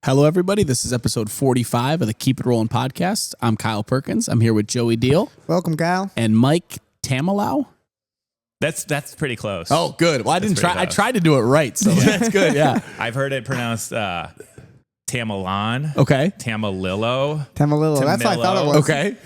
Hello, everybody. This is episode 45 of the Keep It Rollin podcast. I'm Kyle Perkins. I'm here with Joey Deal. Welcome, Kyle. And Mike Tamillow. That's pretty close. Oh, good. Well, I didn't try. I tried to do it right, so that's good. Yeah. I've heard it pronounced Tamilon. Okay. Tamillow. That's Tamillow. what I thought it was. Okay.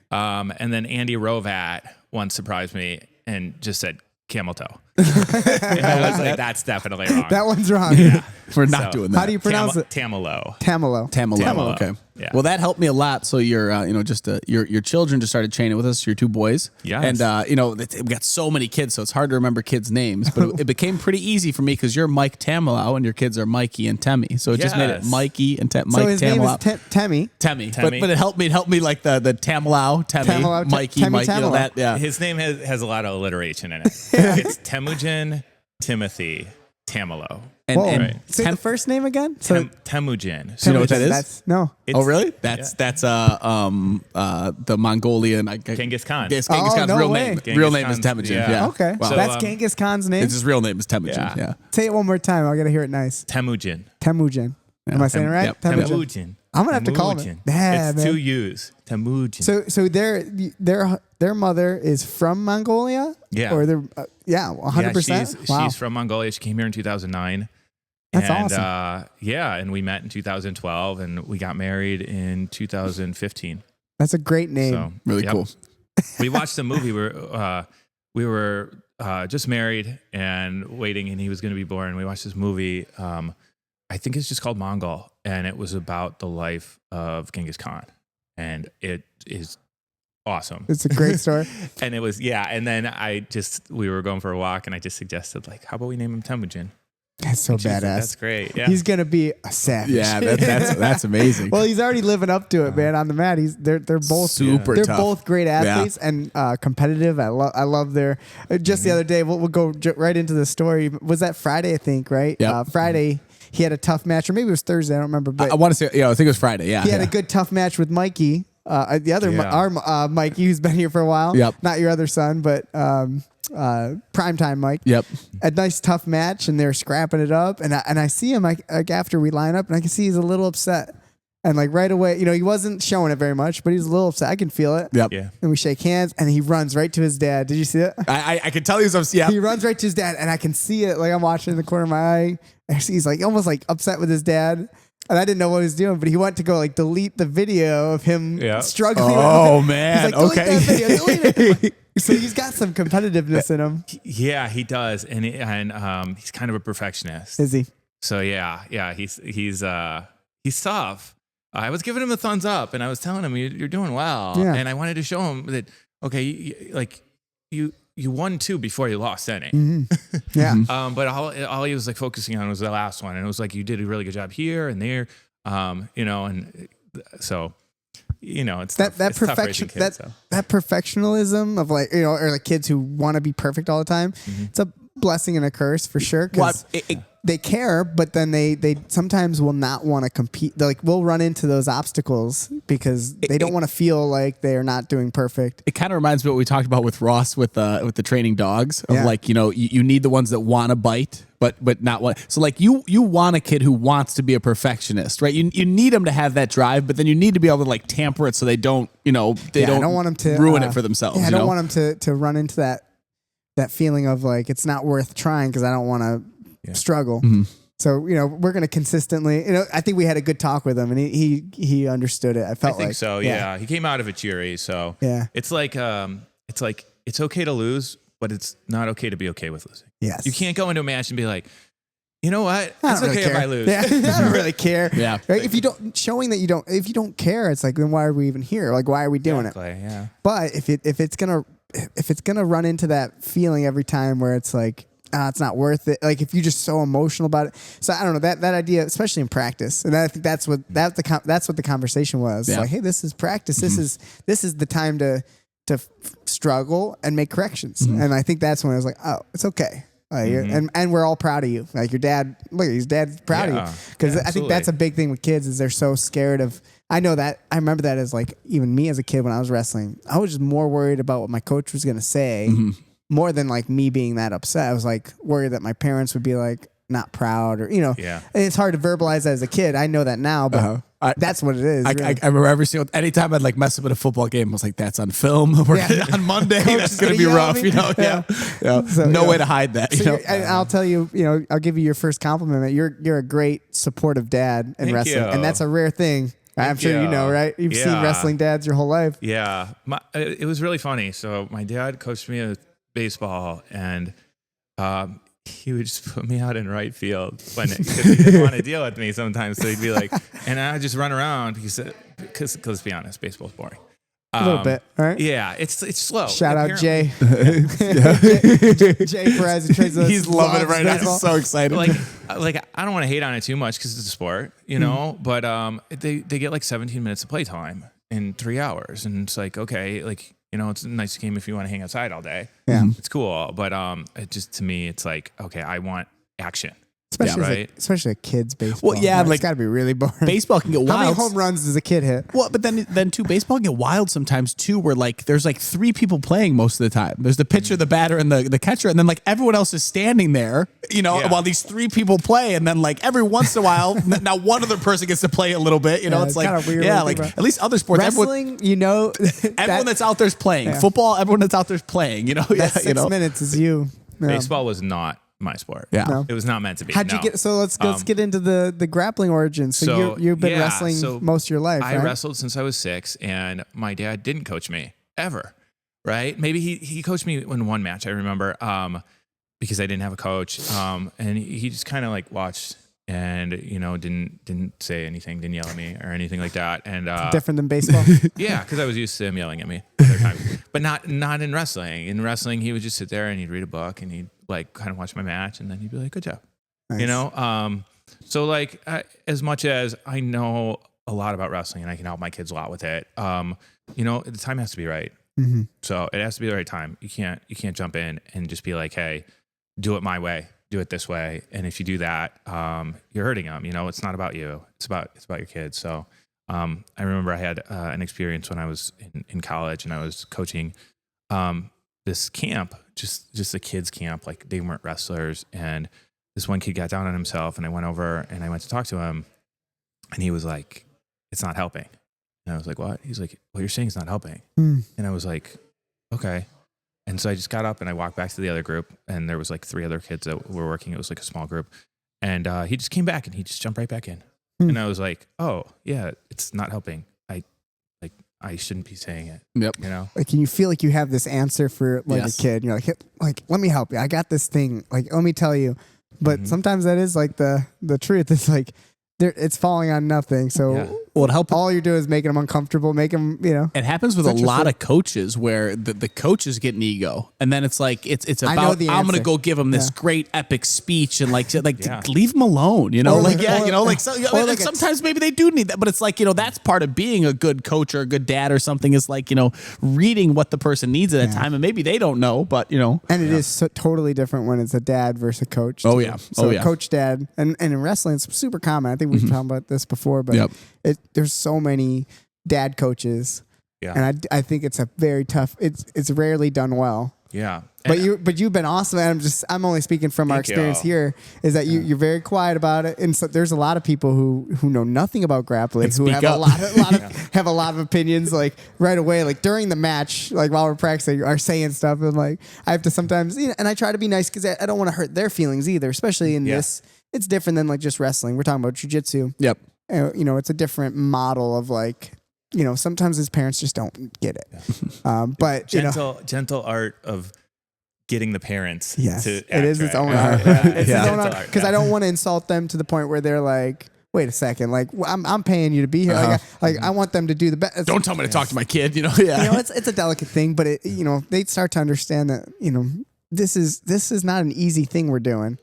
And then Andy Rovat once surprised me and just said camel toe. And I was like, that's definitely wrong. That one's wrong. Yeah. We're not doing that. How do you pronounce it? Tamillow. Tamillow. Okay. Yeah. Well, that helped me a lot. So your children just started training with us. Your two boys. Yes. And we got so many kids, so it's hard to remember kids' names. But it became pretty easy for me because you're Mike Tamillow and your kids are Mikey and Temmie. So it just made it Mikey and Mike So his name is Tamillow. Temmie. Temmie. But it helped me. It helped me like the Tamillow, Temmie, Mikey, Temmie Mike. You know Tamillow. that. Yeah. His name has a lot of alliteration in it. It's Temujin Timothy Tamillow. And Say the first name again. Temujin. So you know what that is? No. Oh, really? That's the Mongolian Genghis Khan. Genghis Oh, Khan's no real way. name. Genghis Real name is Khan's- Temujin. yeah. Yeah. Okay. Wow. So, That's Genghis Khan's name. It's his real name is Temujin. Yeah. Yeah. Say it one more time. I got to hear it nice. Temujin. Temujin. Am I saying it right? Yep. Temujin. I'm gonna have to call him. Temujin. Yeah, It's man. 2 U's. Temujin. So their mother is from Mongolia. Yeah. Or they're 100%. Wow. She's from Mongolia. She came here in 2009. That's and, awesome. and we met in 2012 and we got married in 2015. That's a great name. So Really yep. cool. We watched the movie. We were just married and waiting, and he was going to be born. We watched this movie. I think it's just called Mongol, and it was about the life of Genghis Khan, and it is awesome. It's a great story. And it was and then we were going for a walk, and I just suggested how about we name him Temujin? That's so And she's like, badass. That's great. Yeah. He's gonna be a savage. Yeah, that's amazing. Well, he's already living up to it, man. On the mat, they're both Super They're tough. both great athletes and competitive. I love their. Just the other day, we'll go right into the story. Was that Friday? I think right. Yep. Friday, he had a tough match, or maybe it was Thursday. I don't remember. But I want to say, I think it was Friday. Yeah. he had a good tough match with Mikey. The other our Mikey, who's been here for a while. Yep. Not your other son, but primetime Mike. Yep. A nice tough match, and they're scrapping it up. And I see him like after we line up, and I can see he's a little upset. And right away, he wasn't showing it very much, but he's a little upset. I can feel it. Yep. Yeah. And we shake hands, and he runs right to his dad. Did you see it? I could tell he was upset. Yeah. He runs right to his dad, and I can see it. I'm watching in the corner of my eye. I see he's almost upset with his dad. And I didn't know what he was doing, but he went to go delete the video of him struggling. Oh man. He's delete Okay. that video, delete it. So he's got some competitiveness in him. Yeah, he does, and he's kind of a perfectionist. Is he? So yeah, he's tough. I was giving him a thumbs up, and I was telling him you're doing well, Yeah. and I wanted to show him that you won 2 before you lost any. Mm-hmm. Yeah. But all he was focusing on was the last one, and it was you did a really good job here and there, and so. It's that tough. It's tough perfection raising kids, that perfectionism of or kids who want to be perfect all the time. Mm-hmm. It's a blessing and a curse for sure. Well, Because they care, but then they sometimes will not want to compete. We'll run into those obstacles because they don't want to feel like they are not doing perfect. It kind of reminds me of what we talked about with Ross with the training dogs of Yeah. you need the ones that want to bite but not want. So you want a kid who wants to be a perfectionist, right? You need them to have that drive, but then you need to be able to tamper it so they don't I don't want them to ruin it for themselves. Yeah, I don't want them to run into that feeling of it's not worth trying because I don't want to struggle. Mm-hmm. So we're gonna consistently. I think we had a good talk with him, and he understood it. I think so. Yeah. He came out of it cheery. So Yeah. it's it's okay to lose, but it's not okay to be okay with losing. Yes. You can't go into a match and be like, you know what? I It's don't really okay if care. I lose. Yeah, I don't really care. Yeah. Right? If you don't care, it's then why are we even here? Why are we doing it? Exactly, yeah. But if it's gonna run into that feeling every time where it's it's not worth it. If you're just so emotional about it. So I don't know that idea, especially in practice. And I think that's what the conversation was. Yeah. Hey, this is practice. Mm-hmm. This is the time to struggle and make corrections. Mm-hmm. And I think that's when I was oh, it's okay. And we're all proud of you. Your dad, his dad's proud of you. Because I think that's a big thing with kids is they're so scared of. I know that. I remember that as even me as a kid when I was wrestling. I was just more worried about what my coach was going to say more than me being that upset. I was worried that my parents would be not proud, or, you know, Yeah. and it's hard to verbalize that as a kid. I know that now, but that's what it is. I really. remember anytime I'd like mess up at a football game, I was like, that's on film. On Monday, Coach that's is going to be gonna yell rough, at me. you know? Yeah. So, no you know, way to hide that. So You know? and I'll tell you, you know, I'll give you your first compliment. Man. You're a great supportive dad in Thank wrestling, you. and that's a rare thing. I'm sure you know, right? You've seen wrestling dads your whole life. Yeah. It was really funny. So my dad coached me at baseball, and he would just put me out in right field because he didn't want to deal with me sometimes. So he'd be like, and I'd just run around because let's be honest, baseball's boring. A little bit, all right? Yeah, it's slow. Shout out Apparently. Jay. Jay Perez, who trains us. He's loving it right now. baseball. He's so excited. Like I don't want to hate on it too much because it's a sport, you know. But they get like 17 minutes of playtime in 3 hours, and it's like, okay, like, you know, it's a nice game if you want to hang outside all day. Yeah. It's cool, but it just, to me, it's like, okay, I want action. Especially a kid's baseball. Well, yeah, right? like, it's got to be really boring. baseball can get wild. How many home runs does a kid hit? Well, but then too, baseball can get wild sometimes too, where like there's like 3 people playing most of the time. There's the pitcher, the batter, and the catcher, and then like everyone else is standing there, you know, while these 3 people play, and then like every once in a while, now one other person gets to play a little bit, you know. It's like, kinda weird like at least other sports, Wrestling, you know, everyone that's out there's playing. Football, everyone that's out there's playing, you know. that 6 minutes is you. Yeah. Baseball was not my sport. Yeah. No. It was not meant to be. How'd you get? So let's get into the grappling origin. So you've been wrestling most of your life. I right? wrestled since I was 6, and my dad didn't coach me ever. Right? Maybe he coached me in one match. I remember because I didn't have a coach, and he just kind of like watched and, you know, didn't say anything, didn't yell at me or anything like that. And Different than baseball. yeah, because I was used to him yelling at me other times, but not in wrestling. In wrestling, he would just sit there and he'd read a book and he'd like kind of watch my match, and then he'd be like, "Good job," Nice. you know. So like, as much as I know a lot about wrestling and I can help my kids a lot with it, you know, the time has to be right. Mm-hmm. So it has to be the right time. You can't jump in and just be like, "Hey, do it my way, do it this way." And if you do that, you're hurting them. You know, it's not about you. It's about your kids. So I remember I had an experience when I was in college and I was coaching this camp, just a kids camp. Like, they weren't wrestlers, and this one kid got down on himself, and I went over and I went to talk to him, and he was like, "It's not helping." And I was like, "What?" He's like, "What you're saying is not helping." And I was like, "Okay." And so I just got up and I walked back to the other group, and there was like 3 other kids that were working. It was like a small group, and he just came back and he just jumped right back in. And I was like, "Oh yeah, it's not helping. I shouldn't be saying it." Yep. You know, Like, can you feel like you have this answer for like Yes. a kid? You're like, let me help you. I got this thing. Like, let me tell you. But sometimes that is like the truth. It's like it's falling on nothing. So Yeah. Well, it helped. all you're doing is making them uncomfortable, make them, you know. It happens with a Such a lot thing. of coaches where the coaches get an ego, and then it's like it's I know about the I'm gonna answer. go give them this Yeah. great epic speech and like Yeah. leave them alone, you know, Or like like- yeah, or- you know, like or like a- sometimes maybe they do need that, but it's like, you know, that's part of being a good coach or a good dad or something, is like, you know, reading what the person needs at that time, and maybe they don't know, but you know, And it is so totally different when it's a dad versus a coach. Oh, too. yeah. So Oh, yeah. coach dad, and in wrestling it's super common. I think we've talked about this before, but Yep. there's so many dad coaches, Yeah. and I think it's a very tough. It's rarely done well. yeah. But And you've been awesome. And I'm only speaking from our Thank you. experience here. Is that you're very quiet about it, and so there's a lot of people who know nothing about grappling, And who speak have up. have a lot of opinions, like right away, like during the match, like while we're practicing, are saying stuff, and like I have to sometimes, you know, and I try to be nice because I don't want to hurt their feelings either, especially in this. It's different than like just wrestling. We're talking about jiu-jitsu. yep. You know, it's a different model of like, you know, sometimes his parents just don't get it. But you know, gentle art of getting the parents. yes, to it is its own art. It's its own art, because I don't want to insult them to the point where they're like, "Wait a second, like I'm paying you to be here." Like I want them to do the best. Don't tell me to talk to my kid, you know. Yeah. You know, it's a delicate thing, but it, you know, they start to understand that, you know, this is not an easy thing we're doing.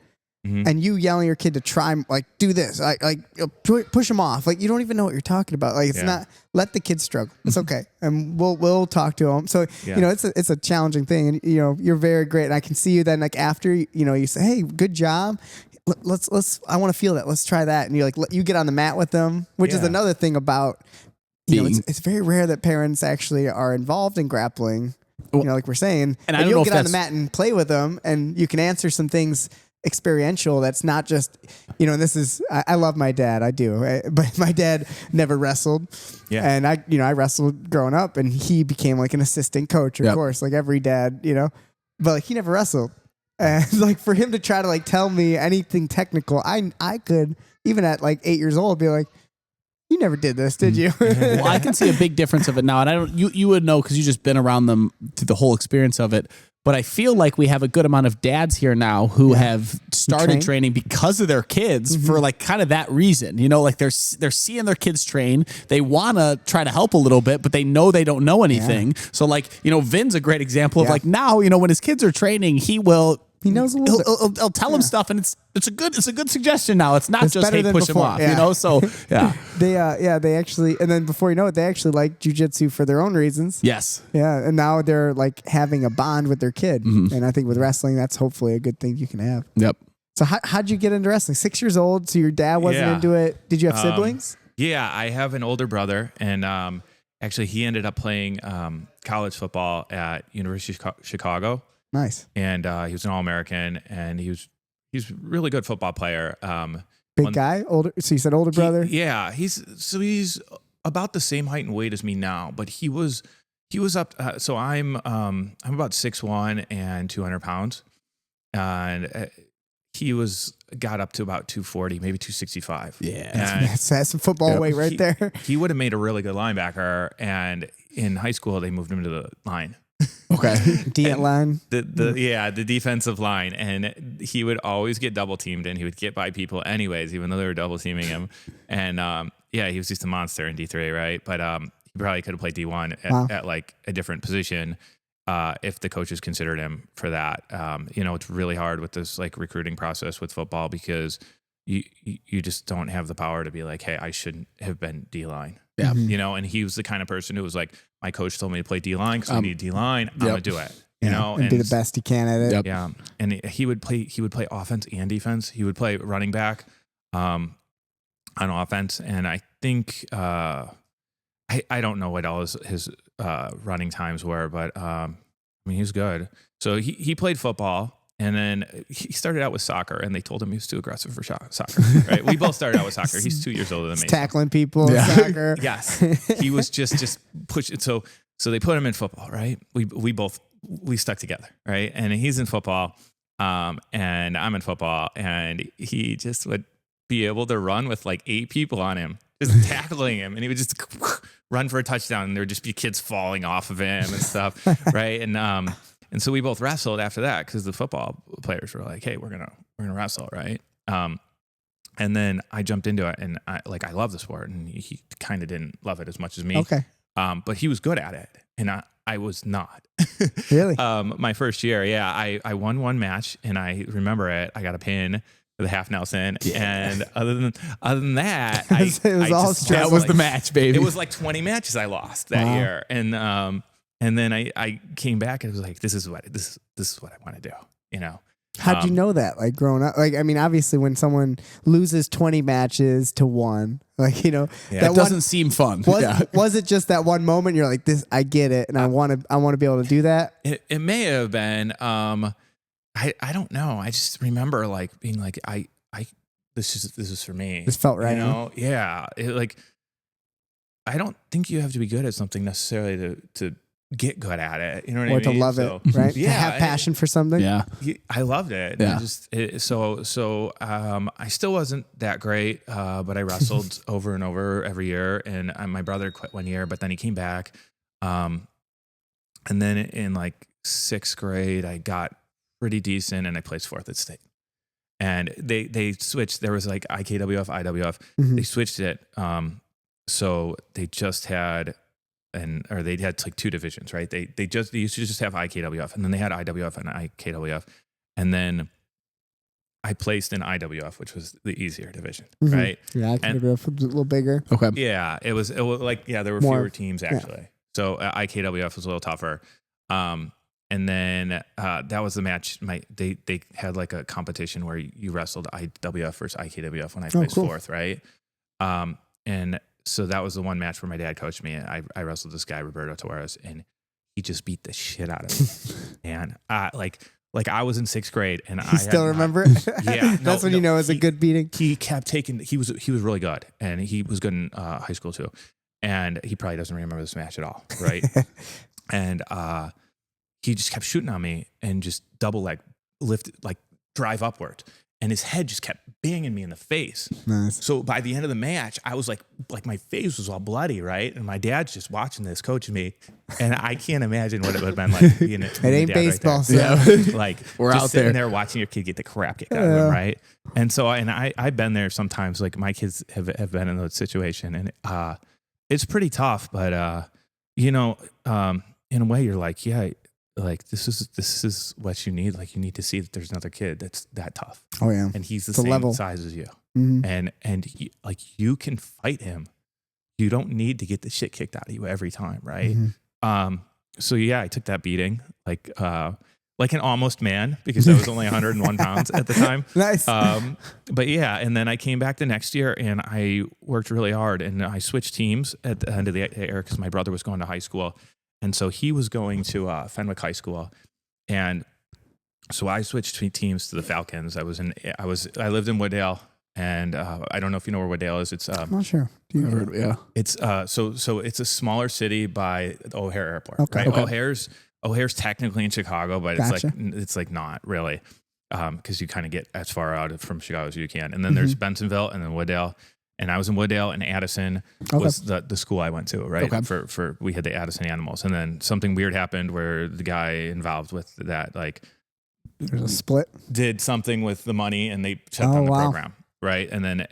And you yelling at your kid to try, like, do this, like push them off. Like, you don't even know what you're talking about. Like, it's not, let the kids struggle. It's okay. And we'll talk to them. So, you know, it's a challenging thing. And, you know, you're very great. And I can see you then, like, after, you know, you say, "Hey, good job. Let's, I want to feel that. Let's try that." And you're like, you get on the mat with them, which is another thing about, you know, it's very rare that parents actually are involved in grappling, you know, like we're saying, and I don't you'll know get if on the mat and play with them, and you can answer some things. experiential. That's not just, you know, and this is, I love my dad. I do. But my dad never wrestled. Yeah. And I wrestled growing up, and he became like an assistant coach, of course, like every dad, you know, but like he never wrestled. And like for him to try to like tell me anything technical, I could, even at like 8 years old, be like, you never did this, did you? Well, I can see a big difference of it now, and I don't. You would know because you just been around them through the whole experience of it. But I feel like we have a good amount of dads here now who have started training because of their kids for like kind of that reason. You know, like they're seeing their kids train. They want to try to help a little bit, but they know they don't know anything. Yeah. So like, you know, Vin's a great example of like now, you know, when his kids are training, he knows a little bit. He'll tell them stuff, and it's a good suggestion now. It's not just, hey, push him off, you know? So, yeah. They actually, and then before you know it, they actually like jujitsu for their own reasons. Yes. Yeah, and now they're like having a bond with their kid. And I think with wrestling, that's hopefully a good thing you can have. Yep. So how'd you get into wrestling? 6 years old, so your dad wasn't into it. Did you have siblings? Yeah, I have an older brother, and actually he ended up playing college football at University of Chicago. Nice. And he was an All-American, and he's a really good football player. Big guy, older. So you said older brother? Yeah, he's about the same height and weight as me now, but he was up. So I'm about 6'1" and 200 pounds, and he got up to about 240, maybe 265. Yeah, that's some football weight right there. He would have made a really good linebacker, and in high school they moved him to the line. Okay. line. The defensive line. And he would always get double teamed, and he would get by people anyways, even though they were double teaming him. And he was just a monster in D3, right? But he probably could have played D1 at like a different position if the coaches considered him for that. You know, it's really hard with this like recruiting process with football because you just don't have the power to be like, hey, I shouldn't have been D-line. Yeah. You know, and he was the kind of person who was like, my coach told me to play D-line because we need D-line. I'm going to do it. You know, and do the best he can at it. Yep. Yeah. And he would play offense and defense. He would play running back on offense. And I think, I don't know what all his running times were, but I mean, he was good. So he played football. And then he started out with soccer, and they told him he was too aggressive for soccer. Right? We both started out with soccer. He's 2 years older than me. Tackling people in soccer. Yes, he was just pushing. So they put him in football, right? We stuck together, right? And he's in football, and I'm in football, and he just would be able to run with like 8 people on him, just tackling him, and he would just run for a touchdown, and there would just be kids falling off of him and stuff, right? And so we both wrestled after that because the football players were like, "Hey, we're gonna wrestle, right?" And then I jumped into it, and I love the sport, and he kind of didn't love it as much as me. Okay. But he was good at it, and I was not. Really? My first year, I won one match, and I remember it. I got a pin with a half Nelson, and other than that, that was the match, baby. It was like 20 matches I lost that year, and then I came back and it was like, this is what I want to do, you know? How'd you know that? Like growing up, like, I mean, obviously when someone loses 20 matches to 1, like, you know, that doesn't seem fun. Was it just that one moment you're like, this, I get it. And I want to be able to do that. It may have been, I don't know. I just remember like being like, this is for me. This felt right. You know? Yeah. I don't think you have to be good at something necessarily to get good at it, you know what I mean? Or to love it, right? Yeah, to have passion for something. Yeah, I loved it. Yeah. I still wasn't that great, but I wrestled over and over every year. And my brother quit one year, but then he came back. And then in like 6th grade, I got pretty decent, and I placed 4th at state. And they switched. There was like IKWF, IWF. They switched it. So they just had. They had like 2 divisions, right? They used to just have IKWF, and then they had IWF and IKWF, and then I placed in IWF, which was the easier division, right? Yeah, IKWF was a little bigger. Okay. Yeah, it was like there were fewer teams actually, so IKWF was a little tougher. And then that was the match. They had like a competition where you wrestled IWF versus IKWF when I placed 4th, right? And so that was the one match where my dad coached me. I wrestled this guy, Roberto Torres, and he just beat the shit out of me. And like Like I was in 6th grade and You still remember it? Yeah. That's when you know it's a good beating. He kept taking, he was really good, and he was good in high school too. And he probably doesn't remember this match at all, right? And he just kept shooting on me and just double leg lift, like drive upward. And his head just kept banging me in the face. Nice. So by the end of the match, I was like my face was all bloody, right? And my dad's just watching this, coaching me. And I can't imagine what it would have been like being it ain't baseball, right so. Like we're just out sitting there. there watching your kid get the crap kicked out of him, right? And so I've been there sometimes. Like my kids have been in that situation, and it's pretty tough. But in a way, you're like, yeah. Like this is what you need. Like you need to see that there's another kid that's that tough. Oh yeah, and he's the it's same size as you, and you can fight him. You don't need to get the shit kicked out of you every time, right? So yeah, I took that beating like an almost man because I was only 101 pounds at the time. Nice. But yeah, and then I came back the next year and I worked really hard, and I switched teams at the end of the year because my brother was going to high school. And so he was going to Fenwick High School, and so I switched teams to the Falcons. I lived in Wooddale, and I don't know if you know where Wooddale is. It's I'm not sure. Yeah. It's so it's a smaller city by the O'Hare Airport. Okay. Right? Okay. O'Hare's technically in Chicago, but Gotcha. it's like not really, because you kind of get as far out from Chicago as you can. And then there's Bentonville, and then Wooddale. And I was in Wooddale, and Addison was the school I went to, right? Okay. For we had the Addison Animals, and then something weird happened where the guy involved with that, like, there's a split, did something with the money, and they shut down the program, right? And then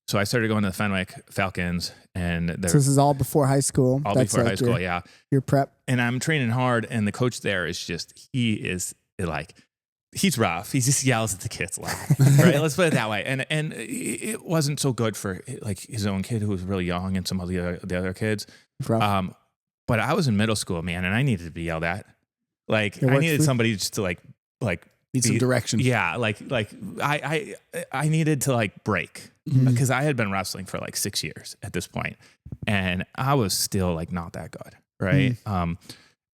so I started going to the Fenwick Falcons, and so this is all before high school. All before high school, yeah. Your prep, and I'm training hard, and the coach there is he is like. He's rough. He just yells at the kids a lot, right? Let's put it that way. And it wasn't so good for like his own kid who was really young and some of the other kids. But I was in middle school, man, and I needed to be yelled at. Like I needed somebody just to like need some direction. Yeah, like I needed to like break because I had been wrestling for like 6 years at this point, and I was still like not that good, right? And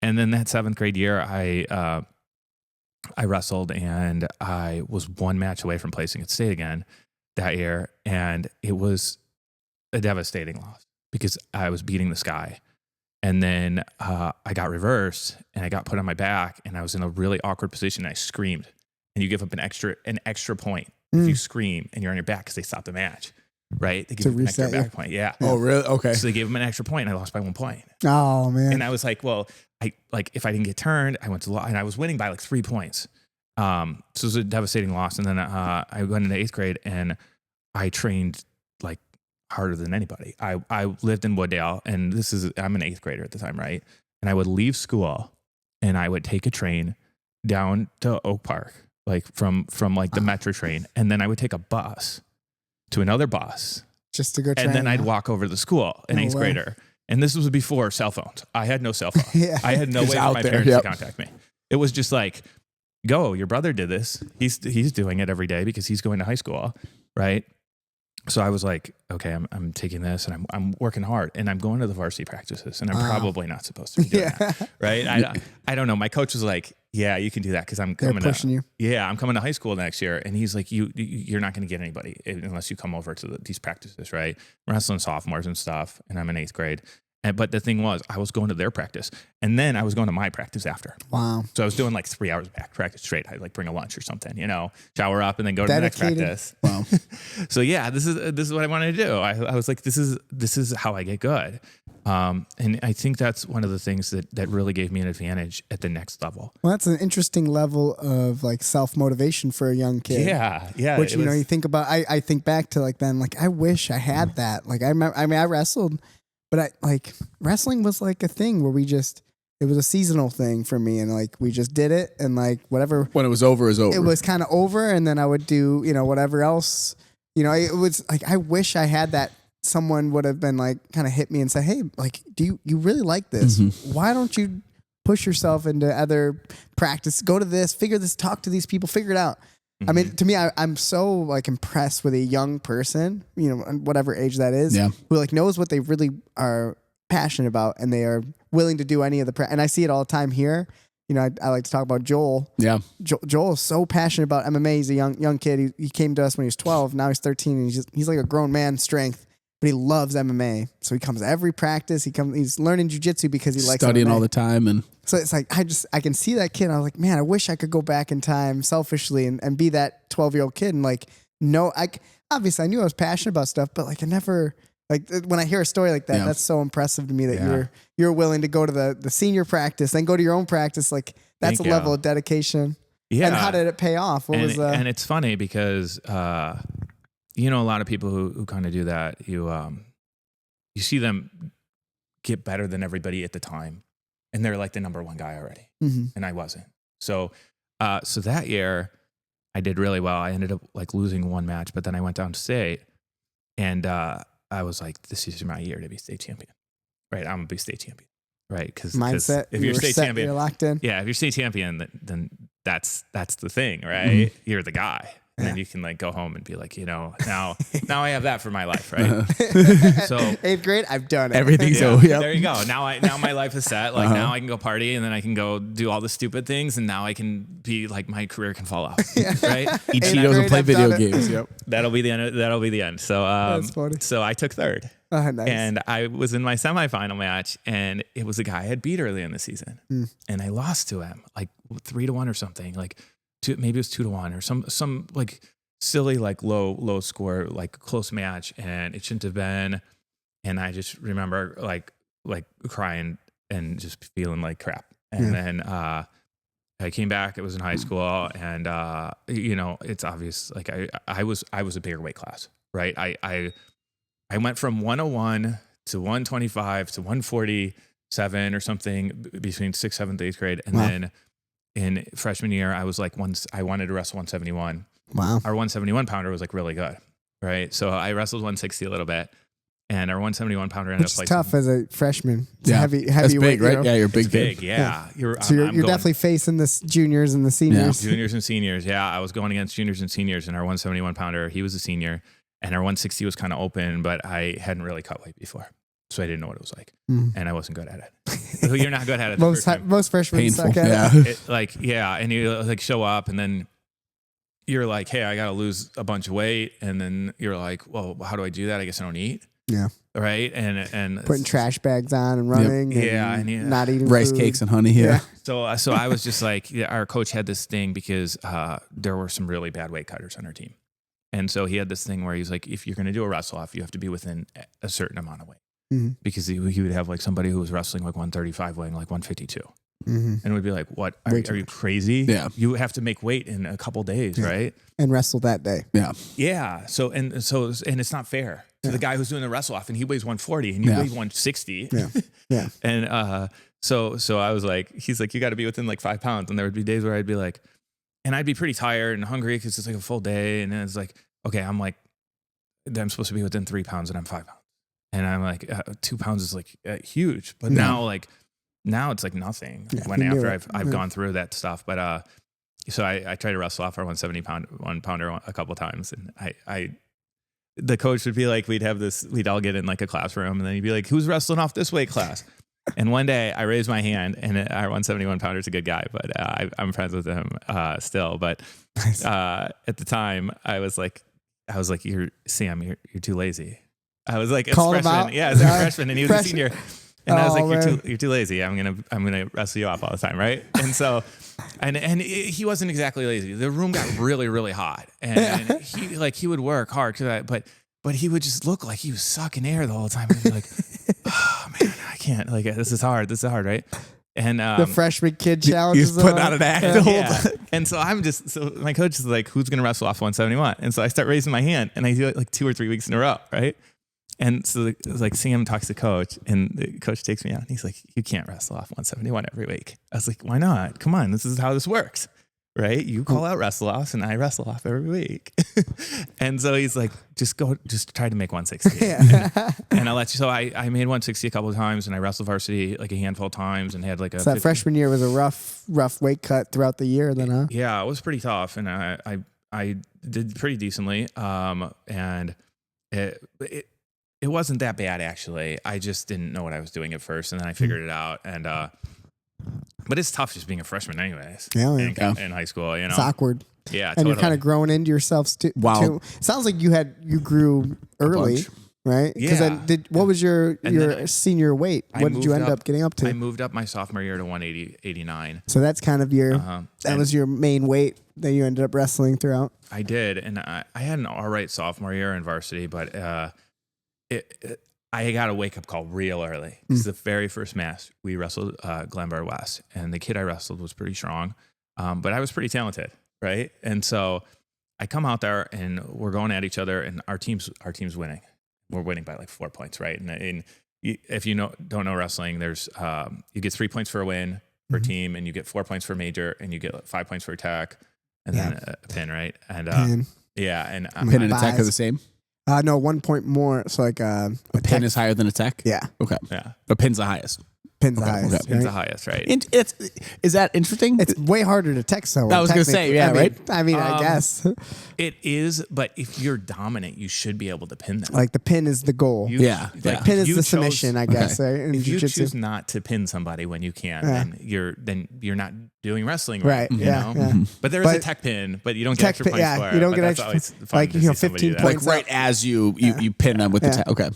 then that 7th grade year, I wrestled, and I was one match away from placing at state again that year. And it was a devastating loss because I was beating this guy. And then I got reversed, and I got put on my back, and I was in a really awkward position. I screamed, and you give up an extra point if you scream and you're on your back because they stopped the match, right? They give you an extra back point. Yeah. Oh, really? Okay. So they gave him an extra point, and I lost by 1 point. Oh, man. And I was like, well, if I didn't get turned, I went to and I was winning by like 3 points. So it was a devastating loss. And then I went into 8th grade, and I trained like harder than anybody. I lived in Wooddale, and I'm an 8th grader at the time, right? And I would leave school, and I would take a train down to Oak Park, like from like the metro train, and then I would take a bus to another bus just to go train. And then I'd walk over to the school, an 8th grader. And this was before cell phones. I had no cell phone. I had no way for my parents to contact me. It was just like, go, your brother did this. He's doing it every day because he's going to high school, right? So I was like, okay, I'm taking this, and I'm working hard, and I'm going to the varsity practices, and I'm probably not supposed to be doing that, right? I don't know. My coach was like, yeah, you can do that because I'm coming pushing you. Yeah, I'm coming to high school next year, and he's like, you're not going to get anybody unless you come over to these practices, right? I'm wrestling sophomores and stuff, and I'm in 8th grade. But the thing was, I was going to their practice, and then I was going to my practice after. Wow. So I was doing like 3 hours back practice straight. I'd like bring a lunch or something, shower up and then go to the next practice. Wow. So yeah, this is what I wanted to do. I was like, this is how I get good. And I think that's one of the things that really gave me an advantage at the next level. Well, that's an interesting level of like self-motivation for a young kid. Yeah. Yeah. Which, you think about, I think back to like then, like, I wish I had that. Like I remember, I wrestled, but wrestling was like a thing where it was a seasonal thing for me. And like, we just did it, and like whatever. When it was over, it was kind of over. And then I would do, whatever else, it was like, I wish I had that. Someone would have been like, kind of hit me and say, hey, like, do you really like this? Why don't you push yourself into other practice? Go to this, figure this, talk to these people, figure it out. I mean, to me, I'm so like impressed with a young person, whatever age that is, who like knows what they really are passionate about, and they are willing to do any of the and I see it all the time here. I like to talk about Joel. Yeah. Joel is so passionate about MMA. He's a young kid. He came to us when he was 12. Now he's 13 and he's like a grown man strength, but he loves MMA. So he comes to every practice. He's learning jiu-jitsu because he likes studying MMA. all the time. And so it's like, I can see that kid. I was like, man, I wish I could go back in time selfishly and be that 12-year-old kid. And like, no, obviously I knew I was passionate about stuff, but like I never, like when I hear a story like that, that's so impressive to me that you're willing to go to the senior practice, then go to your own practice. Like that's a level of dedication. Yeah. And how did it pay off? And it's funny because, a lot of people who kind of do that, you see them get better than everybody at the time. And they're like the number one guy already. Mm-hmm. And I wasn't. So that year I did really well. I ended up like losing one match, but then I went down to state and, I was like, this is my year to be state champion, right? I'm gonna be state champion, right? Because mindset. If you're state champion, you're locked in. Yeah, if you're state champion, then that's the thing, right? Mm-hmm. You're the guy, and then you can like go home and be like, now I have that for my life, right? So 8th grade, I've done it. Everything's There you go. Now my life is set. Like now I can go party, and then I can go do all the stupid things, and now I can be like my career can fall off, right? Eat Cheetos and play video games. Yep. That'll be the end. That'll be the end. So that's funny. So I took third. Nice. And I was in my semifinal match, and it was a guy I had beat early in the season, and I lost to him like 3-1 or something, like maybe it was 2-1 or some like silly like low score, like close match, and it shouldn't have been. And I just remember like crying and just feeling like crap. And then I came back. It was in high school, and it's obvious. Like I was a bigger weight class, right? I went from 101 to 125 to 147 or something between 6th, 7th, 8th grade. And then in freshman year, I was like, I wanted to wrestle 171. Wow. Our 171 pounder was like really good. Right. So I wrestled 160 a little bit, and our 171 pounder ended up like tough as a freshman. It's heavy That's weight, big, right? Yeah. You're big. Big. Yeah. You're definitely facing the juniors and the seniors. Yeah. Juniors and seniors. Yeah. I was going against juniors and seniors, and our 171 pounder, he was a senior. And our 160 was kind of open, but I hadn't really cut weight before. So I didn't know what it was like. And I wasn't good at it. You're not good at it. Most freshmen suck at it. And you like show up, and then you're like, hey, I got to lose a bunch of weight. And then you're like, well, how do I do that? I guess I don't eat. Yeah. Right. And putting trash bags on and running. Yep. And not eating rice food. cakes and honey. Yeah. So I was just like, our coach had this thing because there were some really bad weight cutters on our team. And so he had this thing where he's like, if you're going to do a wrestle off, you have to be within a certain amount of weight. Mm-hmm. Because he would have like somebody who was wrestling like 135 weighing like 152. Mm-hmm. And we'd be like, what? Are you crazy? Yeah. You have to make weight in a couple days, right? And wrestle that day. Yeah. Yeah. So it's not fair to the guy who's doing the wrestle off, and he weighs 140 and you weigh 160. Yeah. Yeah. And so I was like, he's like, you got to be within like 5 pounds. And there would be days where I'd be like, and I'd be pretty tired and hungry because it's like a full day. And then it's like, okay, I'm supposed to be within 3 pounds and I'm 5 pounds. And I'm like, 2 pounds is like huge. But now it's like nothing after I've gone through that stuff. But so I tried to wrestle off our 1 pounder a couple times. And the coach would be like, we'd all get in like a classroom, and then he'd be like, who's wrestling off this weight class? And one day I raised my hand, and our 171 pounder is a good guy, but I'm friends with him still. But at the time, I was like, you're too lazy. I was like a freshman. Yeah, I was like a freshman, and he was a senior. And I was like, you're too lazy. I'm gonna wrestle you off all the time, right? And so, and he wasn't exactly lazy. The room got really, really hot, and he would work hard, but he would just look like he was sucking air the whole time. He'd be like, oh man, I can't. Like this is hard, right? And the freshman kid challenge. He's putting on an act the whole time. And so my coach is like, who's gonna wrestle off 171? And so I start raising my hand, and I do it like 2 or 3 weeks in a row, right? And so it was like Sam talks to coach, and the coach takes me out, and he's like, you can't wrestle off 171 every week. I was like, why not? Come on, this is how this works, right? You call out wrestle offs, and I wrestle off every week. And so he's like, just try to make 160. And I'll let you. So I made 160 a couple of times, and I wrestled varsity like a handful of times, and had like So that freshman year was a rough weight cut throughout the year then, huh? Yeah, it was pretty tough, and I did pretty decently. And it wasn't that bad, actually. I just didn't know what I was doing at first, and then I figured it out. And But it's tough just being a freshman anyways. Yeah, in high school, It's awkward. Yeah, and totally. you're kind of growing into yourselves too. Wow. Too. Sounds like you grew early, right? Because Yeah. what was your senior weight? I What did you end moved up getting up to? I moved up my sophomore year to 189. So that's kind of your that was your main weight that you ended up wrestling throughout. I did, and I had an all right sophomore year in varsity, but I got a wake up call real early. It's the very first match we wrestled Glenbard West, and the kid I wrestled was pretty strong, but I was pretty talented, right? And so I come out there, and we're going at each other, and our team's winning. We're winning by like 4 points, right? And if you don't know wrestling, there's you get 3 points for a win per team, and you get 4 points for major, and you get 5 points for attack, and then a pin, right? And Pin. and Pin and attack are the same. No, 1 point more. So like A pin is higher than attack. Yeah. Okay. yeah, A pin's the highest. Pin's the highest. okay. pin's the right? highest, right? And is that interesting? It's way harder to text though. I was gonna say, yeah, right? I mean, I guess It is, but if you're dominant, you should be able to pin them. like the pin is the goal. Yeah. Pin is you the chose- submission, I guess. Right? In If you jiu-jitsu. choose not to pin somebody when you can, then you're not doing wrestling Right, You yeah, know? yeah. But there is a But tech pin, but you don't get tech extra pin, points yeah, for it. you don't But get that's extra- always fun like, to you know, see somebody 15 do that. points. like right as you pin them with the tag. Okay.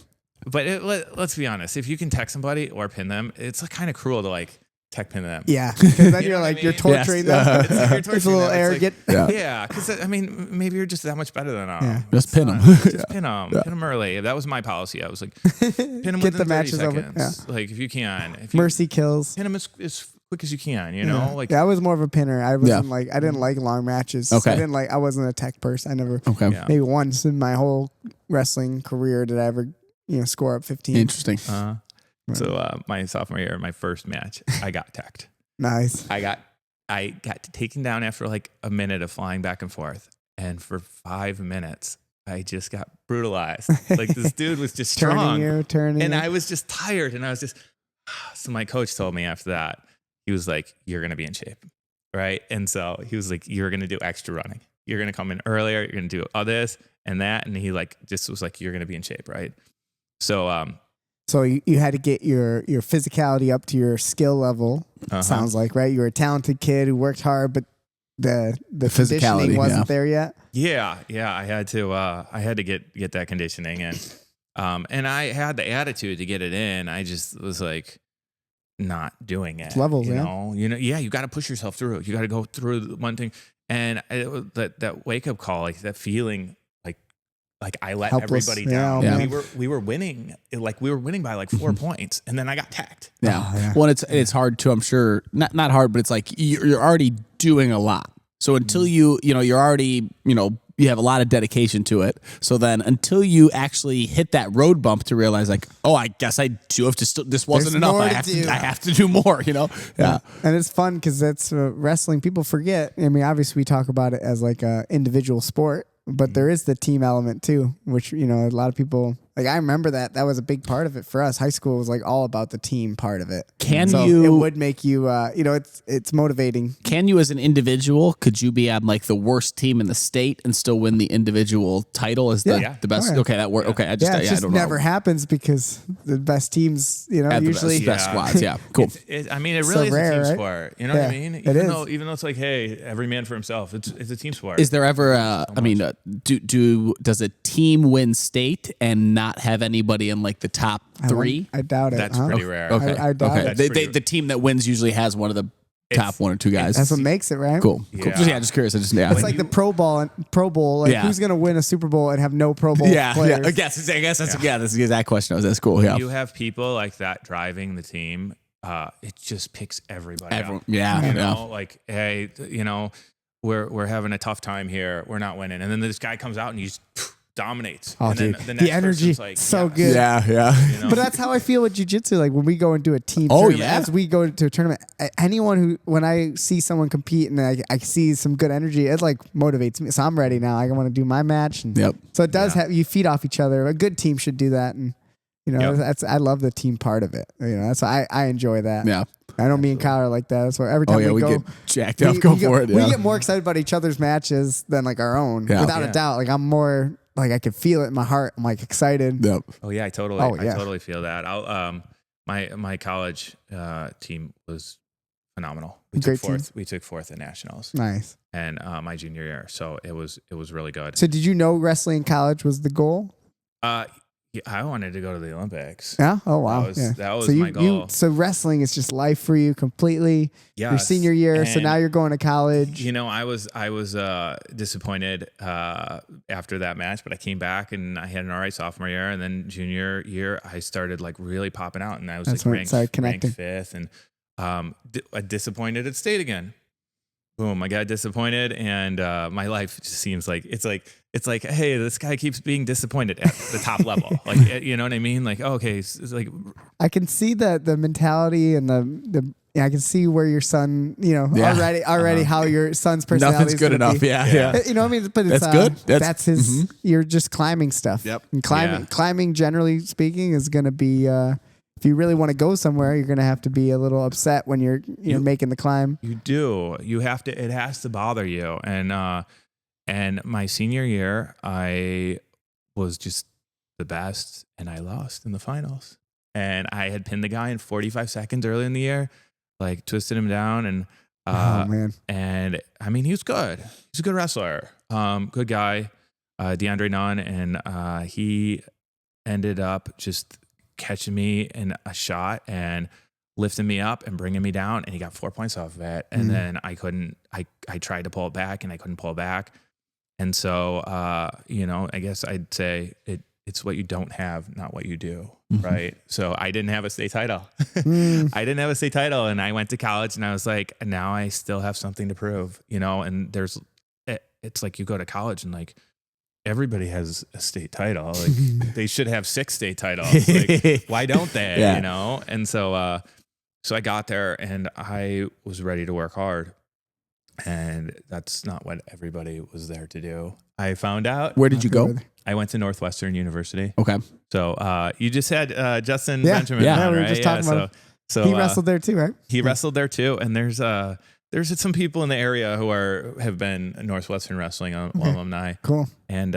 But let's be honest, if you can tech somebody or pin them, it's kind of cruel to like tech pin them. Yeah, because then You you're know what I like you're mean? torturing them. It's like you're It's a torturing little them. It's like- arrogant. Yeah, because I mean, maybe you're just that much better than them. Yeah. Just pin them. Just pin them early. That was my policy. I was like, pin them Get within the 30 matches over. seconds. Like if you can, if you Mercy kills. pin them as quick as you can. You know, like Yeah, I was more of a pinner. I wasn't like I didn't like long matches. Okay. I wasn't a tech person. I never. Okay. Yeah. Maybe once in my whole wrestling career did I ever score up 15. Interesting. So my sophomore year, my first match, I got teched. Nice. I got taken down after like a minute of flying back and forth, and for 5 minutes, I just got brutalized. Like this dude was just strong, turning and you. I was just tired, and I was just. So my coach told me after that, he was like, "You're gonna be in shape, right?" And so he was like, "You're gonna do extra running. You're gonna come in earlier. You're gonna do all this and that," and he like just was like, "You're gonna be in shape, right?" So So you had to get your physicality up to your skill level. Sounds like, right? You were a talented kid who worked hard, but the physicality conditioning wasn't there yet. Yeah, I had to get that conditioning and I had the attitude to get it in. I just was like not doing it. It's levels, you know, you got to push yourself through. You got to go through one thing, and that wake up call, like that feeling, like I let Helpless. everybody Yeah, down. man. We were winning, we were winning by like 4 points, and then I got tacked. Yeah. Oh, yeah. Well, it's hard too. I'm sure not hard, but it's like you're already doing a lot. So until you're already you have a lot of dedication to it. So then until you actually hit that road bump to realize like, oh, I guess I do have to still, this wasn't There's enough. more I to have do. to have to do more, Yeah. And it's fun because that's wrestling. People forget. I mean, obviously we talk about it as like a individual sport, but there is the team element too, which, a lot of people, like I remember that was a big part of it for us. High school was like all about the team part of it. It would make you, it's motivating. Can you as an individual, could you be on like the worst team in the state and still win the individual title as the best? Oh, yeah. Okay. That worked. Okay. It I just don't never know. happens because the best teams, At the usually best squads. Yeah. Cool. I mean, it So really is rare, a team right? sport. You know what I Yeah, mean? it is. Even though it's like, hey, every man for himself. It's a team sport. Is there ever does a team win state and not have anybody in like the top three? I doubt it. That's huh? pretty rare. Okay. I doubt okay. it. That's The team that wins usually has one of the top one or two guys. That's what makes it, right? Cool. Cool. Yeah. Just curious. It's Yeah. like the Pro Bowl. Like, Yeah. who's going to win a Super Bowl and have no Pro Bowl Yeah. players? I guess that's the exact question. That's cool. Yeah. You have people like that driving the team. It just picks everybody up. Yeah. You Yeah. know, like, hey, we're having a tough time here. We're not winning. And then this guy comes out and he just dominates. Oh, and then dude. the next The energy, person's like, so yes. good. Yeah. You know? But that's how I feel with jiu-jitsu. Like when we go into a team Oh, tournament, yeah. as we go to a tournament, when I see someone compete and I see some good energy, it like motivates me. So I'm ready now. I want to do my match. And Yep. So it does have, you feed off each other. A good team should do that. And I love the team part of it. That's why I enjoy that. Yeah. I know me and Kyle are like that. That's why every time we go, get jacked up. Go for it. We Yeah. get more excited about each other's matches than like our own, Yeah. without Yeah. a doubt. Like I'm more like I can feel it in my heart. I'm like excited. Yep. Oh yeah, I totally feel that. My college team was phenomenal. We took fourth at nationals. Nice. And my junior year, so it was really good. So did you know wrestling in college was the goal? Yeah, I wanted to go to the Olympics. Yeah. Oh wow. That was so my goal. So wrestling is just life for you completely. Yes. Your senior year. And, so now you're going to college. You know, I was disappointed after that match, but I came back and I had an all right sophomore year, and then junior year I started like really popping out, and I was ranked fifth, and I disappointed at state again. Boom! I got disappointed, and my life just seems like it's like, hey, this guy keeps being disappointed at the top level. Like, you know what I mean? Like, okay, it's like I can see the mentality and the I can see where your son, already how your son's personality. Nothing's good enough. Yeah. You know what I mean? But it's, that's good. That's his. You're just climbing stuff. Yep. And climbing, generally speaking, is going to be. If you really want to go somewhere, you're going to have to be a little upset when you're making the climb. You do. You have to. It has to bother you. And my senior year, I was just the best, and I lost in the finals. And I had pinned the guy in 45 seconds early in the year, like twisted him down, and oh man. And I mean, he was good. He's a good wrestler. Good guy, DeAndre Nunn, and he ended up just catching me in a shot and lifting me up and bringing me down, and he got 4 points off of it. And then I tried to pull it back, and I couldn't pull it back. And so, I guess I'd say it's what you don't have, not what you do, right? So I didn't have a state title. I didn't have a state title, and I went to college, and I was like, now I still have something to prove, and it's like you go to college, and like, everybody has a state title. Like they should have 6 state titles. Like, why don't they? Yeah. And so, so I got there, and I was ready to work hard, and that's not what everybody was there to do. I found out. Where did you go? I went to Northwestern University. Okay. So you just had Justin Benjamin. Yeah, on, we were right? just talking about. So he wrestled there too, right? He wrestled there too, and there's some people in the area who have been Northwestern wrestling alumni. Cool. And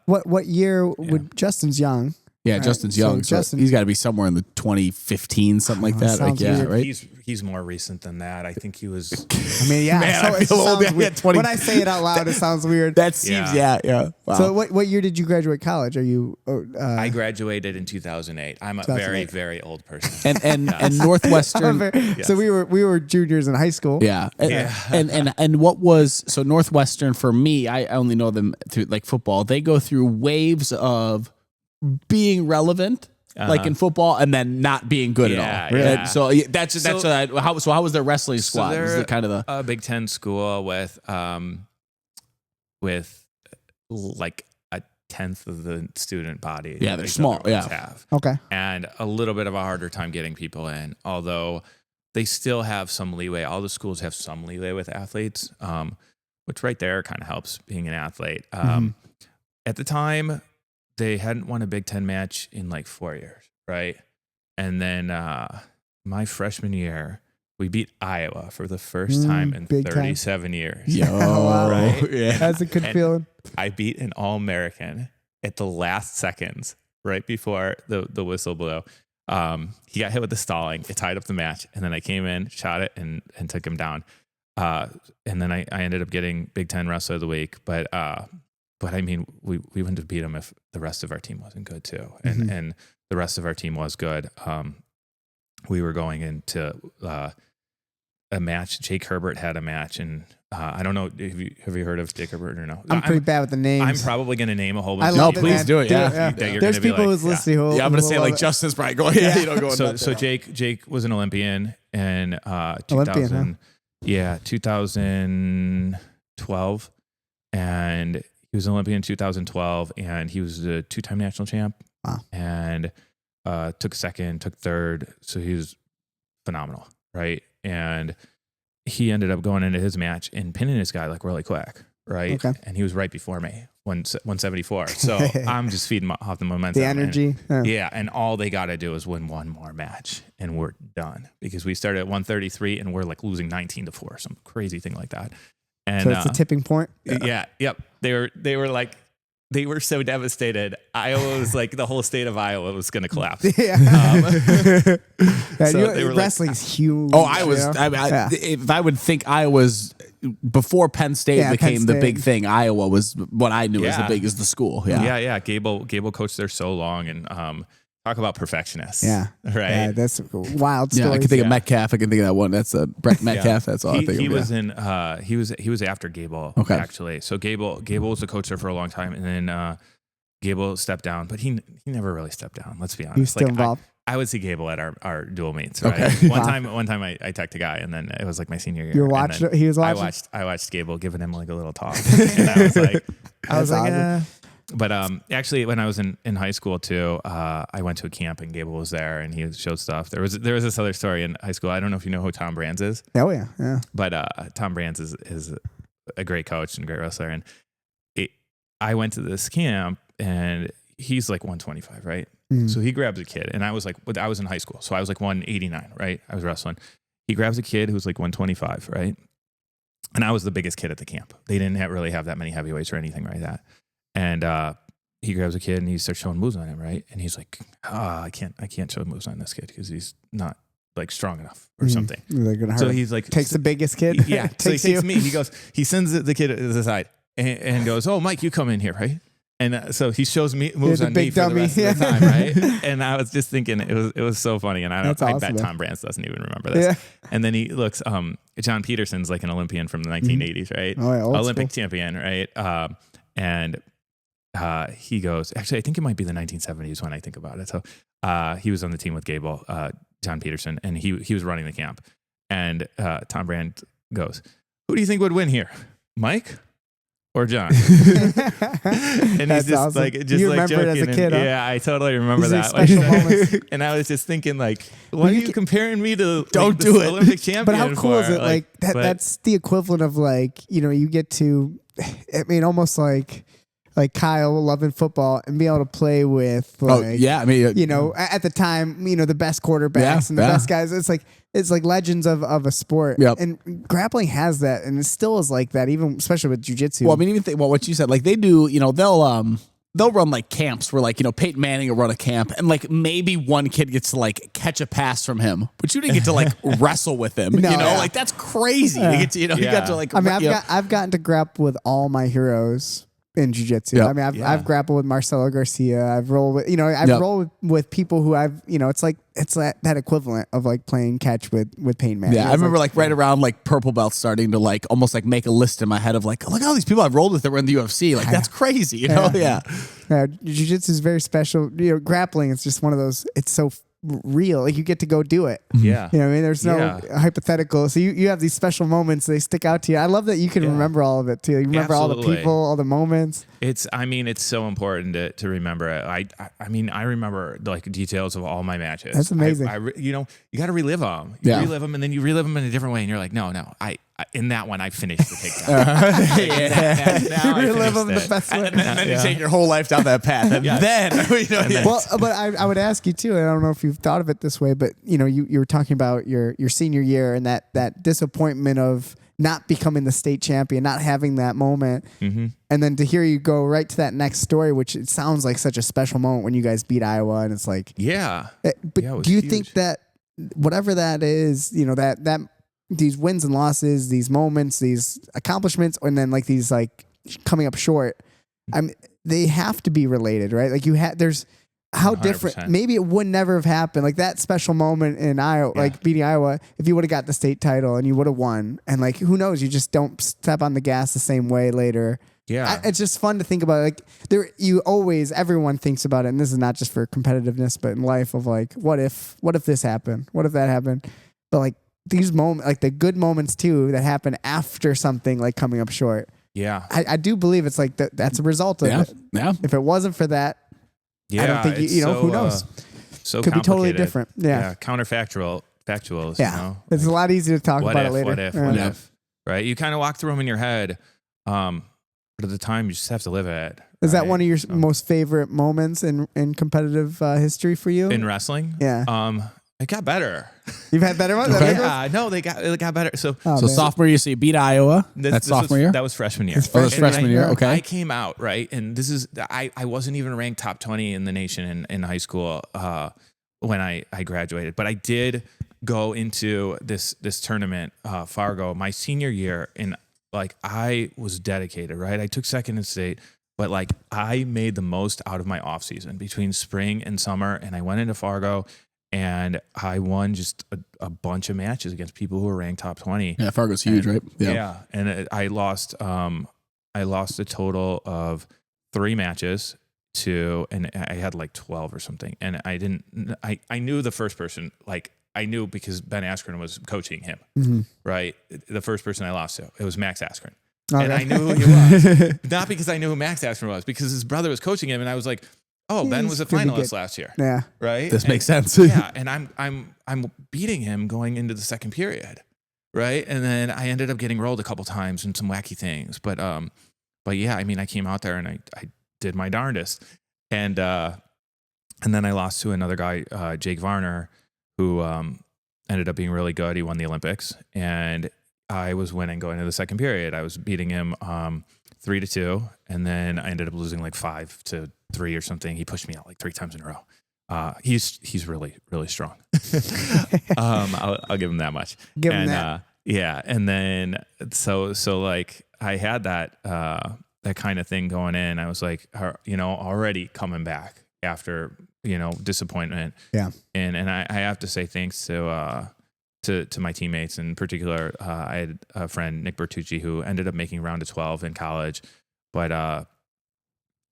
what year would Justin's young? Yeah, right? Justin's young, so he's got to be somewhere in the 2015, something like that. Like, yeah, weird. right. He's more recent than that. I think he was. I mean, yeah. Man, so I it feel old. sounds weird. 20. When I say it out loud, it sounds weird. That seems, yeah. Wow. So what year did you graduate college? Are you? I graduated in 2008. I'm a very, very old person. And Northwestern. So we were juniors in high school. Yeah. And what was so Northwestern for me? I only know them through like football. They go through waves of being relevant. Like in football, and then not being good at all. Really? Yeah. So how was their wrestling squad? So they're is it kind of a Big Ten school with like a tenth of the student body. Yeah, they're small. Yeah. Have. Okay. And a little bit of a harder time getting people in, although they still have some leeway. All the schools have some leeway with athletes, which right there kind of helps being an athlete. At the time, they hadn't won a Big Ten match in like 4 years, right? And then my freshman year, we beat Iowa for the first time in 37 years. Yo, wow. Right? Yeah. That's a good feeling. I beat an All-American at the last seconds, right before the whistle blew. He got hit with the stalling. It tied up the match. And then I came in, shot it, and took him down. And then I ended up getting Big Ten Wrestler of the Week. But I mean, we wouldn't have beat them if the rest of our team wasn't good too. And the rest of our team was good. We were going into a match. Jake Herbert had a match, and I don't know. Have you heard of Jake Herbert or no? I'm pretty bad with the names. I'm probably going to name a whole bunch. No, please do it. Yeah. There's people who's listening. I'm going to say like Justin's probably going. Yeah, you know, going. So Jake was an Olympian in 2000. Yeah, 2012, and he was an Olympian in 2012, and he was a 2-time national champ. Wow. And took second, took third. So he was phenomenal, right? And he ended up going into his match and pinning this guy like really quick, right? Okay. And he was right before me, 174. So I'm just feeding off the momentum. The energy. Yeah. And all they got to do is win one more match, and we're done. Because we started at 133, and we're like losing 19-4, some crazy thing like that. And so it's a tipping point. Yeah. Yep. They were like, they were so devastated. Iowa was like the whole state of Iowa was going to collapse. Yeah. So they were wrestling's huge. Oh, I was. you know? If I would think Iowa's before Penn State became the big thing, Iowa was what I knew as the big as the school. Yeah. Gable coached there so long, and talk about perfectionists. Yeah. Right. Yeah, that's wild stories. Yeah, I can think of Metcalf. I can think of that one. That's Brett Metcalf. That's all I think of. He was in. He was after Gable. Okay. Actually, so Gable was the coach there for a long time, and then Gable stepped down, but he never really stepped down. Let's be honest. He was still involved. I would see Gable at our dual meets. Right? Okay. One time I teched a guy, and then it was like my senior year. You were watching. He was watching. I watched Gable giving him like a little talk, and I was like, awesome. But actually, when I was in high school too, I went to a camp and Gable was there and he showed stuff. There was this other story in high school. I don't know if you know who Tom Brands is. Oh yeah. But Tom Brands is a great coach and great wrestler. And I went to this camp and he's like 125, right? Mm. So he grabs a kid, and I was in high school, so I was like 189, right? I was wrestling. He grabs a kid who's like 125, right? And I was the biggest kid at the camp. They didn't really have that many heavyweights or anything like that. And he grabs a kid and he starts showing moves on him, right? And he's like, I can't show moves on this kid because he's not like strong enough or something. So he's like, takes the biggest kid. Yeah. So he takes me. He sends the kid to the side and goes, "Oh, Mike, you come in here, right?" And so he shows me moves on me for the rest of the time, right? And I was just thinking it was so funny, and I bet Tom Brands doesn't even remember this. Yeah. And then he looks, John Peterson's like an Olympian from the 1980s, right? Oh, yeah, Olympic champion, right? And he goes, actually, I think it might be the 1970s when I think about it. So he was on the team with Gable, John Peterson, and he was running the camp. And Tom Brand goes, "Who do you think would win here, Mike or John?" And he's just awesome. like, you remember joking. it as a kid, huh? Yeah, I totally remember that. Special moments. And I was just thinking, like, what are you comparing me to? Don't do do it. Olympic champion. But how cool is it? Like that. But, that's the equivalent of like, you get to, I mean, almost like Kyle loving football and being able to play with like, I mean, at the time, the best quarterbacks and the best guys. It's like legends of a sport. Yep. And grappling has that, and it still is like that, even especially with jiu-jitsu. Well, I mean, even what you said, like they do, they'll run like camps where like, Peyton Manning will run a camp and like maybe one kid gets to like catch a pass from him, but you didn't get to like wrestle with him, like that's crazy. You get to, you got to like, I mean, I've gotten to grapple with all my heroes in jiu-jitsu. Yep. I mean, I've grappled with Marcelo Garcia. I've rolled with, I've rolled with people who it's that equivalent of like playing catch with Payne Manning. Yeah, I remember like right around like purple belt starting to like almost like make a list in my head of like, look at all these people I've rolled with that were in the UFC. Like that's crazy, Yeah. Jiu-jitsu is very special. Grappling, it's just one of those, it's so real. Like you get to go do it. Yeah. You know what I mean? There's no hypothetical. So you have these special moments. They stick out to you. I love that you can remember all of it too. You remember all the people, all the moments. It's so important to remember it. I mean, I remember like details of all my matches. That's amazing. You got to relive them. You relive them, and then you relive them in a different way, and you're like, no, I in that one I finished the takedown. Now you relive them the best way. And then you take your whole life down that path, and then Well, but I would ask you too, and I don't know if you've thought of it this way, but you were talking about your senior year and that disappointment of not becoming the state champion, not having that moment. Mm-hmm. And then to hear you go right to that next story, which it sounds like such a special moment when you guys beat Iowa, and it's like, but do you think that whatever that is, that these wins and losses, these moments, these accomplishments, and then like these like coming up short, they have to be related, right? Like there's how 100%. different. Maybe it would never have happened. Like that special moment in Iowa, like beating Iowa, if you would have got the state title and you would have won, and like who knows, you just don't step on the gas the same way later. Yeah, it's just fun to think about. Like everyone thinks about it, and this is not just for competitiveness, but in life of like, what if this happened? What if that happened? But like these moments, like the good moments too, that happen after something like coming up short. Yeah, I do believe it's like that's a result of it. Yeah. If it wasn't for that. Yeah, I don't think who knows? So could be totally different. Yeah, counterfactuals. Yeah, it's a lot easier to talk about it later. What if? Right? You kind of walk through them in your head, but at the time you just have to live it. Is that one of your most favorite moments in competitive history for you in wrestling? Yeah. It got better. You've had better ones? Okay. Yeah, no, it got better. So man. sophomore year, so you beat Iowa. That's sophomore year? That was freshman year. Oh, it was freshman year. Okay. I came out, right? And this is, I wasn't even ranked top 20 in the nation in high school when I graduated. But I did go into this tournament, Fargo, my senior year. And like, I was dedicated, right? I took second in state. But like, I made the most out of my off season between spring and summer. And I went into Fargo. And I won just a bunch of matches against people who were ranked top 20. Yeah, Fargo's huge, right? Yeah. And I lost a total of 3 matches and I had like 12 or something. And I knew the first person, like I knew because Ben Askren was coaching him, right? The first person I lost to, it was Max Askren. Okay. And I knew who he was. Not because I knew who Max Askren was, because his brother was coaching him. And I was like, oh, Ben was a finalist last year. Yeah. Right. This makes sense. Yeah. And I'm beating him going into the second period. Right. And then I ended up getting rolled a couple times and some wacky things. But yeah, I mean, I came out there and I did my darndest. And then I lost to another guy, Jake Varner, who ended up being really good. He won the Olympics. And I was winning going into the second period. I was beating him 3-2. And then I ended up losing like 5-3 or something. He pushed me out like 3 times in a row. He's really, really strong. I'll give him that much. Give him that. Yeah. And then, so like I had that kind of thing going in. I was like, already coming back after, disappointment. Yeah. And I have to say thanks to my teammates. In particular, I had a friend, Nick Bertucci, who ended up making round of 12 in college, but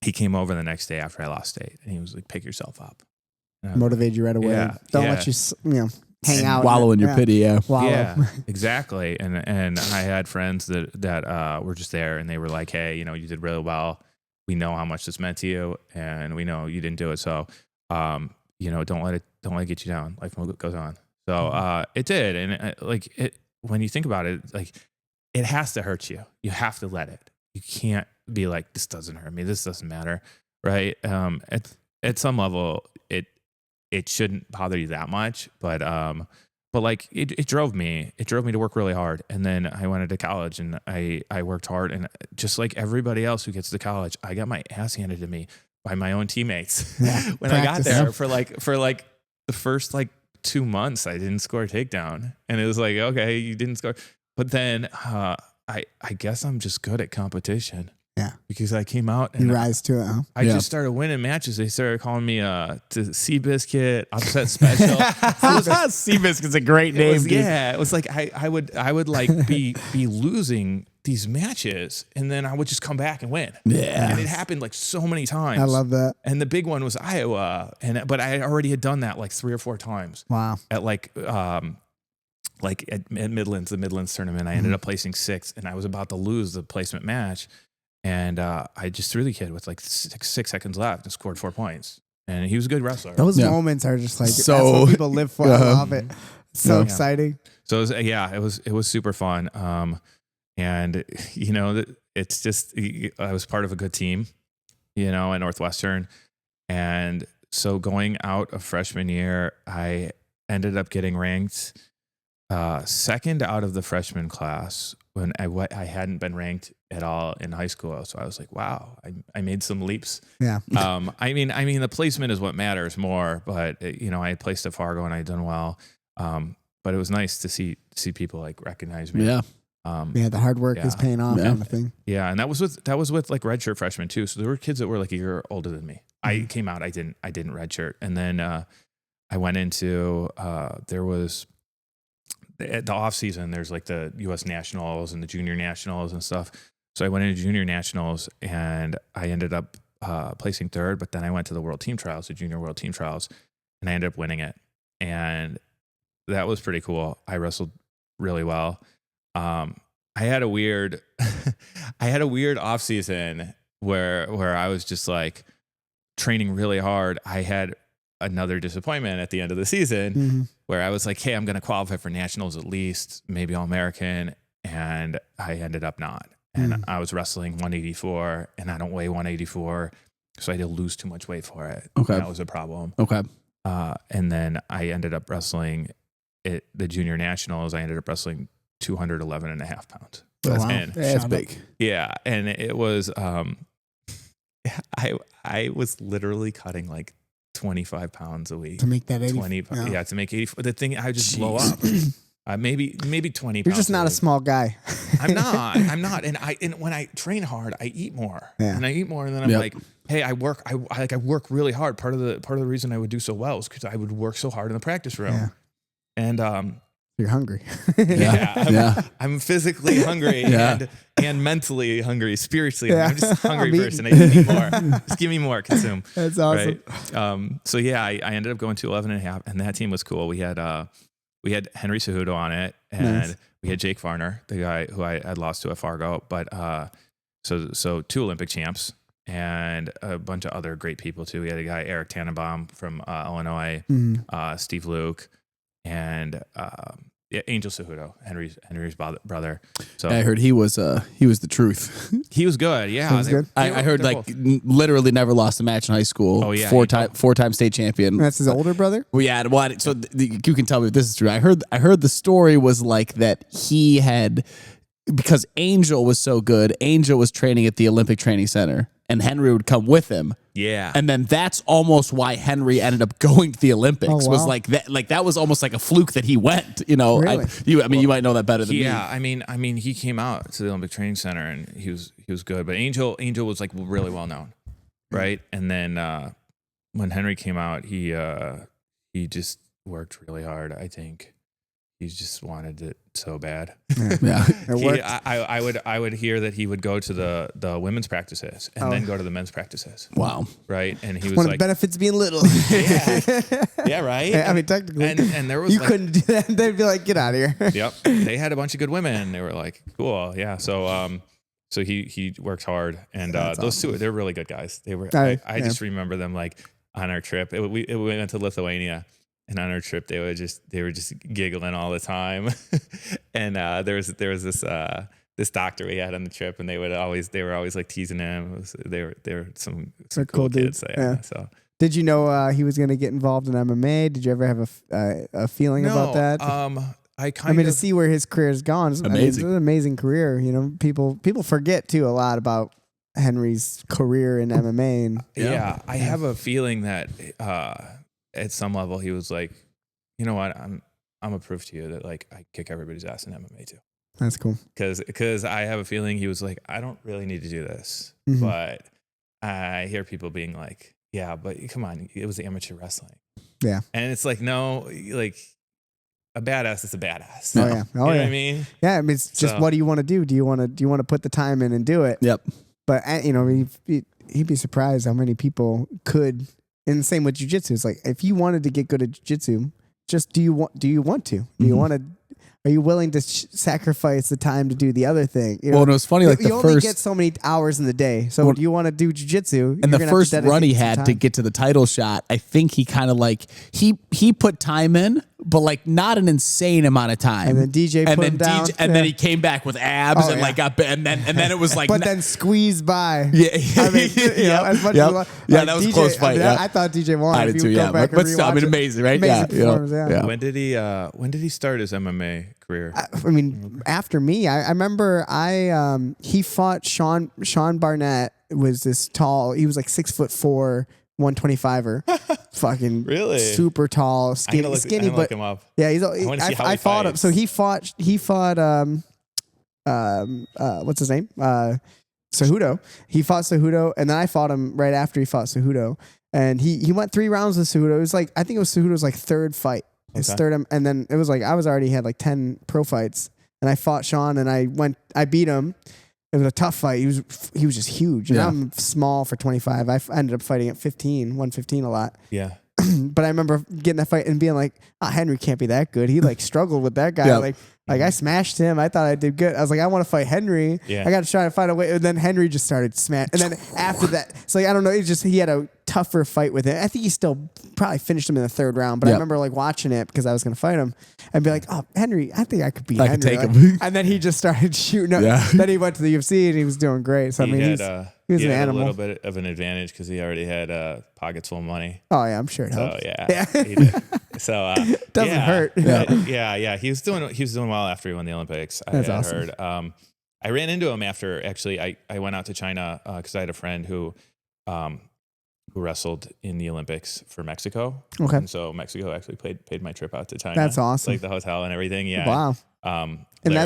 he came over the next day after I lost state, and he was like, "Pick yourself up, motivate you right away. Yeah, Don't let you hang out, wallow in your pity." Yeah, wallow. Yeah, exactly. And I had friends that were just there, and they were like, "Hey, you did really well. We know how much this meant to you, and we know you didn't do it. So, don't let it get you down. Life goes on." So it did, and when you think about it, like it has to hurt you. You have to let it. You can't be like, this doesn't hurt me. This doesn't matter, right? At some level, it shouldn't bother you that much, but like it drove me. It drove me to work really hard, and then I went into college, and I worked hard, and just like everybody else who gets to college, I got my ass handed to me by my own teammates. When I got there for like the first 2 months, I didn't score a takedown, and it was like, okay, you didn't score, but then I guess I'm just good at competition. Yeah, because I came out and you rise to it. Huh? I just started winning matches. They started calling me to Seabiscuit, upset special. Seabiscuit's a great name. It was like I would like be losing these matches, and then I would just come back and win. Yeah, and it happened like so many times. I love that. And the big one was Iowa, but I already had done that like 3 or 4 times. Wow. At at Midlands, the Midlands tournament, I ended up placing 6th, and I was about to lose the placement match. And I just threw the kid with like 6 seconds left and scored 4 points. And he was a good wrestler. Those moments are just like, that's what people live for. I love it. It's so exciting. So it was super fun. And it's just, I was part of a good team, at Northwestern. And so going out of freshman year, I ended up getting ranked second out of the freshman class when I hadn't been ranked at all in high school. So I was like, wow, I made some leaps. Yeah. I mean, the placement is what matters more, but I had placed at Fargo and I'd done well. But it was nice to see people like recognize me. Yeah. The hard work is paying off kind of thing. Yeah. And that was with like redshirt freshmen too. So there were kids that were like a year older than me. I came out, I didn't redshirt. And then, I went into, there was, at the off season, there's like the U.S. Nationals and the Junior Nationals and stuff. So I went into Junior Nationals and I ended up placing 3rd. But then I went to the World Team Trials, the Junior World Team Trials, and I ended up winning it. And that was pretty cool. I wrestled really well. I had a weird off season where I was just like training really hard. I had another disappointment at the end of the season where I was like, hey, I'm going to qualify for nationals at least, maybe All-American. And I ended up not. And I was wrestling 184 and I don't weigh 184. So I had to lose too much weight for it. Okay. That was a problem. Okay. And then I ended up wrestling at the junior nationals. I ended up wrestling 211.5 pounds. Oh, wow. And That's big. yeah. And it was, I was literally cutting like 25 pounds a week to make that 80. 20, yeah, to make 80. The thing, I would just blow up. Maybe 20 You're pounds. just not a small guy. I'm not. And when I train hard, I eat more. Yeah. And I eat more. And then I'm like, hey, I work really hard. Part of the reason I would do so well is because I would work so hard in the practice room. Yeah. And you're hungry. I'm physically hungry and mentally hungry, spiritually. Yeah. I'm just a hungry person. I need more. Just give me more, consume. That's awesome. Right? So yeah, I ended up going to 11.5, and that team was cool. We had Henry Cejudo on it, and we had Jake Varner, the guy who I had lost to at Fargo. But so 2 Olympic champs and a bunch of other great people too. We had a guy, Eric Tannenbaum from Illinois, Steve Luke, and Angel Cejudo, Henry's brother. So I heard he was the truth. he was good. Yeah, was good. I heard literally never lost a match in high school. Oh yeah, four-time state champion. That's his older brother. We had what? So you can tell me if this is true. I heard the story was like that he had, because Angel was so good. Angel was training at the Olympic Training Center, and Henry would come with him. Yeah. And then that's almost why Henry ended up going to the Olympics. Oh, wow. Was like that was almost like a fluke that he went, you know. Really? You might know that better than me. Yeah, I mean he came out to the Olympic Training Center and he was good, but Angel was like really well known. Right? And then when Henry came out, he just worked really hard, I think. He just wanted it so bad. Yeah. It worked. I would hear that he would go to the women's practices and then go to the men's practices. Wow. Right. And he was One of like, the benefits of being little. yeah, right. I mean, technically, and there was you couldn't do that. They'd be like, get out of here. Yep. They had a bunch of good women. They were like, cool. Yeah. So he worked hard, and those two, they're really good guys. They were. I just remember them like on our trip. We went to Lithuania. And on our trip, they were just giggling all the time, and there was this doctor we had on the trip, and they were always like teasing him. They were some cool kids. So did you know he was going to get involved in MMA? Did you ever have a feeling about that? To see where his career has gone. It's an amazing career. You know, people forget too a lot about Henry's career in MMA. And I have a feeling that. At some level, he was like, you know what, I'm gonna prove to you that like I kick everybody's ass in MMA too. That's cool. Because I have a feeling he was like, I don't really need to do this, but I hear people being like, yeah, but come on, it was amateur wrestling. Yeah, and it's like, no, like a badass is a badass. Oh yeah, you know what I mean? Yeah, I mean, it's just what do you want to do? Do you want to put the time in and do it? Yep. But you know, he'd be surprised how many people could. And the same with jiu-jitsu. It's like, if you wanted to get good at jiu-jitsu, just do you want to? Do you want to? Are you willing to sacrifice the time to do the other thing? You know, well, it was funny. Like you only get so many hours in the day. So do you want to do jiu-jitsu? And the first run he had to get to the title shot, I think he kind of like he put time in, but like not an insane amount of time. And then DJ put him down. And then he came back with abs and like got and then it was like but then squeezed by. Yeah. I mean, as much as that was DJ, a close fight. I thought DJ won. I did too, yeah. But still, I mean, amazing, right? Amazing When did he start his MMA career? I mean, after me, I remember he fought Sean Barnett. Was this tall? He was like 6'4", 125er, fucking really super tall, skinny. But look him up. Yeah, I fought him. So he fought. What's his name? Cejudo. He fought Cejudo, and then I fought him right after he fought Cejudo, and he went 3 rounds with Cejudo. It was like, I think it was Cejudo's like third fight. His third, and then it was like I was already had like 10 pro fights, and I fought Sean, and I beat him. It was a tough fight. He was just huge. And I'm small for 25. I ended up fighting at 115 a lot. Yeah. But I remember getting that fight and being like, Henry can't be that good. He like struggled with that guy. Like I smashed him. I thought I did good. I was like, I want to fight Henry. Yeah. I got to try to find a way. And then Henry just started smashing. And then after that, it's like, I don't know. He had a tougher fight with it. I think he still probably finished him in the third round, but I remember like watching it because I was going to fight him and be like, oh, Henry, I think I could beat Henry. Take him. And then he just started shooting up. Yeah. Then he went to the UFC and he was doing great. So, I mean, he was an animal. A little bit of an advantage because he already had pockets full of money. Oh, yeah, I'm sure it helped. So, yeah. He did. So, doesn't hurt. Yeah. He was doing well after he won the Olympics. That's I awesome. heard. I ran into him after, actually, I went out to China because I had a friend who wrestled in the Olympics for Mexico. Okay. And so Mexico actually paid my trip out to China. That's awesome. Like the hotel and everything. Yeah. Wow. And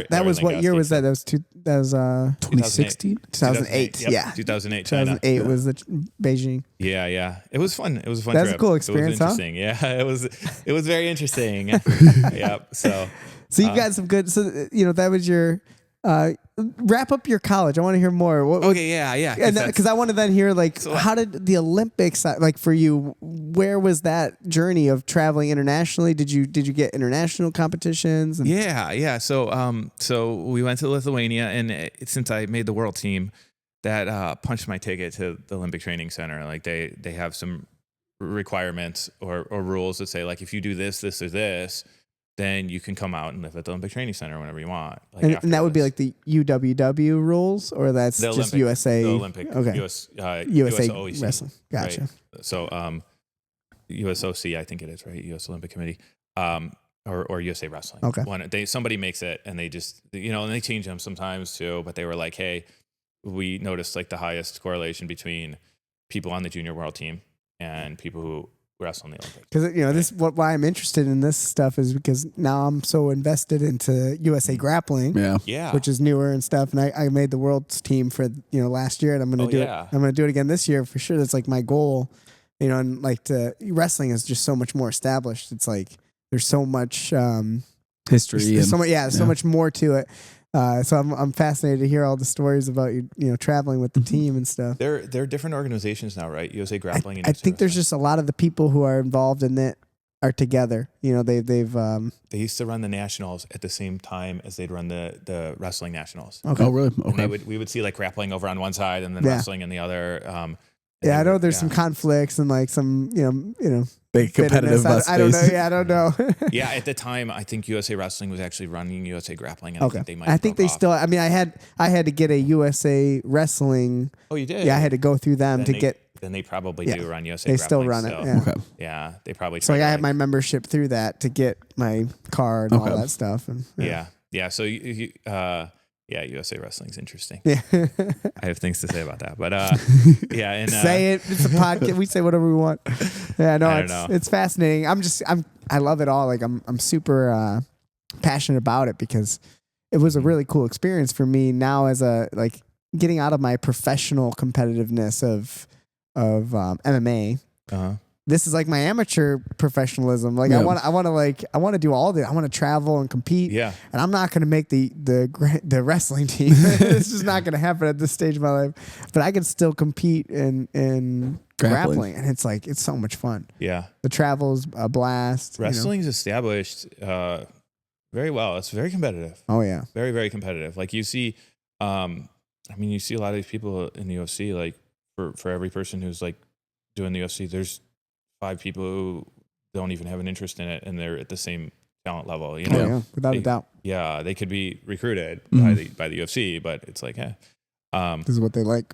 that was what year was that? That was 2016? 2008. Yep. Yeah. 2008 China. 2008 was the Beijing. Yeah. It was fun. It was a fun That's trip. a cool experience, it was interesting. Yeah. It was very interesting. Yep. So you've got some good, that was your, wrap up your college. I want to hear more. Yeah. Because I want to then hear how did the Olympics for you? Where was that journey of traveling internationally? Did you get international competitions? Yeah. So we went to Lithuania, and since I made the world team, that punched my ticket to the Olympic Training Center. Like they have some requirements or rules that say like if you do this, or this, then you can come out and live at the Olympic Training Center whenever you want. Like and that would be like the UWW rules, or that's the just Olympic, USA? The Olympic, okay. USA OEC, wrestling. Gotcha. Right? So USOC, I think it is, right? US Olympic Committee, or USA Wrestling. Okay. Somebody makes it, and they just and they change them sometimes too. But they were like, hey, we noticed like the highest correlation between people on the junior world team and people who wrestle in the Olympics. Because this why I'm interested in this stuff is because now I'm so invested into USA Grappling, which is newer and stuff. And I made the world's team for last year, and I'm gonna do it. I'm gonna do it again this year for sure. That's like my goal. And wrestling is just so much more established. It's like there's so much history. There's so much more to it. So I'm fascinated to hear all the stories about traveling with the team and stuff. There are different organizations now, right? USA Grappling. And I think there's just a lot of the people who are involved in it are together. They used to run the nationals at the same time as they'd run the wrestling nationals. Okay. Oh, really? Okay. And we would see like grappling over on one side and then wrestling in the other. I know there's some conflicts and like some big competitive. I don't know. Yeah, I don't know. Yeah, at the time, I think USA Wrestling was actually running USA Grappling, and I think they still. I mean, I had to get a USA Wrestling. Oh, you did? Yeah, I had to go through them to get. Then they probably do run USA. They Grappling still run it. Yeah. Okay. Yeah, they probably. So I had my membership through that to get my card and all that stuff. And yeah. So USA Wrestling's interesting. Yeah. I have things to say about that, but yeah. And say it. It's a podcast. We say whatever we want. Yeah, no, it's fascinating. I love it all. Like I'm super passionate about it because it was a really cool experience for me now as getting out of my professional competitiveness of MMA. This is like my amateur professionalism. Like I want to do all of it. I want to travel and compete. Yeah. And I'm not going to make the wrestling team. It's just not going to happen at this stage of my life. But I can still compete in grappling, and it's so much fun. Yeah. The travel's a blast. Wrestling's established very well. It's very competitive. Oh yeah. Very, very competitive. Like you see, you see a lot of these people in the UFC. Like for every person who's like doing the UFC, there's 5 people who don't even have an interest in it, and they're at the same talent level. Yeah, without a doubt. Yeah, they could be recruited by the UFC, but it's like, this is what they like.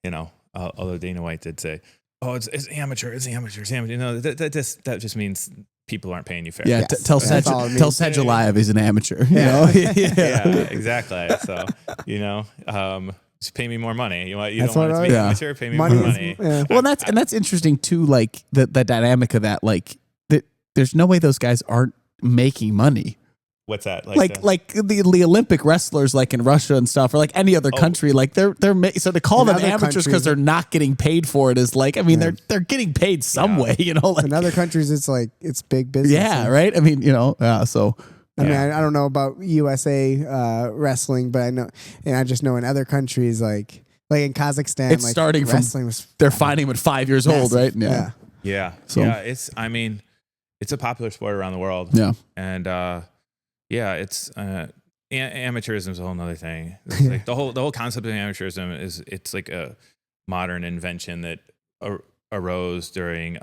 Yeah. Although Dana White did say, "Oh, it's amateur, it's amateur, it's amateur." That just means people aren't paying you fair. Yeah, tell Sedgulayev he's an amateur. Yeah, exactly. So just pay me more money. You don't want it to be amateur, pay me more money. Yeah. Well, that's interesting too. Like the dynamic of that. Like there's no way those guys aren't making money. What's that? Like the Olympic wrestlers, like in Russia and stuff, or like any other country. Like so to call them amateurs because they're not getting paid for it is like, I mean, they're getting paid some way. Like in other countries, it's big business. Yeah, right. I mean, so. I mean, I don't know about USA wrestling, but I know, and I just know in other countries, like in Kazakhstan, it's starting wrestling from they're fighting them at 5 years old, right? Yeah. So it's a popular sport around the world. Yeah, and it's amateurism is a whole nother thing. It's like the whole concept of amateurism it's like a modern invention that arose during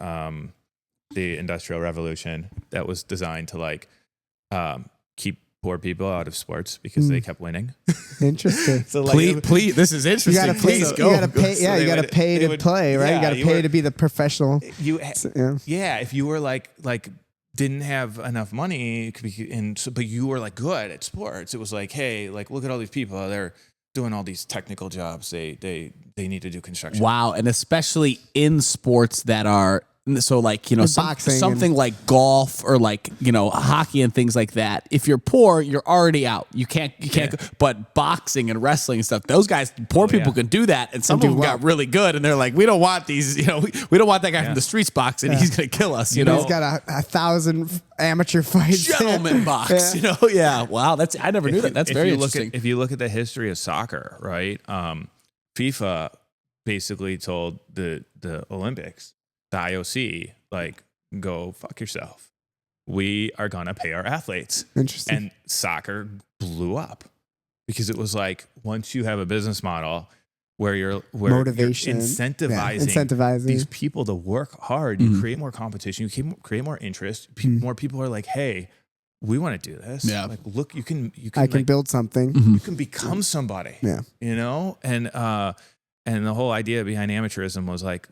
the Industrial Revolution that was designed to like keep poor people out of sports because they kept winning. Interesting. So like, please, this is interesting. You gotta pay. Please You go. gotta pay. So Yeah, you gotta pay to play, right? yeah, you gotta pay to be the professional. Yeah, if you were like didn't have enough money, but you were like good at sports, it was like, hey, like look at all these people, they're doing all these technical jobs. They need to do construction. Wow, and especially in sports that are so like, you know, something like golf or like, you know, hockey and things like that. If you're poor, you're already out. You can't go. But boxing and wrestling and stuff, those guys, poor people can do that. And some of them got really good and they're like, we don't want these, you know, we don't want that guy from the streets boxing. He's going to kill us, you know. He's got 1,000 amateur fights. Gentleman box, you know. Yeah. Wow. I never knew that. That's very interesting. If you look at the history of soccer, right? FIFA basically told the Olympics, the IOC, like, go fuck yourself. We are going to pay our athletes. Interesting. And soccer blew up because it was like, once you have a business model where you're incentivizing these people to work hard, you create more competition, you create more interest. More people are like, hey, we want to do this. Yeah. Like, look, you can I can build something. You can become somebody. Yeah. You know? And the whole idea behind amateurism was like,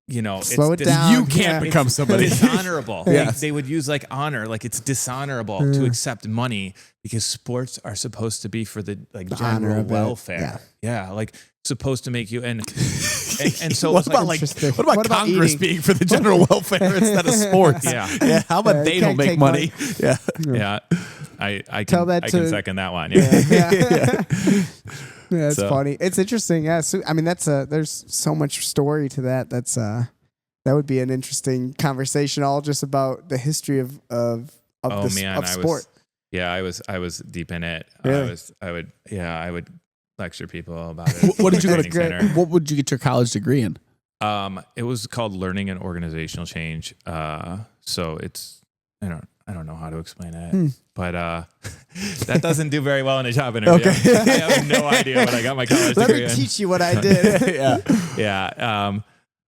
you know, slow it down. You can't become somebody. Dishonorable. Yes. They would use like honor, like it's dishonorable to accept money because sports are supposed to be for the general welfare. Yeah, like supposed to make you and so what about Congress being for the general welfare instead of sports? Yeah. How about they don't make money? Yeah. I Tell can, that I to, can second that one. Yeah, it's funny. It's interesting. Yeah, so, I mean, there's so much story to that. That would be an interesting conversation, all just about the history of sport. I was deep in it. Really? I would lecture people about it. What did you go to? What would you get your college degree in? It was called Learning and Organizational Change. So it's I don't know how to explain it, but that doesn't do very well in a job interview. Okay. I have no idea what I got my college degree in. Let me teach you what I did. Yeah.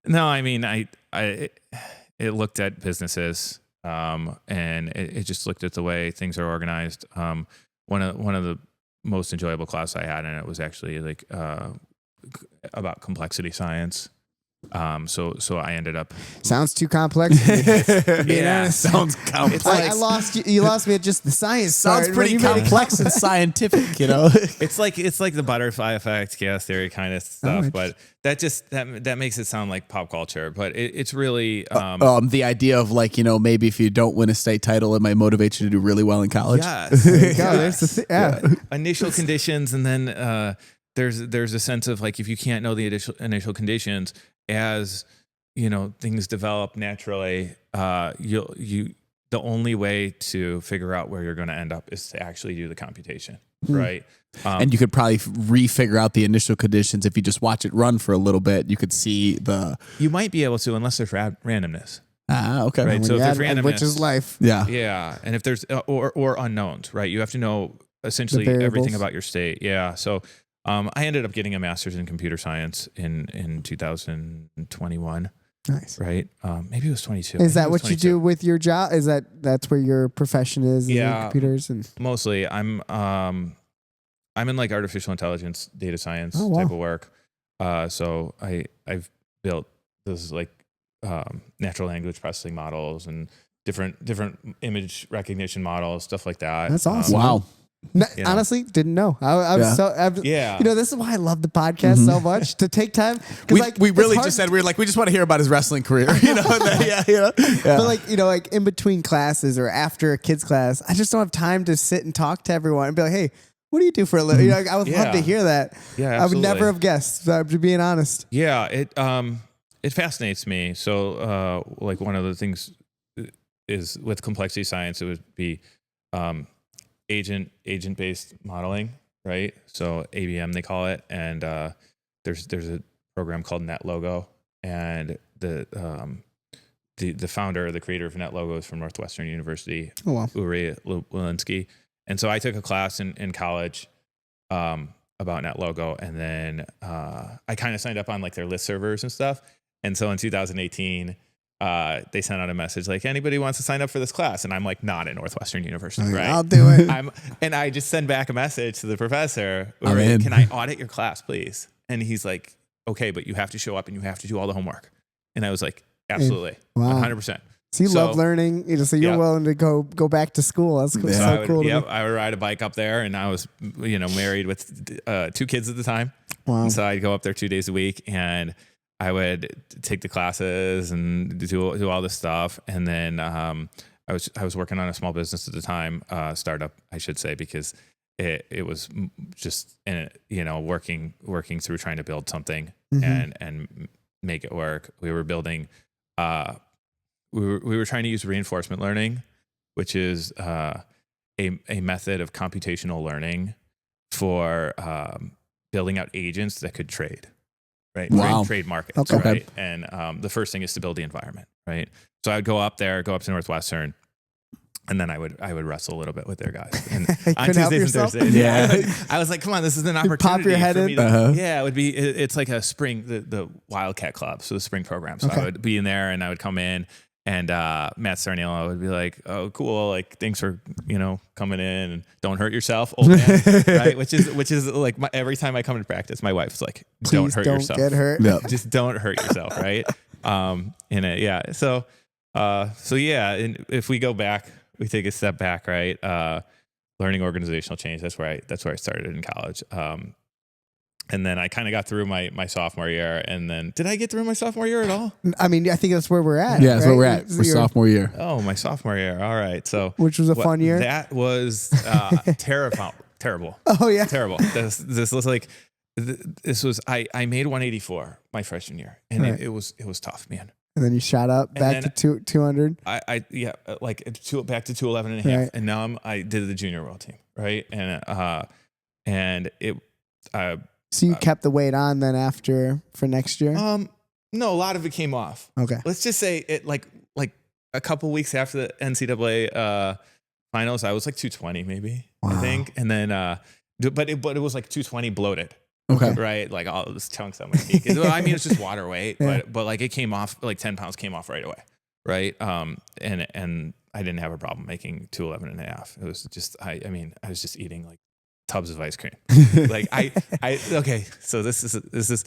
No, I mean, it looked at businesses, and it just looked at the way things are organized. One of the most enjoyable classes I had in it was actually like about complexity science. So I ended up. Sounds too complex. Being honest. Sounds complex. I lost you. You lost me at just the science. Sounds pretty complex and scientific. You know, it's like the butterfly effect, chaos theory kind of stuff. But that makes it sound like pop culture. But it's really the idea of like, you know, maybe if you don't win a state title, it might motivate you to do really well in college. Yes. Yes. Initial conditions, and then there's a sense of like if you can't know the initial conditions. As you know, things develop naturally. The only way to figure out where you're going to end up is to actually do the computation, right? And you could probably refigure out the initial conditions if you just watch it run for a little bit. You could see the. You might be able to, unless there's randomness. Okay. Right. So if there's randomness, which is life. Yeah. And if there's or unknowns, right? You have to know essentially everything about your state. Yeah. So. I ended up getting a master's in computer science in 2021. Nice, right? Maybe it was 22. Is that what you do with your job? That's where your profession is? Yeah, computers and mostly. I'm in like artificial intelligence, data science type of work. So I've built this like natural language processing models and different image recognition models, stuff like that. That's awesome. Wow. No, honestly, didn't know. I was You know, this is why I love the podcast so much. To take time, we really just said we just want to hear about his wrestling career. You know, But like in between classes or after a kid's class, I just don't have time to sit and talk to everyone and be like, hey, what do you do for a living? You know, I would love to hear that. Yeah, absolutely. I would never have guessed. To being honest. Yeah, it fascinates me. So like one of the things is with complexity science, it would be agent-based modeling, right? So ABM they call it, and there's a program called NetLogo, and the founder, the creator of NetLogo is from Northwestern University, Uri Walensky. And so I took a class in college about NetLogo, and then I kind of signed up on like their list servers and stuff. And so in 2018, they sent out a message like, anybody wants to sign up for this class? And I'm like, not at Northwestern University, right? I'll do it. And I just send back a message to the professor. in. Can I audit your class, please? And he's like, okay, but you have to show up and you have to do all the homework. And I was like, absolutely, wow. 100%. So you love learning, so you're willing to go back to school. That's cool. So cool. I would ride a bike up there, and I was, married with 2 kids at the time. Wow. And so I'd go up there 2 days a week, and I would take the classes and do all this stuff. And then I was working on a small business at the time, startup, I should say, because it was just working through trying to build something and make it work. We were building. We were trying to use reinforcement learning, which is a method of computational learning for building out agents that could trade, right? Wow. Trade markets, right? And the first thing is to build the environment, right? So I would go up to Northwestern, and then I would wrestle a little bit with their guys. And on Tuesdays and Thursdays, I was like, come on, this is an opportunity. Pop your head for in. me to, yeah, it would be. It's like a spring, the Wildcat Club, so the spring program. So I would be in there, and I would come in. And Matt Sarniello would be like, "Oh, cool! Like, thanks for coming in, and don't hurt yourself, old man." Right? Which is like every time I come to practice, my wife's like, "Don't hurt yourself. Get hurt. Yep. Just don't hurt yourself." Right? So and if we go back, we take a step back, right? Learning organizational change. That's where I started in college. And then I kind of got through my sophomore year. And then, did I get through my sophomore year at all? I mean, I think that's where we're at. Yeah, that's where we're at for sophomore year. Oh, my sophomore year. All right. So, which was a fun year. That was terrible. Oh yeah, terrible. This was like, this was I made 184 my freshman year, and it was tough, man. And then you shot up back to 200. Back to 211 and a half, and now I did the junior world team, right? And it. So you kept the weight on then for next year? No, a lot of it came off. Okay. Let's just say it like a couple weeks after the NCAA finals, I was like 220 maybe, I think. And then but it was like 220 bloated. Okay. Right? Like all those chunks on my cheek. I mean, it's just water weight, but like it came off, like 10 pounds came off right away. Right. And I didn't have a problem making 211 and a half. It was just, I was just eating like tubs of ice cream. Like okay, so this is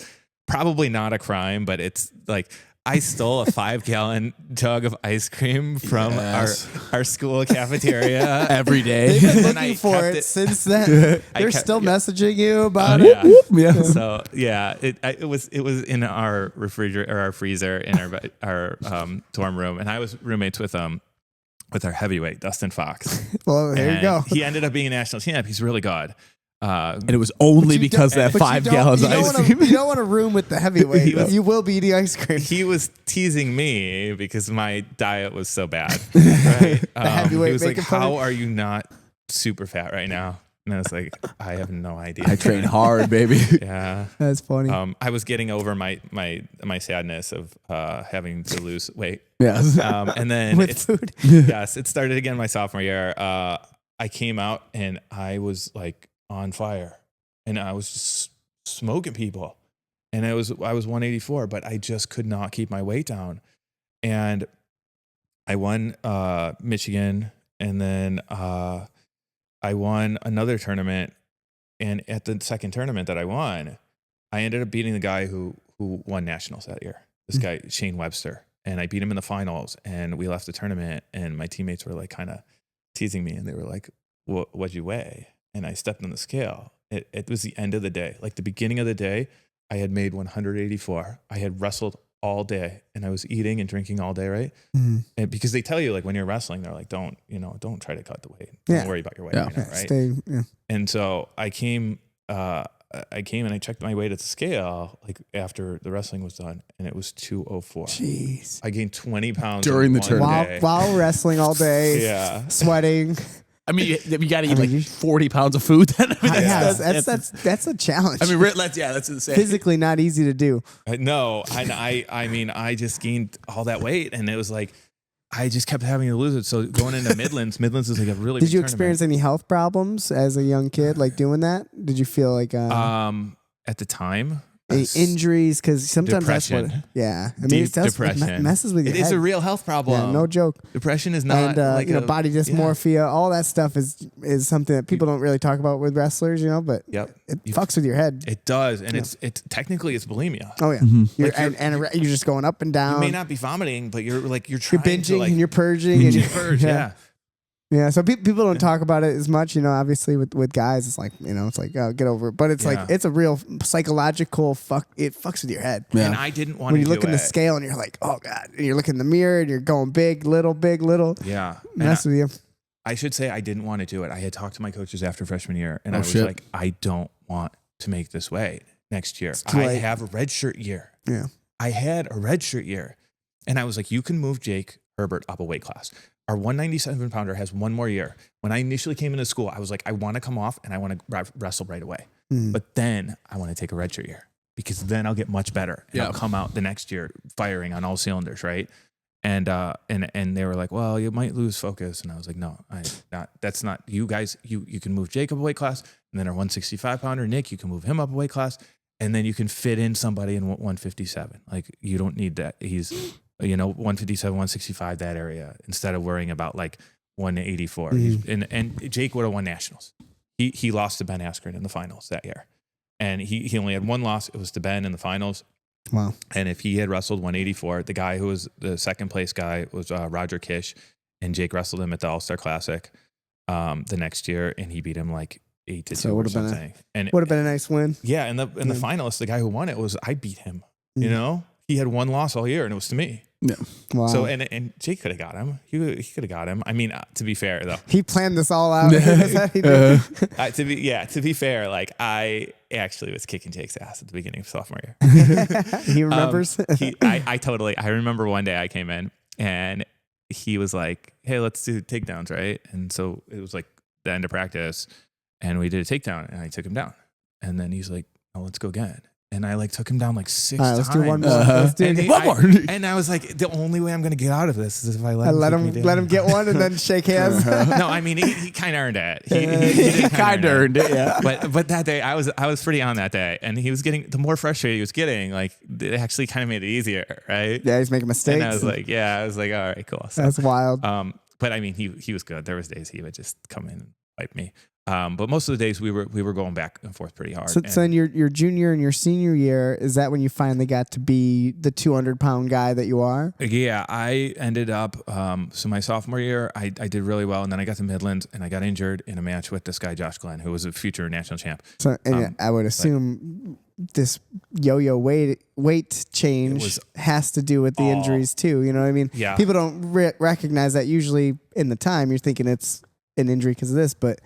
probably not a crime, but it's like I stole a 5-gallon jug of ice cream from our school cafeteria every day. They've been looking for it since then. They're still messaging you about it. Yeah. So it was in our refrigerator or our freezer in our dorm room, and I was roommates with our heavyweight, Dustin Fox. Well, there you go. He ended up being a national champ. He's really good. And it was only because that 5 gallons of ice cream. You don't want to room with the heavyweight. You will be eating ice cream. He was teasing me because my diet was so bad. Right? The heavyweight he was like, fun. how are you not super fat right now? And I was like, I have no idea. I train hard, baby. Yeah. That's funny. I was getting over my sadness of having to lose weight. Yes. And then with food. Yes, it started again my sophomore year. I came out and I was like on fire, and I was just smoking people, and I was 184, but I just could not keep my weight down. And I won Michigan, and then I won another tournament, and at the second tournament that I won, I ended up beating the guy who won nationals that year. This guy, Shane Webster, and I beat him in the finals, and we left the tournament, and my teammates were like kind of teasing me, and they were like, what'd you weigh? And I stepped on the scale. It was the end of the day. Like the beginning of the day, I had made 184. I had wrestled all day, and I was eating and drinking all day, right? Mm-hmm. And because they tell you, like when you're wrestling, they're like, don't try to cut the weight. Don't worry about your weight, right? And so I came and I checked my weight at the scale like after the wrestling was done, and it was 204. Jeez. I gained 20 pounds during the tournament while wrestling all day. Yeah. Sweating. I mean, you got to eat like 40 pounds of food. Then that's a challenge. I mean, that's insane. Physically not easy to do. No, I mean, I just gained all that weight, and it was like I just kept having to lose it. So going into Midlands is like a really. Did you experience any health problems as a young kid, like doing that? Did you feel like at the time? injuries, because sometimes Depression. that's what. Yeah, I mean, Deep it does depression. messes with your It head. is a real health problem. Yeah, no joke. Depression is not And body dysmorphia, all that stuff is something that people don't really talk about with wrestlers, but it fucks with your head. It does, and it's technically it's bulimia. Oh yeah, you're just going up and down. You may not be vomiting, but you're trying binging to and you're purging and you purge. Yeah. Yeah, so people don't talk about it as much, obviously with guys, it's like, it's like, oh, get over it. But it's like, it's a real psychological it fucks with your head. Yeah. And I didn't want to when you look in the scale and you're like, oh God, and you're looking in the mirror and you're going big, little. Yeah. Mess with you. I should say I didn't want to do it. I had talked to my coaches after freshman year and I was like, I don't want to make this weight next year. I have a redshirt year. Yeah. I had a redshirt year. And I was like, you can move Jake Herbert up a weight class. Our 197 pounder has one more year. When I initially came into school, I was like, I want to come off and I want to wrestle right away. But then I want to take a redshirt year because then I'll get much better. And I'll come out the next year firing on all cylinders, right? And they were like, well, you might lose focus. And I was like, no, that's not you guys. You can move Jacob a weight class, and then our 165 pounder, Nick, you can move him up a weight class, and then you can fit in somebody in 157. Like you don't need that. He's 157, 165, that area, instead of worrying about like 184. And Jake would have won nationals. He lost to Ben Askren in the finals that year. And he only had one loss. It was to Ben in the finals. Wow. And if he had wrestled 184, the guy who was the second place guy was Roger Kish, and Jake wrestled him at the All-Star Classic the next year, and he beat him like 8-2 or something. And would have been a nice win. Yeah, and the finalist, the guy who won it, I beat him. He had one loss all year, and it was to me. Yeah. Wow. So and Jake could have got him. He could have got him. I mean, to be fair though, he planned this all out. To be fair, like I actually was kicking Jake's ass at the beginning of sophomore year. He remembers. I remember one day I came in and he was like, "Hey, let's do takedowns, right?" And so it was like the end of practice, and we did a takedown, and I took him down, and then he's like, "Oh, let's go again." And I like took him down like 6 times. Let's do one more. Let's do one more. And I was like, the only way I'm going to get out of this is if I let him get one and then shake hands. No, I mean he kind of earned it. He kind of earned it. Yeah. But that day I was pretty on that day, and he was getting, the more frustrated he was getting, like it actually kind of made it easier, right? Yeah, he's making mistakes. And I was like, all right, cool. So, that's wild. But I mean, he was good. There was days he would just come in and fight me. But most of the days we were going back and forth pretty hard. So in your junior and your senior year, is that when you finally got to be the 200-pound guy that you are? Yeah, I ended up, so my sophomore year, I did really well. And then I got to Midlands and I got injured in a match with this guy, Josh Glenn, who was a future national champ. So I would assume this yo-yo weight change has to do with the injuries too. You know what I mean? Yeah. People don't recognize that. Usually in the time you're thinking it's an injury because of this, but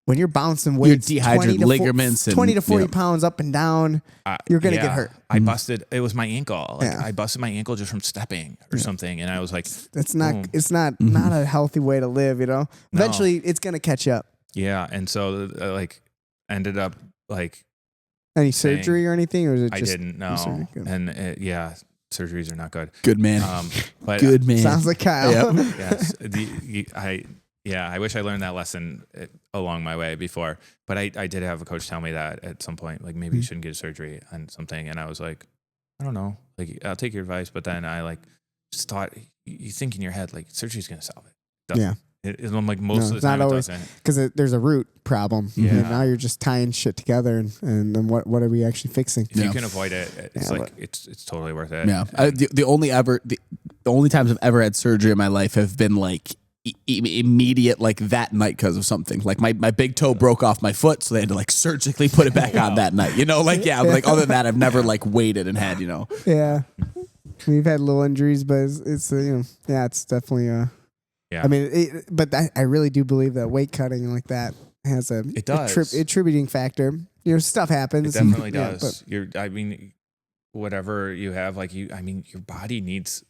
when you're bouncing weights, you're dehydrated ligaments, 20 to 40 pounds up and down, you're going to get hurt. I busted, it was my ankle. I busted my ankle just from stepping or something. And I was like, it's not a healthy way to live, Eventually it's going to catch up. Yeah. And so ended up any surgery or anything, or is it just? I didn't know. And surgeries are not good. Good man. But good man. Sounds like Kyle. Yes. I wish I learned that lesson along my way before, but I did have a coach tell me that at some point, like maybe you shouldn't get surgery on something. And I was like, I don't know, like I'll take your advice. But then I just thought, you think in your head, like surgery's going to solve it. Doesn't. Yeah. I'm like most of the time it doesn't. Because there's a root problem. Yeah. And now you're just tying shit together and then what are we actually fixing? If you can avoid it, it's it's totally worth it. Yeah. The only times I've ever had surgery in my life have been like immediate, like that night because of something. Like my big toe broke off my foot, so they had to like surgically put it back on that night. Like other than that, I've never like waited and had, Yeah. We've had little injuries, but it's it's definitely yeah. I mean, I really do believe that weight cutting like that has a attributing factor. Stuff happens. It definitely does. I mean, whatever you have, your body needs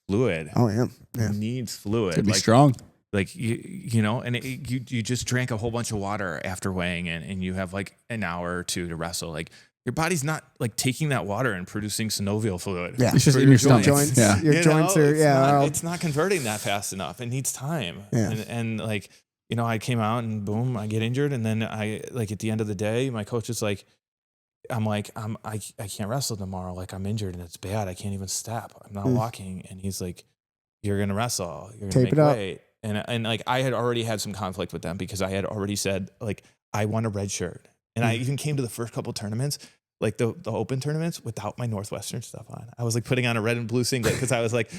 fluid. Oh yeah. It needs fluid. To be strong. Like and you just drank a whole bunch of water after weighing in, and you have like an hour or two to wrestle. Like your body's not like taking that water and producing synovial fluid. Yeah, it's just in your stomach. Joints. Yeah. Your joints are it's not converting that fast enough. It needs time. Yeah. And I came out and boom, I get injured, and then I at the end of the day, my coach is like, I'm like, I can't wrestle tomorrow. Like I'm injured and it's bad. I can't even step. I'm not walking. And he's like, you're going to wrestle. You're going to make weight. And like, I had already had some conflict with them because I had already said like, I want a red shirt. And I even came to the first couple tournaments, like the open tournaments without my Northwestern stuff on. I was like putting on a red and blue singlet because I was like,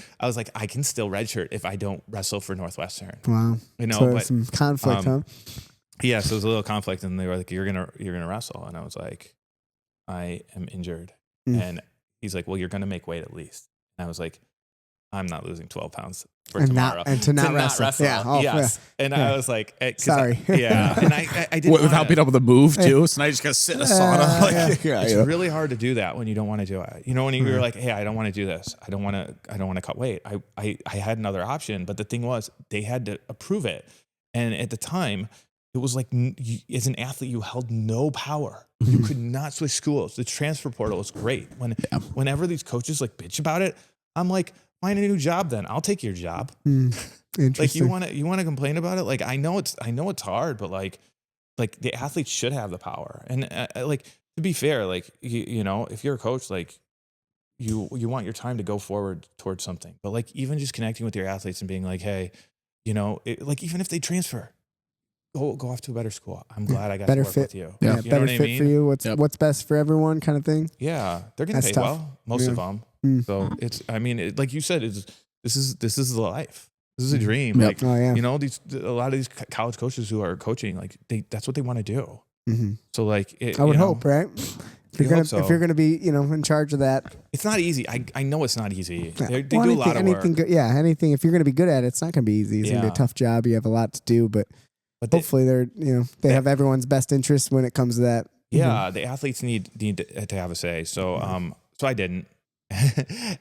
I can still redshirt if I don't wrestle for Northwestern. Wow. You know, so but some conflict, huh? Yeah. So it was a little conflict and they were like, you're going to wrestle. And I was like, I am injured. And he's like, well, you're going to make weight at least. And I was like, I'm not losing 12 pounds for tomorrow. To not wrestle. Yeah. Oh, yes. Yeah. And I was like, sorry. And I didn't without being able to move too. So now you just got to sit in a sauna. It's really hard to do that when you don't want to do it. You know, when you're like, hey, I don't want to do this. I don't want to cut weight. I had another option, but the thing was they had to approve it. And at the time it was like, as an athlete, you held no power. You could not switch schools. The transfer portal was great. Whenever these coaches like bitch about it, I'm like, find a new job then. I'll take your job. Like you want to complain about it? Like I know it's hard, but like the athletes should have the power. And like to be fair, like you know, if you're a coach, like you want your time to go forward towards something. But like even just connecting with your athletes and being like, hey, you know, like even if they transfer, go off to a better school. I'm glad I got to work with you. Yeah, you better know fit I mean? for you. What's best for everyone, kind of thing. Yeah, they're gonna pay well, most of them. So it's, I mean, like you said, this is the life. This is a dream. Like, you know, a lot of these college coaches who are coaching, like that's what they want to do. So like, I would hope, right? If you're gonna be, you know, in charge of that, it's not easy. I know it's not easy. They do a lot of work. Anything. If you're gonna be good at it, it's not gonna be easy. It's gonna be a tough job. You have a lot to do, but hopefully they have everyone's best interest when it comes to that. Yeah, the athletes need to have a say. So so I didn't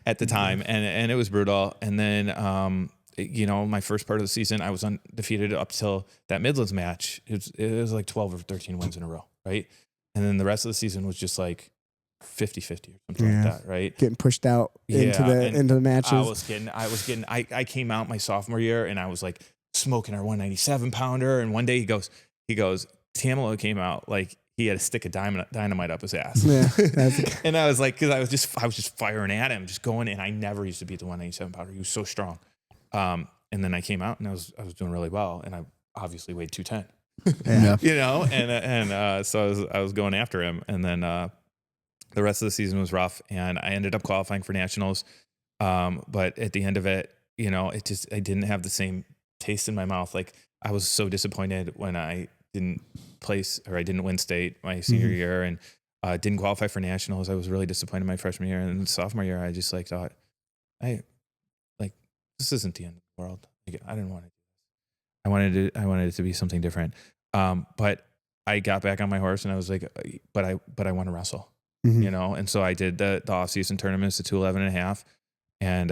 at the time, and it was brutal. And then you know, my first part of the season, I was undefeated up till that Midlands match. It was like 12 or 13 wins in a row, right? And then the rest of the season was just like 50-50 or something like that, right? Getting pushed out into the matches. I came out my sophomore year and I was like smoking our 197 pounder. And one day he goes, Tamillow came out like he had a stick of dynamite up his ass. Yeah, and I was like, because I was just firing at him, just going. And I never used to beat the 197 pounder. He was so strong. And then I came out and I was doing really well, and I obviously weighed 210. You know, and so I was going after him, and then the rest of the season was rough, and I ended up qualifying for nationals. But at the end of it, you know, I didn't have the same taste in my mouth. Like I was so disappointed when I didn't place or I didn't win state my senior year, and didn't qualify for nationals. I was really disappointed my freshman year, and sophomore year, I just like thought, this isn't the end of the world. Like, I didn't want to do this. I wanted it to be something different. But I got back on my horse and I was like, but I want to wrestle, you know? And so I did the off-season tournaments, the 211.5, and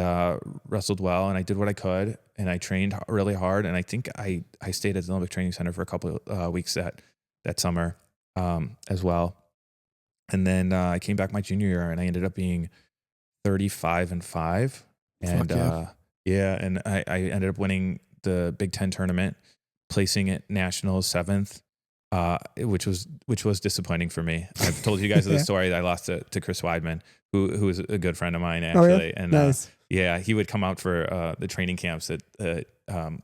wrestled well. And I did what I could, and I trained really hard. And I think I stayed at the Olympic Training Center for a couple of weeks that summer as well. And then I came back my junior year and I ended up being 35-5. And and I ended up winning the Big Ten tournament, placing at nationals 7th, which was disappointing for me. I've told you guys the story that I lost to Chris Weidman, who is a good friend of mine actually. Oh, yeah? And nice. He would come out for the training camps at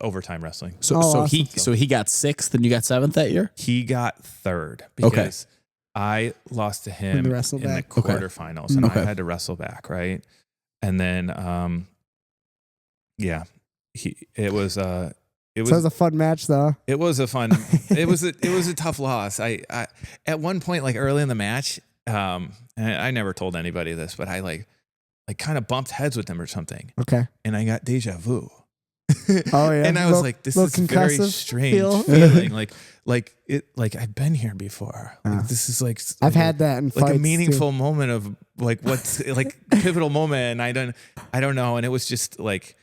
overtime wrestling. So awesome. he got 6th and you got 7th that year? He got 3rd because I lost to him in the quarterfinals, and I had to wrestle back, right? And then it was a fun match though. It was a fun. it was a tough loss. I at one point, like early in the match, and I never told anybody this, but I like kind of bumped heads with him or something. Okay. And I got deja vu. Oh yeah. And I was like, this is a very strange feeling. Like I've been here before. Like, this is like I've had that in like fights a meaningful too. moment of like what's like pivotal moment. And I don't know. And it was just like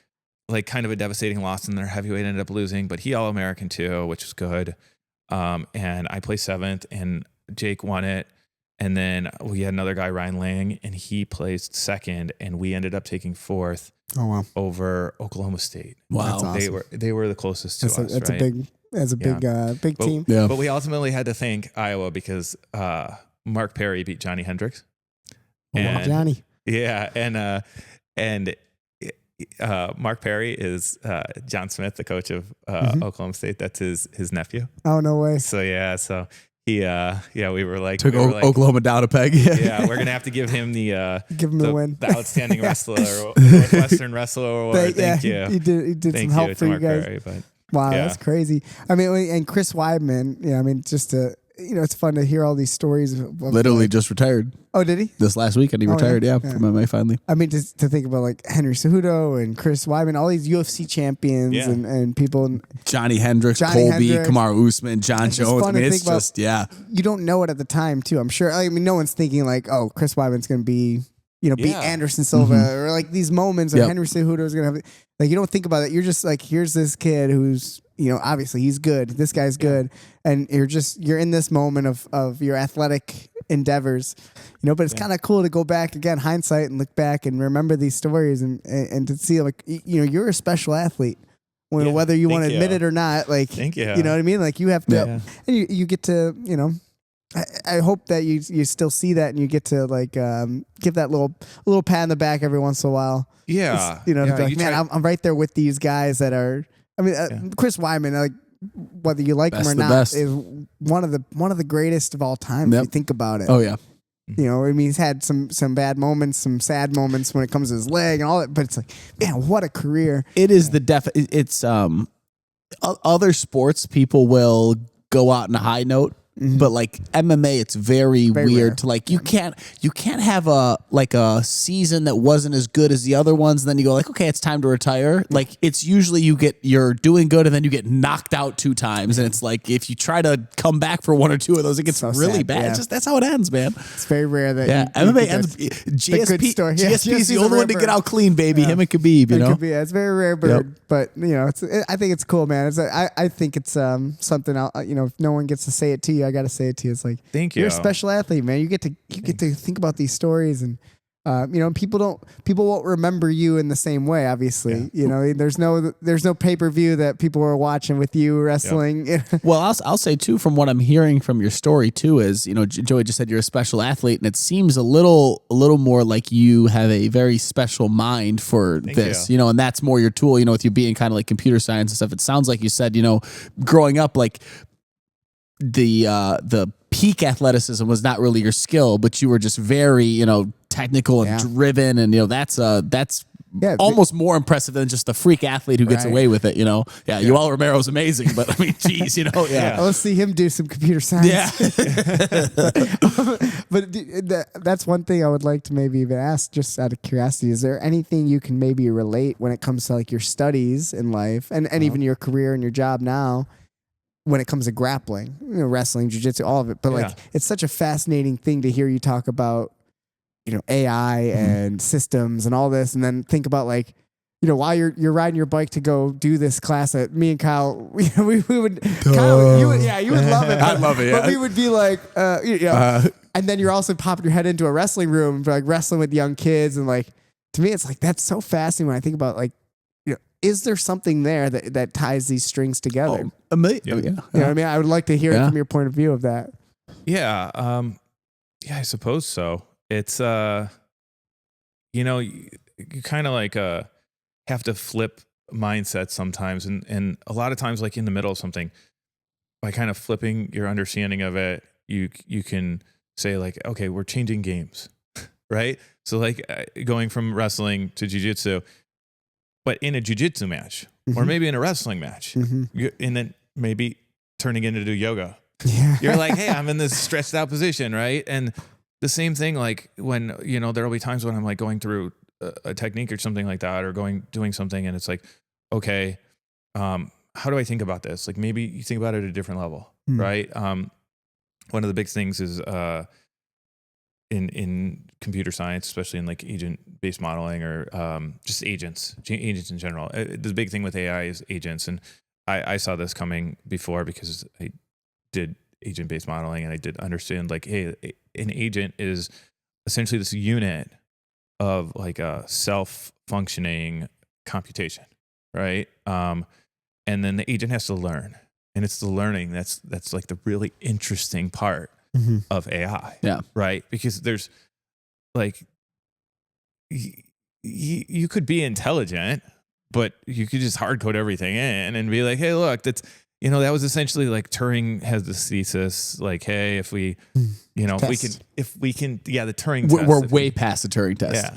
kind of a devastating loss, and their heavyweight ended up losing, but he All-American too, which was good. And I placed 7th and Jake won it. And then we had another guy, Ryan Lang, and he placed 2nd, and we ended up taking 4th over Oklahoma State. Wow. That's awesome. They were the closest to us. That's a big team. Yeah. But we ultimately had to thank Iowa because Mark Perry beat Johnny Hendricks. And, Johnny. Yeah. And Mark Perry is John Smith, the coach of Oklahoma State. That's his nephew. Oh, no way. So he we were like took Oklahoma down a peg. Yeah, we're gonna have to give him the win, the outstanding wrestler or Northwestern wrestler award. Thank you. He did some help for you guys. Perry, but, wow, that's crazy. I mean, and Chris Weidman. Yeah, I mean, just it's fun to hear all these stories. Literally just retired. Oh, did he? This last weekend he retired. Yeah, from MMA finally. I mean, to think about like Henry Cejudo and Chris Weidman, all these UFC champions and people. Johnny Hendricks, Colby, Kamaru Usman, John Jones. I mean, it's just You don't know it at the time too. I'm sure. I mean, no one's thinking like, oh, Chris Weidman's going to be, beat Anderson Silva or like these moments or Henry Cejudo is going to have. Like, you don't think about it. You're just like, here's this kid who's, obviously he's good. This guy's good. And you're in this moment of your athletic endeavors, but it's kind of cool to go back again, hindsight, and look back and remember these stories and to see like, you're a special athlete. Whether you want to admit it or not, like, Thank you. You know what I mean? Like you have to, and you get to, I hope that you still see that and you get to like give that little pat in the back every once in a while. Yeah. To be like, man, I'm right there with these guys that are. I mean, Chris Weidman, like whether you like him or not, is one of the greatest of all time. If you think about it. Oh yeah. I mean, he's had some bad moments, some sad moments when it comes to his leg and all that. But it's like, man, what a career! It is It's other sports people will go out on a high note. But like MMA, it's very weird rare. to like you can't have a season that wasn't as good as the other ones. And then you go like, okay, it's time to retire. Like it's usually you're doing good and then you get knocked out 2 times, and it's like if you try to come back for 1 or 2 of those, it gets really bad. Yeah. It's just that's how it ends, man. It's very rare that MMA ends. GSP is the only one to get out clean, baby. Him and Khabib, it's very rare, but I think it's cool, man. I think it's something. If no one gets to say it to you, I got to say it to you. It's like, thank you. You're a special athlete, man. You get to think about these stories, and people won't remember you in the same way. Obviously, there's no pay-per-view that people are watching with you wrestling. Yep. Well, I'll say too, from what I'm hearing from your story too, is Joey just said you're a special athlete, and it seems a little more like you have a very special mind for this, and that's more your tool. With you being kind of like computer science and stuff. It sounds like you said, growing up, like the peak athleticism was not really your skill, but you were just very, technical and driven, and that's almost more impressive than just the freak athlete who gets away with it. Yoel Romero's amazing, but I mean, geez, Let's see him do some computer science. Yeah. But that's one thing I would like to maybe even ask, just out of curiosity. Is there anything you can maybe relate when it comes to like your studies in life and even your career and your job now? When it comes to grappling, wrestling, jiu-jitsu, all of it. But it's such a fascinating thing to hear you talk about, AI and systems and all this. And then think about while you're riding your bike to go do this class that me and Kyle, we would, Kyle, you would love it. I'd love it. Yeah. But we would be like, and then you're also popping your head into a wrestling room, like wrestling with young kids. And to me, it's like, that's so fascinating when I think about is there something there that ties these strings together? You know what I mean? I would like to hear it from your point of view of that. Yeah. I suppose so. It's, you kind of have to flip mindset sometimes. And a lot of times, like in the middle of something, by kind of flipping your understanding of it, you can say like, okay, we're changing games, right? So going from wrestling to jiu-jitsu, but in a jiu-jitsu match, or maybe in a wrestling match, and then maybe turning into do yoga. Yeah. You're like, hey, I'm in this stretched out position, right? And the same thing, like when, there'll be times when I'm like going through a technique or something like that, or doing something, and it's like, okay, how do I think about this? Like maybe you think about it at a different level, right? One of the big things is in computer science, especially in like agent-based modeling or just agents in general. The big thing with AI is agents, and I saw this coming before because I did agent-based modeling, and I did understand like, hey, an agent is essentially this unit of like a self-functioning computation, right? And then the agent has to learn, and it's the learning that's like the really interesting part. of AI. Yeah. Right. Because there's like, you could be intelligent, but you could just hard code everything in and be like, hey, look, that's, that was essentially like Turing has this thesis, like, hey, if we, the Turing test. We're way past the Turing test.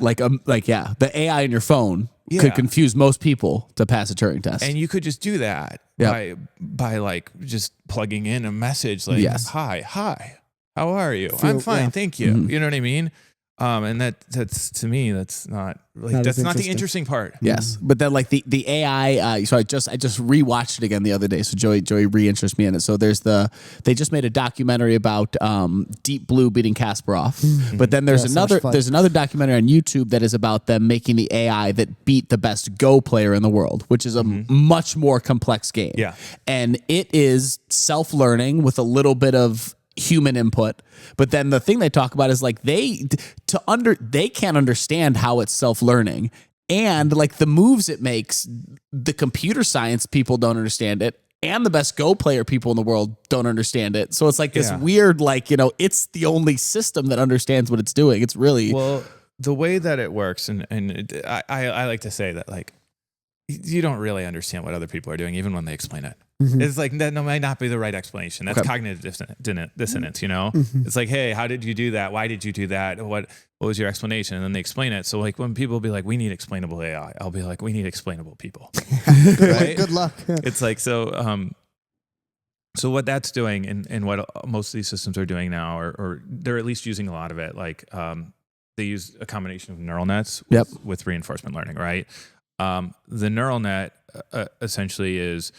Yeah. The AI in your phone could confuse most people to pass a Turing test. And you could just do that by like just plugging in a message like, hi, how are you? I'm fine, thank you. You know what I mean? And that's to me, that's not like that's not the interesting part. Yes, but then like the AI. So I just rewatched it again the other day. So Joey re-interested me in it. So they just made a documentary about Deep Blue beating Kasparov. But then there's another documentary on YouTube that is about them making the AI that beat the best Go player in the world, which is a much more complex game. Yeah, and it is self-learning with a little bit of human input. But then the thing they talk about is like they can't understand how it's self-learning, and like the moves it makes, the computer science people don't understand it, and the best Go player people in the world don't understand it. So it's like this weird, like, it's the only system that understands what it's doing. It's really the way that it works, and I like to say that like you don't really understand what other people are doing even when they explain it. It's like that might not be the right explanation. That's cognitive dissonance. It's like, hey, how did you do that? Why did you do that? What was your explanation? And then they explain it. So like when people be like, we need explainable AI, I'll be like, we need explainable people. Right? Good luck. It's like so what that's doing, and what most of these systems are doing now, or they're at least using a lot of it. Like they use a combination of neural nets with reinforcement learning, right? The neural net essentially is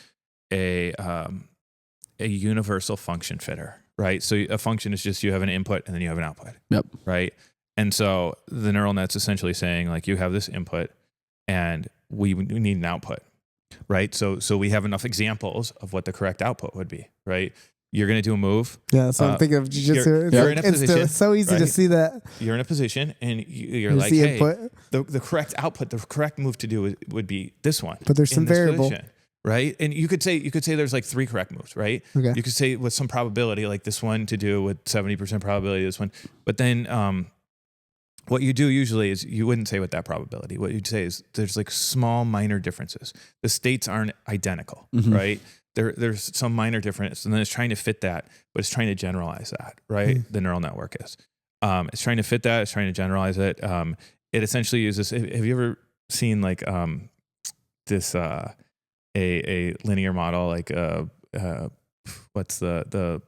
a universal function fitter, right? So a function is just you have an input and then you have an output, right? And so the neural net's essentially saying like you have this input and we need an output, right? So we have enough examples of what the correct output would be, right? You're going to do a move. Yeah, so I'm thinking of jiu-jitsu. You're in a position. It's so easy to see that. You're in a position and you're like, hey, the correct output, the correct move to do would be this one. But there's some variable. Position, right? And you could say there's like 3 correct moves, right? Okay. You could say with some probability, like this one to do with 70% probability, this one. But then what you do usually is you wouldn't say with that probability. What you'd say is there's like small minor differences. The states aren't identical, right? There's some minor difference, and then it's trying to fit that, but it's trying to generalize that, right? The neural network is. It's trying to fit that. It's trying to generalize it. It essentially uses. Have you ever seen like this a linear model, like what's the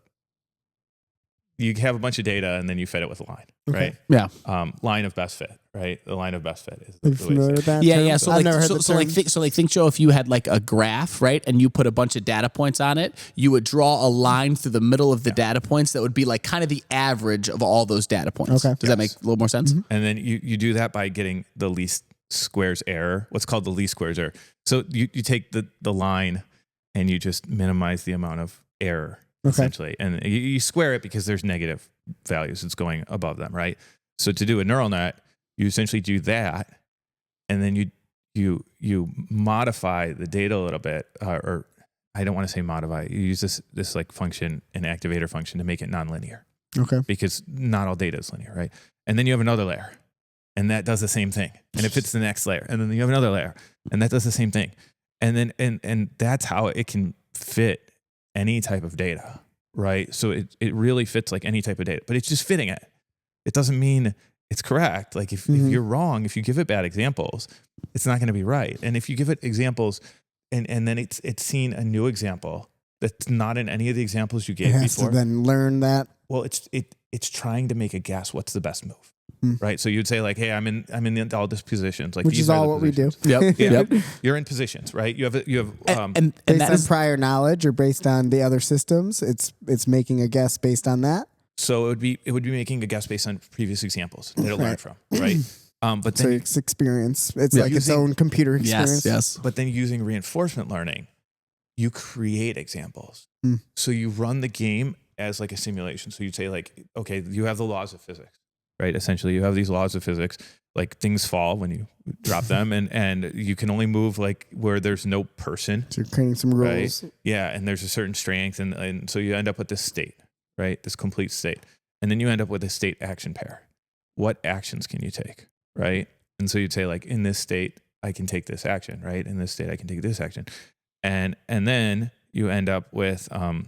you have a bunch of data and then you fit it with a line, right? Yeah. Line of best fit, right? The line of best fit is Are you familiar with that? Yeah. So think, Joe, if you had like a graph, right, and you put a bunch of data points on it, you would draw a line through the middle of the data points that would be like kind of the average of all those data points. Okay. Does that make a little more sense? And then you do that by getting the least squares error, what's called the least squares error. So you take the line and you just minimize the amount of error, essentially. And you square it because there's negative values. It's going above them, right? So to do a neural net, you essentially do that, and then you modify the data a little bit, or I don't want to say modify. You use this like function, an activator function, to make it nonlinear. Okay. Because not all data is linear, right? And then you have another layer, and that does the same thing, and it fits the next layer, and then you have another layer, and that does the same thing, and then and that's how it can fit any type of data, right? So it really fits like any type of data, but it's just fitting it. It doesn't mean it's correct. Like if you're wrong, if you give it bad examples, it's not going to be right. And if you give it examples and then it's seen a new example that's not in any of the examples you gave before, to then learn that. Well, it's trying to make a guess what's the best move. Right. So you'd say like, hey, I'm in all these positions, like, which is all what positions. we do. Yep. Yep. You're in positions, right? You have and based on prior knowledge or based on the other systems, it's making a guess based on that. So it would be making a guess based on previous examples that it learned from, right? But then it's experience. It's like its own computer experience. Yes. But then using reinforcement learning, you create examples. So you run the game as like a simulation. So you'd say like, okay, you have the laws of physics, right? Essentially, you have these laws of physics, like things fall when you drop them, and you can only move like where there's no person. So you're creating some rules. Right? Yeah, and there's a certain strength, and so you end up with this state, right? This complete state. And then you end up with a state action pair. What actions can you take, right? And so you'd say like, in this state, I can take this action, right? In this state, I can take this action. And then you end up with a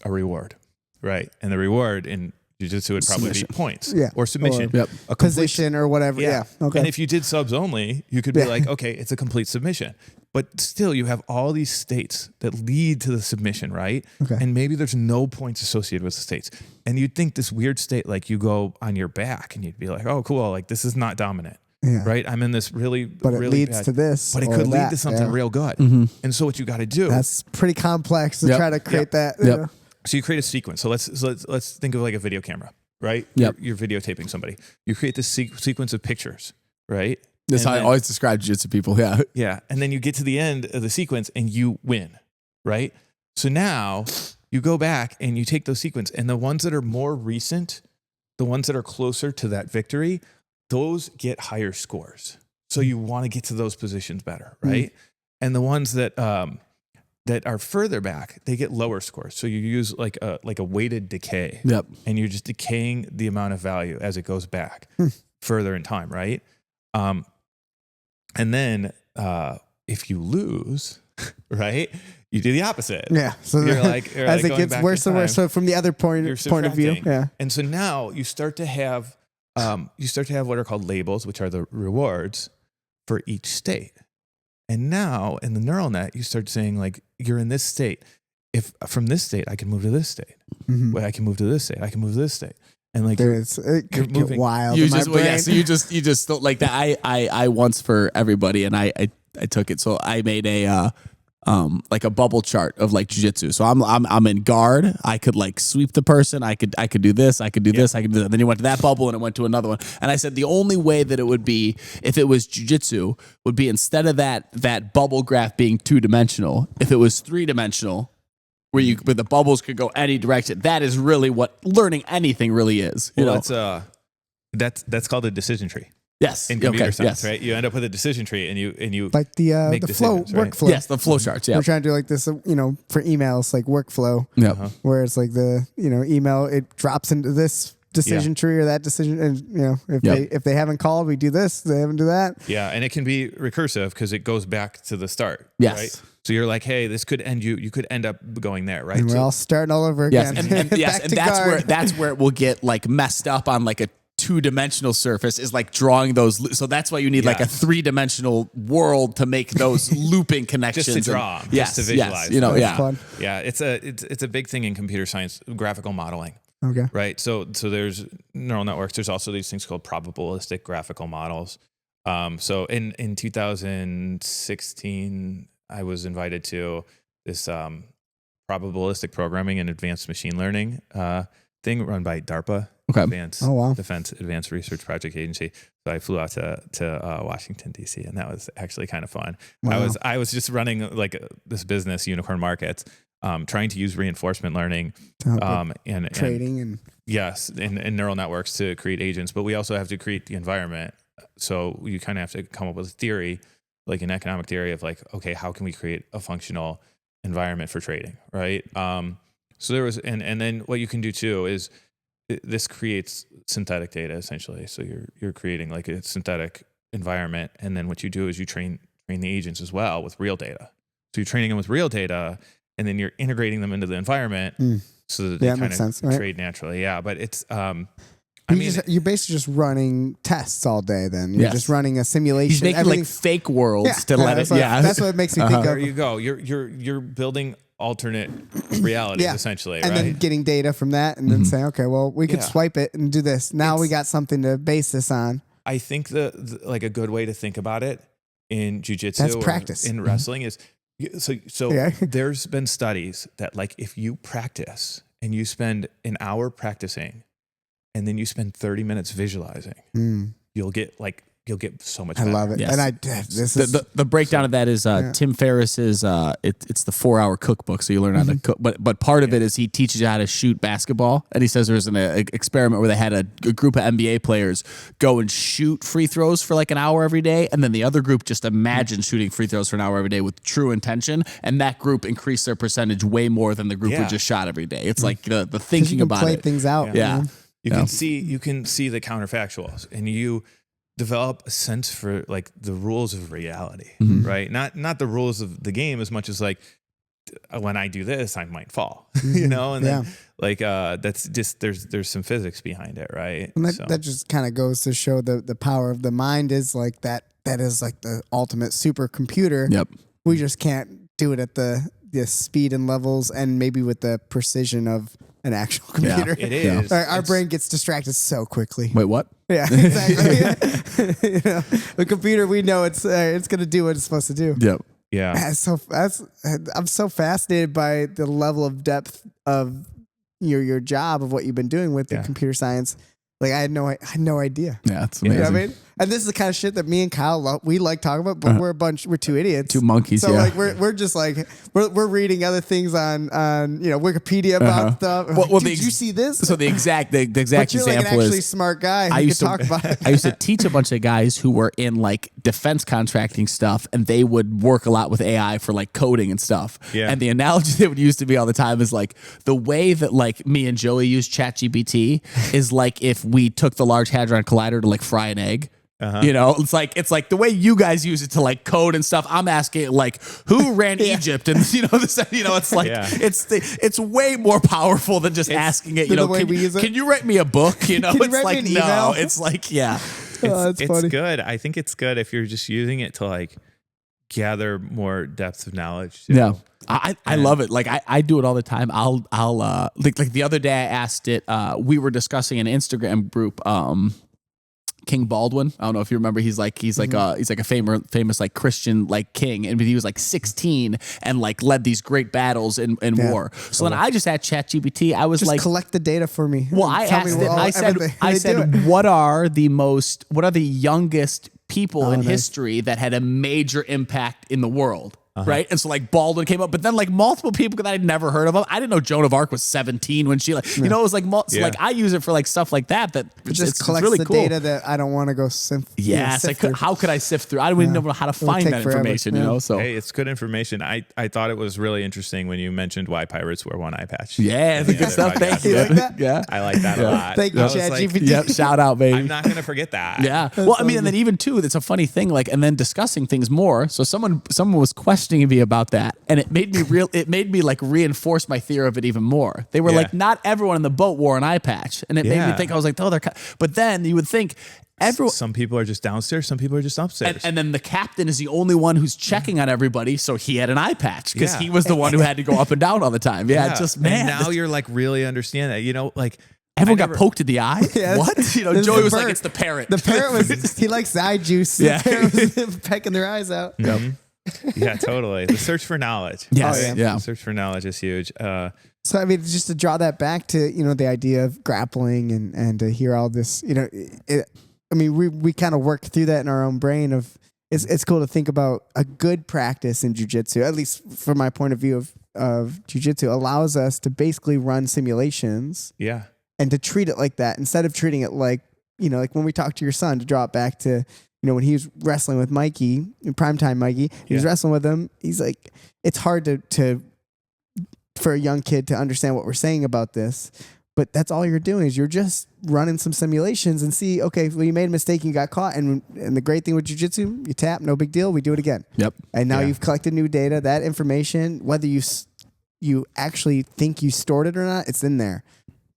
reward, right? And the reward in jiu-jitsu would probably be points or submission, or a position or whatever. Yeah. Okay. And if you did subs only, you could be like, okay, it's a complete submission. But still, you have all these states that lead to the submission, right? Okay. And maybe there's no points associated with the states. And you'd think this weird state, like you go on your back and you'd be like, oh, cool, like this is not dominant. Yeah. Right? I'm in this really, but it really leads bad, to this. but it could lead to something real good. Mm-hmm. And so what you got to do, that's pretty complex to try to create that. Yep. So you create a sequence. So let's think of like a video camera, right? Yep. You're videotaping somebody. You create this sequence of pictures, right? That's how I always describe jiu-jitsu people. Yeah. Yeah. And then you get to the end of the sequence and you win, right? So now you go back and you take those sequence, and the ones that are more recent, the ones that are closer to that victory, those get higher scores. So you want to get to those positions better, right? And the ones that that are further back, they get lower scores. So you use like a weighted decay. Yep. And you're just decaying the amount of value as it goes back further in time, right? And then if you lose, right, you do the opposite. Yeah. So you're like as it gets worse and worse. So from the other point of view, yeah. And so now you start to have what are called labels, which are the rewards for each state. And now in the neural net, you start saying like, you're in this state. If from this state, I can move to this state. I can move to this state. I can move to this state. And like, it could get wild. You just, so you just don't like that. I once, for everybody, and I took it. So I made a like a bubble chart of like jiu-jitsu. So I'm in guard. I could like sweep the person. I could do this. I could do this. I could do that. Then you went to that bubble and it went to another one. And I said the only way that it would be if it was jiu-jitsu would be instead of that bubble graph being 2-dimensional, if it was 3-dimensional, where the bubbles could go any direction. That is really what learning anything really is. You know? That's called a decision tree. Yes. In computer science, right? You end up with a decision tree, and you like the flow right? workflow. Yes, the flow charts. Yeah, we're trying to do like this, for emails, like workflow. Yeah, where it's like the email, it drops into this decision tree or that decision, and if they haven't called, we do this. They haven't do that. Yeah, and it can be recursive because it goes back to the start. Yes. Right? So you're like, hey, this could end you could end up going there, right? And we're all starting all over again. Yes, and that's where it will get like messed up on like a 2-dimensional surface, is like drawing those. So that's why you need like a 3-dimensional world to make those looping connections. Just to draw, just to visualize. Yes, yeah, it's a big thing in computer science, graphical modeling. Okay. Right. So there's neural networks. There's also these things called probabilistic graphical models. So in 2016, I was invited to this probabilistic programming and advanced machine learning thing run by DARPA, Defense Advanced Research Project Agency. So I flew out to Washington D.C. and that was actually kind of fun. Wow. I was just running like this business, Unicorn Markets, trying to use reinforcement learning and trading and neural networks to create agents, but we also have to create the environment. So you kind of have to come up with a theory, like an economic theory of like, okay, how can we create a functional environment for trading, right? So there was, and then what you can do too is this creates synthetic data essentially. So you're creating like a synthetic environment, and then what you do is you train the agents as well with real data. So you're training them with real data, and then you're integrating them into the environment so that they kind of trade naturally. Yeah, but it's you're basically just running tests all day. Then you're just running a simulation. He's making like fake worlds to let it. That's what it makes me think of. There you go. You're building alternate realities essentially, and then getting data from that, and then saying, okay, well, we could swipe it and do this. Now we got something to base this on. I think the like a good way to think about it in jiu-jitsu, that's practice. In wrestling is so. There's been studies that like if you practice and you spend an hour practicing, and then you spend 30 minutes visualizing, you'll get like you'll get so much I better. love it. Yes. And this is The breakdown of that is Tim Ferriss's it's the 4-hour cookbook, so you learn how to cook. But part of it is he teaches you how to shoot basketball, and he says there's an experiment where they had a group of NBA players go and shoot free throws for like an hour every day, and then the other group just imagine shooting free throws for an hour every day with true intention, and that group increased their percentage way more than the group who just shot every day. It's like the thinking you can about play it. things out. Yeah. You can see the counterfactuals, and you develop a sense for like the rules of reality, right? Not the rules of the game as much as like when I do this, I might fall, you know? And then like that's just there's some physics behind it, right? And that just kind of goes to show the power of the mind is like that is like the ultimate supercomputer. Yep. We just can't do it at the speed and levels and maybe with the precision of an actual computer. It is. Our brain gets distracted so quickly. Wait, what? Yeah, exactly. You know, the computer, we know it's going to do what it's supposed to do. Yep. Yeah. I'm so fascinated by the level of depth of your job of what you've been doing with the computer science. Like I had no idea. Yeah, it's amazing. You know what I mean? And this is the kind of shit that me and Kyle we like talking about, but we're two idiots, two monkeys. So like we're just like we're reading other things on Wikipedia about stuff. Well, did you see this? So the exact But you're example like an actually is smart guy. I used to talk about it. I used to teach a bunch of guys who were in like defense contracting stuff, and they would work a lot with AI for like coding and stuff. Yeah. And the analogy they would use to me all the time is like the way that like me and Joey use ChatGPT is like if we took the Large Hadron Collider to like fry an egg. You know, it's like the way you guys use it to like code and stuff. I'm asking like who ran Egypt, and it's like it's way more powerful than just asking it. You know, can you write me a book? You know, Can you it's write like me an email? it's like It's funny. Good. I think it's good if you're just using it to like gather more depth of knowledge. Too. Yeah. I love it. Like I do it all the time. I'll like the other day I asked it, we were discussing an Instagram group, King Baldwin. I don't know if you remember. He's like a famous like Christian like king, and he was like 16 and like led these great battles in war. So then I just asked ChatGPT. I was Just like, collect the data for me. well, I asked it. I said, what are the youngest people in history that had a major impact in the world? Right. And so like Baldwin came up, but then like multiple people that I'd never heard of. I didn't know Joan of Arc was 17 when she like, you know, it was like, so like I use it for like stuff like that. Just collects really the cool. data that I don't want to go sift. Like how could I sift through? I don't even know how to find that information, you know? So hey, it's good information. I thought it was really interesting when you mentioned why pirates wear one eye patch. Yeah, it's good stuff. Thank you. Like that? Yeah. I like that a lot. Thank you, ChatGPT. Yep, shout out, baby. I'm not going to forget that. Yeah. Well, I mean, and then even too, it's a funny thing, like, and then discussing things more. So someone was questioning me about that, and it made me like reinforce my theory of it even more. They were like, not everyone in the boat wore an eye patch, and it made me think. I was like, oh, but then you would think everyone. Some people are just downstairs. Some people are just upstairs. And then the captain is the only one who's checking on everybody, so he had an eye patch because he was the one who had to go up and down all the time. Yeah, just man. And now you're like really understand that. You know, like. Everyone got poked in the eye? What? You know, Joey was like, it's the parrot. The parrot he likes the eye juice. Yeah. The parrot was pecking their eyes out. Yeah, totally. The search for knowledge. Yes. Right? The search for knowledge is huge. So, I mean, just to draw that back to, you know, the idea of grappling and to hear all this, you know, we kind of work through that in our own brain of, it's cool to think about a good practice in jiu-jitsu, at least from my point of view of jiu-jitsu, allows us to basically run simulations. Yeah. And to treat it like that, instead of treating it like, you know, like when we talked to your son, to draw it back to, you know, when he was wrestling with Mikey, primetime Mikey, he was wrestling with him. He's like, it's hard to for a young kid to understand what we're saying about this. But that's all you're doing is you're just running some simulations and see, okay, well, you made a mistake, you got caught. And the great thing with jiu-jitsu, you tap, no big deal, we do it again. Yep. And now you've collected new data, that information, whether you actually think you stored it or not, it's in there.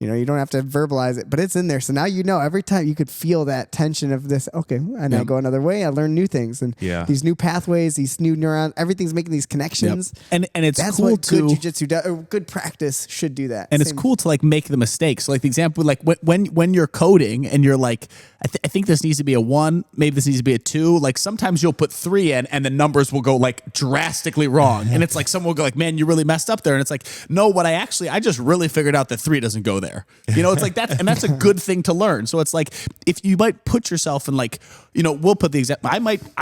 You know, you don't have to verbalize it, but it's in there. So now you know every time you could feel that tension of this, okay, and I go another way, I learn new things. And these new pathways, these new neurons, everything's making these connections. And it's that's cool what to good jiu-jitsu does, or good practice should do that. And it's cool to like make the mistakes. So like the example, like when you're coding and you're like, I think this needs to be a 1, maybe this needs to be a 2. Like sometimes you'll put 3 in and the numbers will go like drastically wrong. And it's like someone will go like, man, you really messed up there. And it's like, no, I just really figured out that 3 doesn't go there. there. You know, it's like that, and that's a good thing to learn. So it's like, if you might put yourself in, like, you know, we'll put the example, I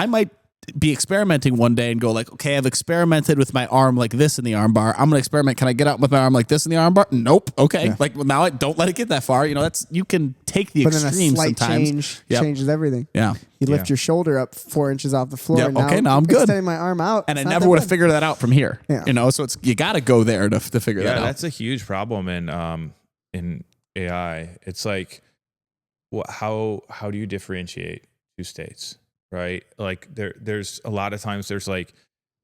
might be experimenting one day and go like, okay, I've experimented with my arm like this in the arm bar. I'm gonna experiment. Can I get out with my arm like this in the arm bar? Nope. Okay. Like, well, now I don't let it get that far. You know, you can take the extreme sometimes. Change changes everything. Yeah. You lift your shoulder up 4 inches off the floor. Yeah. Okay. Now I'm good. Extending my arm out. And I never would have figured that out from here. Yeah. You know, so you got to go there to figure that out. That's a huge problem in AI. It's like, how do you differentiate two states? Right? Like there's a lot of times there's like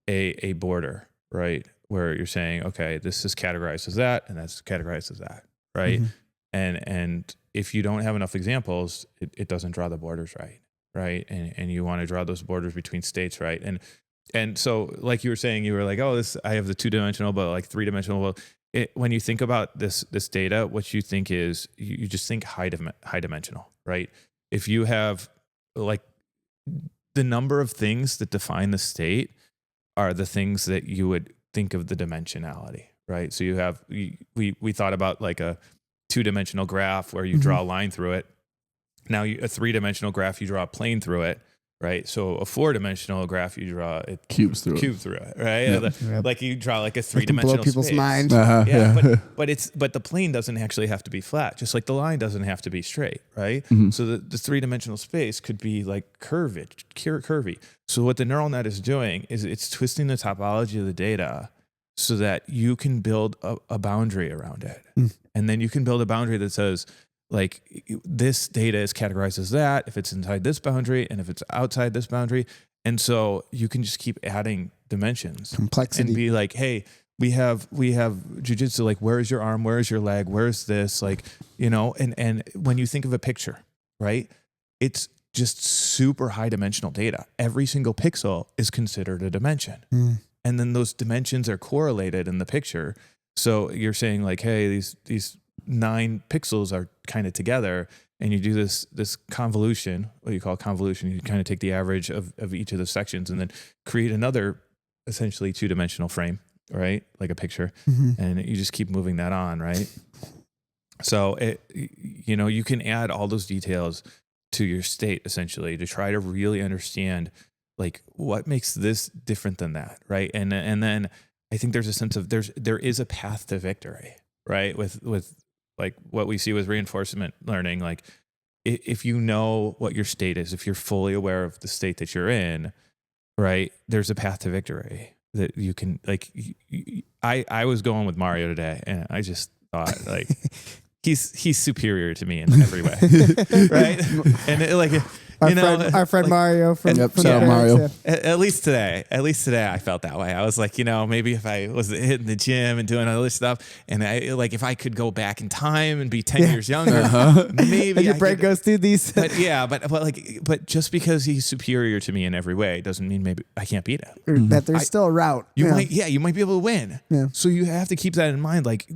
a border, right? Where you're saying, okay, this is categorized as that, and that's categorized as that, right? And if you don't have enough examples, it doesn't draw the borders right? And you want to draw those borders between states, right? And so, like you were saying, you were like, oh, I have the 2-dimensional, but like 3-dimensional. Well, when you think about this data, what you think is you just think high dimensional, right? If you have like the number of things that define the state are the things that you would think of the dimensionality, right? So you have, we thought about like a 2-dimensional graph where you draw a line through it. Now a 3-dimensional graph, you draw a plane through it, right? So a 4-dimensional graph, you draw a cube through it, right? Yep. Like you draw like a 3-dimensional blow people's space. mind. But the plane doesn't actually have to be flat, just like the line doesn't have to be straight, right? So the 3-dimensional space could be like curvy. So what the neural net is doing is it's twisting the topology of the data so that you can build a boundary around it. And then you can build a boundary that says, like, this data is categorized as that if it's inside this boundary and if it's outside this boundary. And so you can just keep adding dimensions, complexity, and be like, hey, we have jujitsu, like, where is your arm? Where is your leg? Where is this? Like, you know, and when you think of a picture, right, it's just super high dimensional data. Every single pixel is considered a dimension. And then those dimensions are correlated in the picture. So you're saying like, hey, these 9 pixels are kind of together, and you do this convolution, what you call convolution. You kind of take the average of each of the sections and then create another essentially 2-dimensional frame, right? Like a picture. And you just keep moving that on, right? So you can add all those details to your state essentially to try to really understand like what makes this different than that, right? And then I think there's a sense of there is a path to victory, right? With like what we see with reinforcement learning, like if you know what your state is, if you're fully aware of the state that you're in, right, there's a path to victory that you can, like, I was going with Mario today, and I just thought like he's superior to me in every way, right? And our friend Mario from Mario. At least today I felt that way. I was like, maybe if I was hitting the gym and doing all this stuff, and if I could go back in time and be 10 years younger, maybe and your brain goes through these. But just because he's superior to me in every way doesn't mean maybe I can't beat him. That there's still a route. You might be able to win. Yeah. So you have to keep that in mind. Like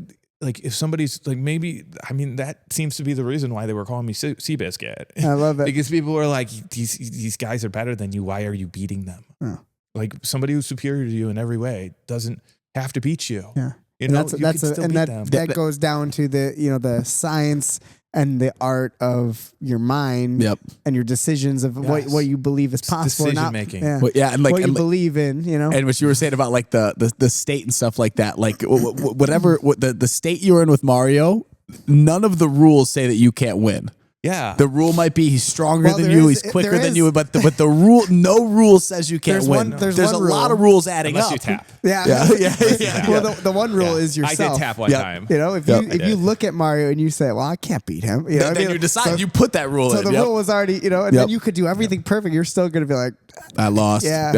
if somebody's like, maybe, I mean, that seems to be the reason why they were calling me Seabiscuit. I love it. Because people were like, these guys are better than you. Why are you beating them? Yeah. Like somebody who's superior to you in every way doesn't have to beat you. Yeah. That goes down to the science and the art of your mind and your decisions of what you believe is possible. Decision making. Yeah. And what you believe in, And what you were saying about like the state and stuff like that, like whatever the state you're in with Mario, none of the rules say that you can't win. Yeah. The rule might be he's stronger than you, he's quicker than you, but the rule, no rule says you can't win. There's a lot of rules adding unless up. You tap. Yeah. Well, the one rule is yourself. I did tap one time. If you look at Mario and you say, well, I can't beat him. Then you decide, you put that rule in. So the rule was already, and then you could do everything perfect. You're still going to be like, I lost. Yeah.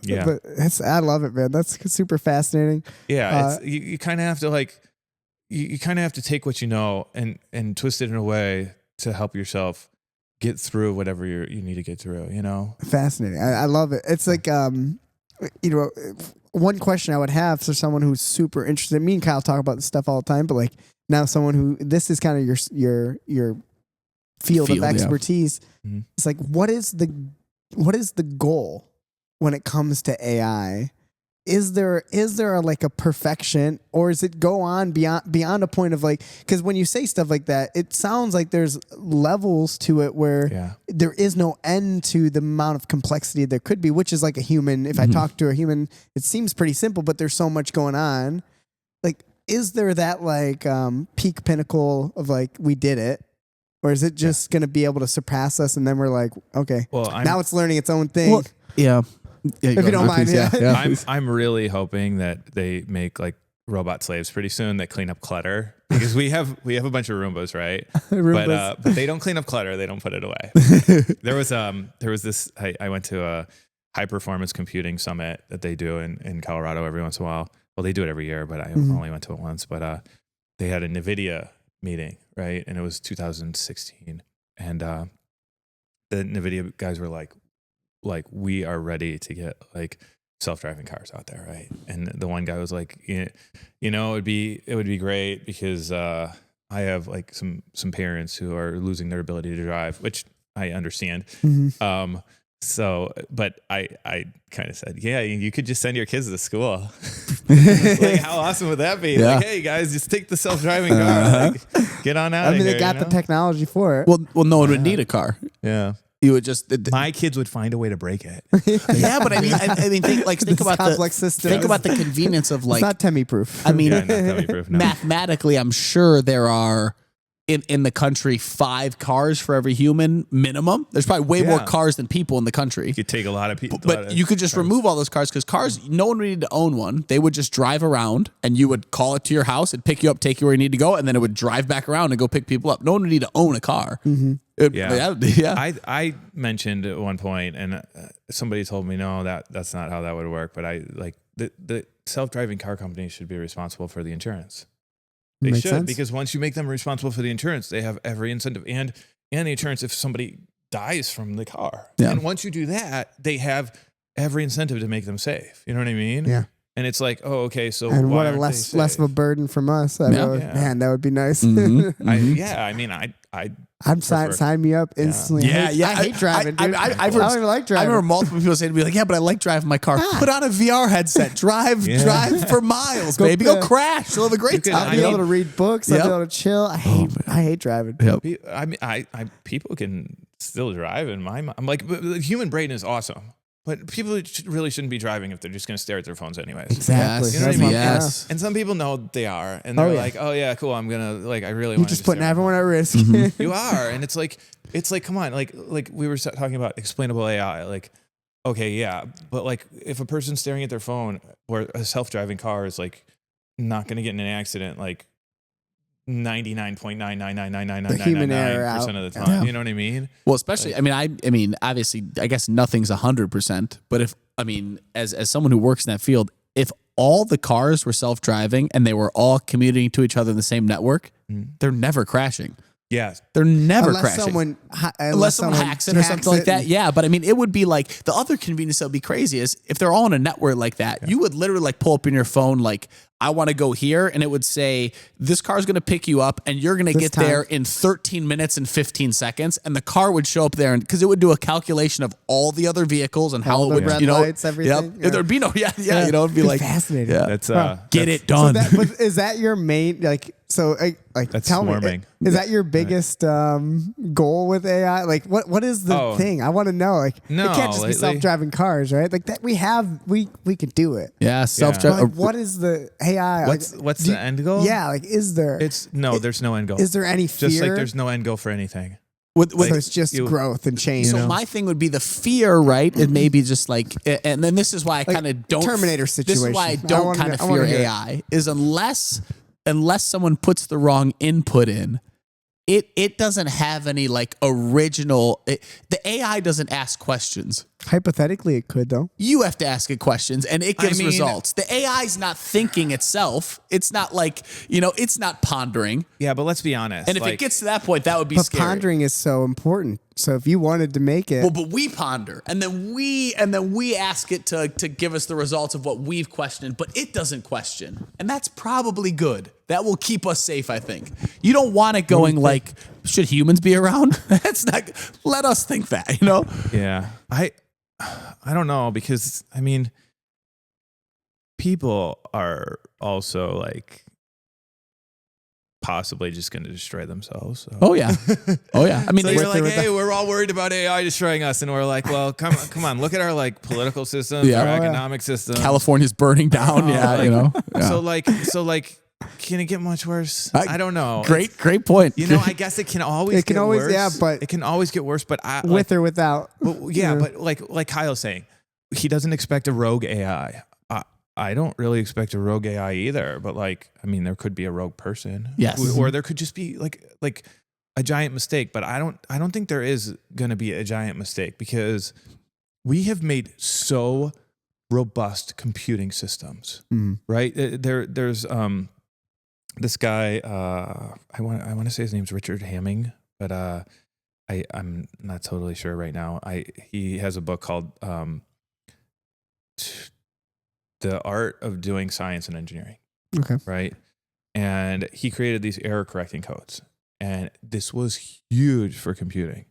Yeah. But I love it, man. That's super fascinating. Yeah. You kind of have to you kind of have to take what you know and twist it in a way to help yourself get through whatever you need to get through, Fascinating. I love it. It's like, one question I would have for someone who's super interested. Me and Kyle talk about this stuff all the time, but like now someone who, this is kind of your field of expertise. Mm-hmm. It's like, what is the goal when it comes to AI? is there like a perfection, or is it go on beyond a point of like, because when you say stuff like that, it sounds like there's levels to it where there is no end to the amount of complexity there could be, which is like a human. If I talk to a human, it seems pretty simple, but there's so much going on. Like, is there that like peak pinnacle of like, we did it? Or is it just going to be able to surpass us, and then we're like, okay, now it's learning its own thing? Well, yeah. If you don't mind, I'm really hoping that they make like robot slaves pretty soon that clean up clutter, because we have a bunch of Roombas, right? But they don't clean up clutter. They don't put it away. There was this. I went to a high performance computing summit that they do in Colorado every once in a while. Well, they do it every year, but I only went to it once. But they had a NVIDIA meeting, right? And it was 2016, and the NVIDIA guys were like, we are ready to get like self-driving cars out there, right? And the one guy was like, it would be great because I have like some parents who are losing their ability to drive, which I understand. So, but I kind of said, yeah, you could just send your kids to school. Like, how awesome would that be? Yeah. Like, hey guys, just take the self-driving car, like, get on out. I mean, of here, they got the technology for it. Well, no one would need a car. Yeah. You would just my kids would find a way to break it. Yeah, but I mean, think about complex system. Think about the convenience of like, it's not Temmie proof. I mean, not Temmie proof, no. Mathematically, I'm sure there are in the country 5 cars for every human minimum. There's probably way more cars than people in the country. You could take a lot of people, but you could just remove all those cars, because cars, no one would need to own one. They would just drive around, and you would call it to your house, it'd pick you up, take you where you need to go, and then it would drive back around and go pick people up. No one would need to own a car. I mentioned at one point, and somebody told me, no, that's not how that would work. But I like the self-driving car companies should be responsible for the insurance. They Makes should, sense. because once you make them responsible for the insurance, they have every incentive and the insurance if somebody dies from the car. Yeah. And once you do that, they have every incentive to make them safe. You know what I mean? Yeah. And it's like, oh, okay, so and what a less of a burden from us. Man, that would be nice. I'm sign me up instantly. Yeah, I hate driving, dude. I don't even like driving. I remember multiple people saying to me like, yeah, but I like driving my car. Put on a VR headset, drive for miles, baby. Go crash. You'll have a great time. I'll be able to read books. I'll be able to chill. I hate driving. Yep. I mean, people can still drive in my mind. I'm like, the human brain is awesome. But people really shouldn't be driving if they're just going to stare at their phones anyways. Exactly. You know what I mean? Yes. And some people know they are. And they're like, oh, yeah, cool. I'm going to, like, I really want to. You're just putting everyone at risk. You are. And it's like, come on. Like we were talking about explainable AI. Like, okay, yeah. But, like, if a person's staring at their phone, or a self-driving car is, like, not going to get in an accident, like, 99.9999999% of the time. You know what I mean? Well, especially, like, I mean, obviously, I guess nothing's 100%, but if, I mean, as someone who works in that field, if all the cars were self-driving and they were all communicating to each other in the same network, they're never crashing. Yeah, they're never unless crashing. Unless someone hacks it or something like that. Yeah, but I mean, it would be like the other convenience that would be crazy is if they're all in a network like that, you would literally like pull up in your phone like, I want to go here, and it would say this car is going to pick you up, and you're going to get there in 13 minutes and 15 seconds, and the car would show up there, and because it would do a calculation of all the other vehicles and how it would, red lights, everything. Yep. There'd be no, it'd be like fascinating. Yeah, that's get it done. So is that your main that's tell swarming. me, is that your biggest goal with AI? Like, what is the thing? I want to know. Like, it can't just be self-driving cars, right? Like that we can do it. Yeah, self-driving. Like, what is the AI? What's the end goal? Yeah, like, is there? There's no end goal. Is there any fear? Just like there's no end goal for anything. So it's just growth and change. So my thing would be the fear, right? It may be just like, and then this is why I kind of don't Terminator situation. This is why I don't kind of fear AI is unless someone puts the wrong input in, it doesn't have any like original. The AI doesn't ask questions. Hypothetically, it could though. You have to ask it questions, and it gives results. The AI's not thinking itself. It's not like, it's not pondering. Yeah, but let's be honest. And if it gets to that point, that would be scary. Pondering is so important. So if you wanted to make it, well, but we ponder, and then we ask it to give us the results of what we've questioned, but it doesn't question, and that's probably good. That will keep us safe, I think. You don't want it going like, should humans be around? That's not. Let us think that, Yeah, I don't know, because I mean, people are also like possibly just going to destroy themselves. So. Oh yeah. I mean, so you're like, hey, we're all worried about AI destroying us, and we're like, well, come on, look at our like political systems, our economic systems. California's burning down. Yeah. So like, can it get much worse? I don't know. Great point. I guess it can always get worse. Yeah, but it can always get worse. But with or without. But but like Kyle's saying, he doesn't expect a rogue AI. I don't really expect a rogue AI either, but like, I mean, there could be a rogue person, yes, or there could just be like a giant mistake. But I don't think there is going to be a giant mistake because we have made so robust computing systems, right? There's this guy, I want to say his name's Richard Hamming, but I'm not totally sure right now. He has a book called The Art of Doing Science and Engineering. Okay. Right. And he created these error correcting codes. And this was huge for computing.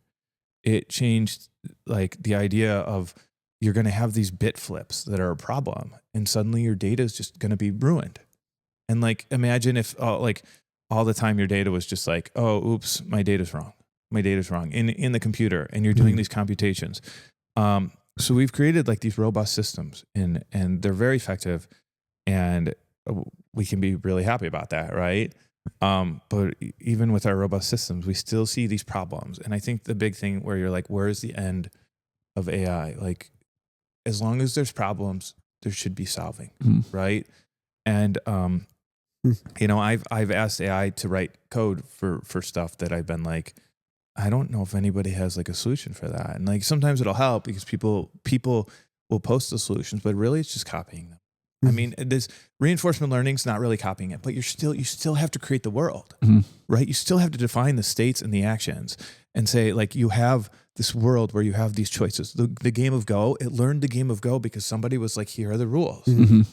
It changed like the idea of you're going to have these bit flips that are a problem. And suddenly your data is just going to be ruined. And like, imagine if like all the time your data was just like, oh, oops, my data's wrong. My data's wrong in the computer. And you're doing these computations. So we've created like these robust systems and they're very effective and we can be really happy about that, right? But even with our robust systems, we still see these problems. And I think the big thing where you're like, where's the end of AI? Like, as long as there's problems, there should be solving, right? And, I've asked AI to write code for stuff that I've been like, I don't know if anybody has like a solution for that. And like sometimes it'll help because people will post the solutions, but really it's just copying them. I mean, this reinforcement learning is not really copying it, but you still have to create the world, right? You still have to define the states and the actions and say like you have this world where you have these choices. The game of Go, it learned the game of Go because somebody was like, here are the rules.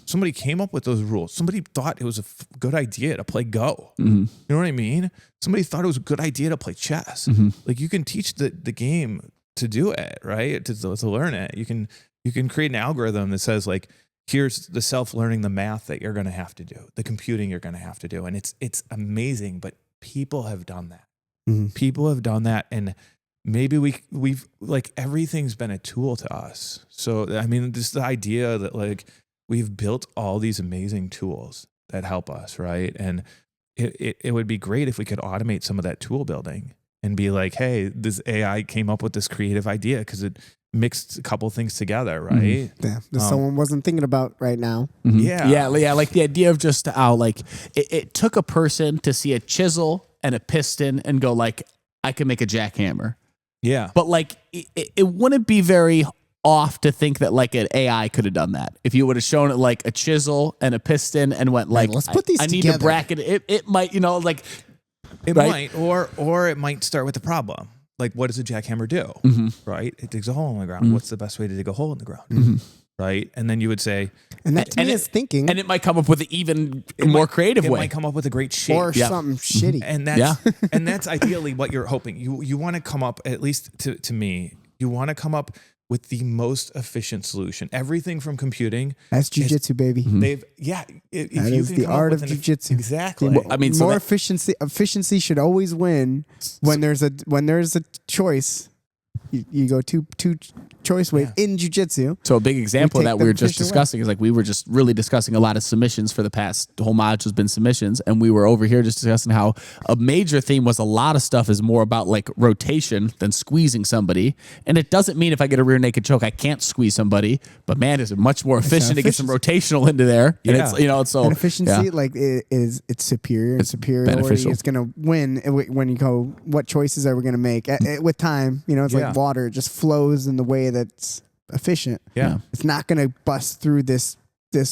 Somebody came up with those rules. Somebody thought it was a good idea to play Go. You know what I mean? Somebody thought it was a good idea to play chess. Like you can teach the game to do it, right? To learn it. You can create an algorithm that says like, here's the self-learning, the math that you're going to have to do, the computing you're going to have to do. And it's amazing, but people have done that. People have done that. And maybe we've like everything's been a tool to us. So, I mean, just the idea that like we've built all these amazing tools that help us, right? And it would be great if we could automate some of that tool building and be like, hey, this AI came up with this creative idea because it mixed a couple things together, right? Yeah, that someone wasn't thinking about right now. Yeah. Like the idea of just how like it took a person to see a chisel and a piston and go like, I can make a jackhammer. Yeah. But like, it wouldn't be very off to think that like an AI could have done that. If you would have shown it like a chisel and a piston and went like, let's put these I need together. to bracket it. It might, like it right? might, or it might start with the problem. Like, what does a jackhammer do? Right? It digs a hole in the ground. What's the best way to dig a hole in the ground? Right? And then you would say, and that to me is thinking, and it might come up with an even more creative way. It might come up with a great shape or something shitty. And that's ideally what you're hoping. You want to come up, at least to me, you want to come up with the most efficient solution. Everything from computing. That's jujitsu, baby. That is the art of jujitsu. Exactly. I mean, more efficiency. Efficiency should always win when there's a choice. You go two choice weight in jiu-jitsu. So a big example of that we were just efficient discussing is like we were just really discussing a lot of submissions for the whole module has been submissions, and we were over here just discussing how a major theme was a lot of stuff is more about like rotation than squeezing somebody. And it doesn't mean if I get a rear naked choke I can't squeeze somebody, but man, is it much more efficient to get some rotational into there. And it's it's so and efficiency it's superior and superiority. Beneficial. It's gonna win when you go what choices are we gonna make with time. It's like water, it just flows in the way that's efficient. Yeah. It's not going to bust through this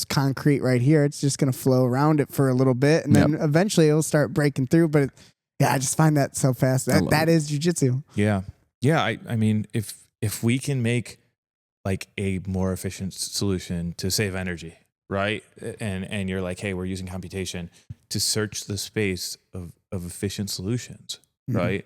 concrete right here. It's just going to flow around it for a little bit, and then eventually it'll start breaking through. But I just find that so fast. That is jiu-jitsu. Yeah. Yeah. I mean, if we can make like a more efficient solution to save energy, right? And you're like, hey, we're using computation to search the space of efficient solutions, right?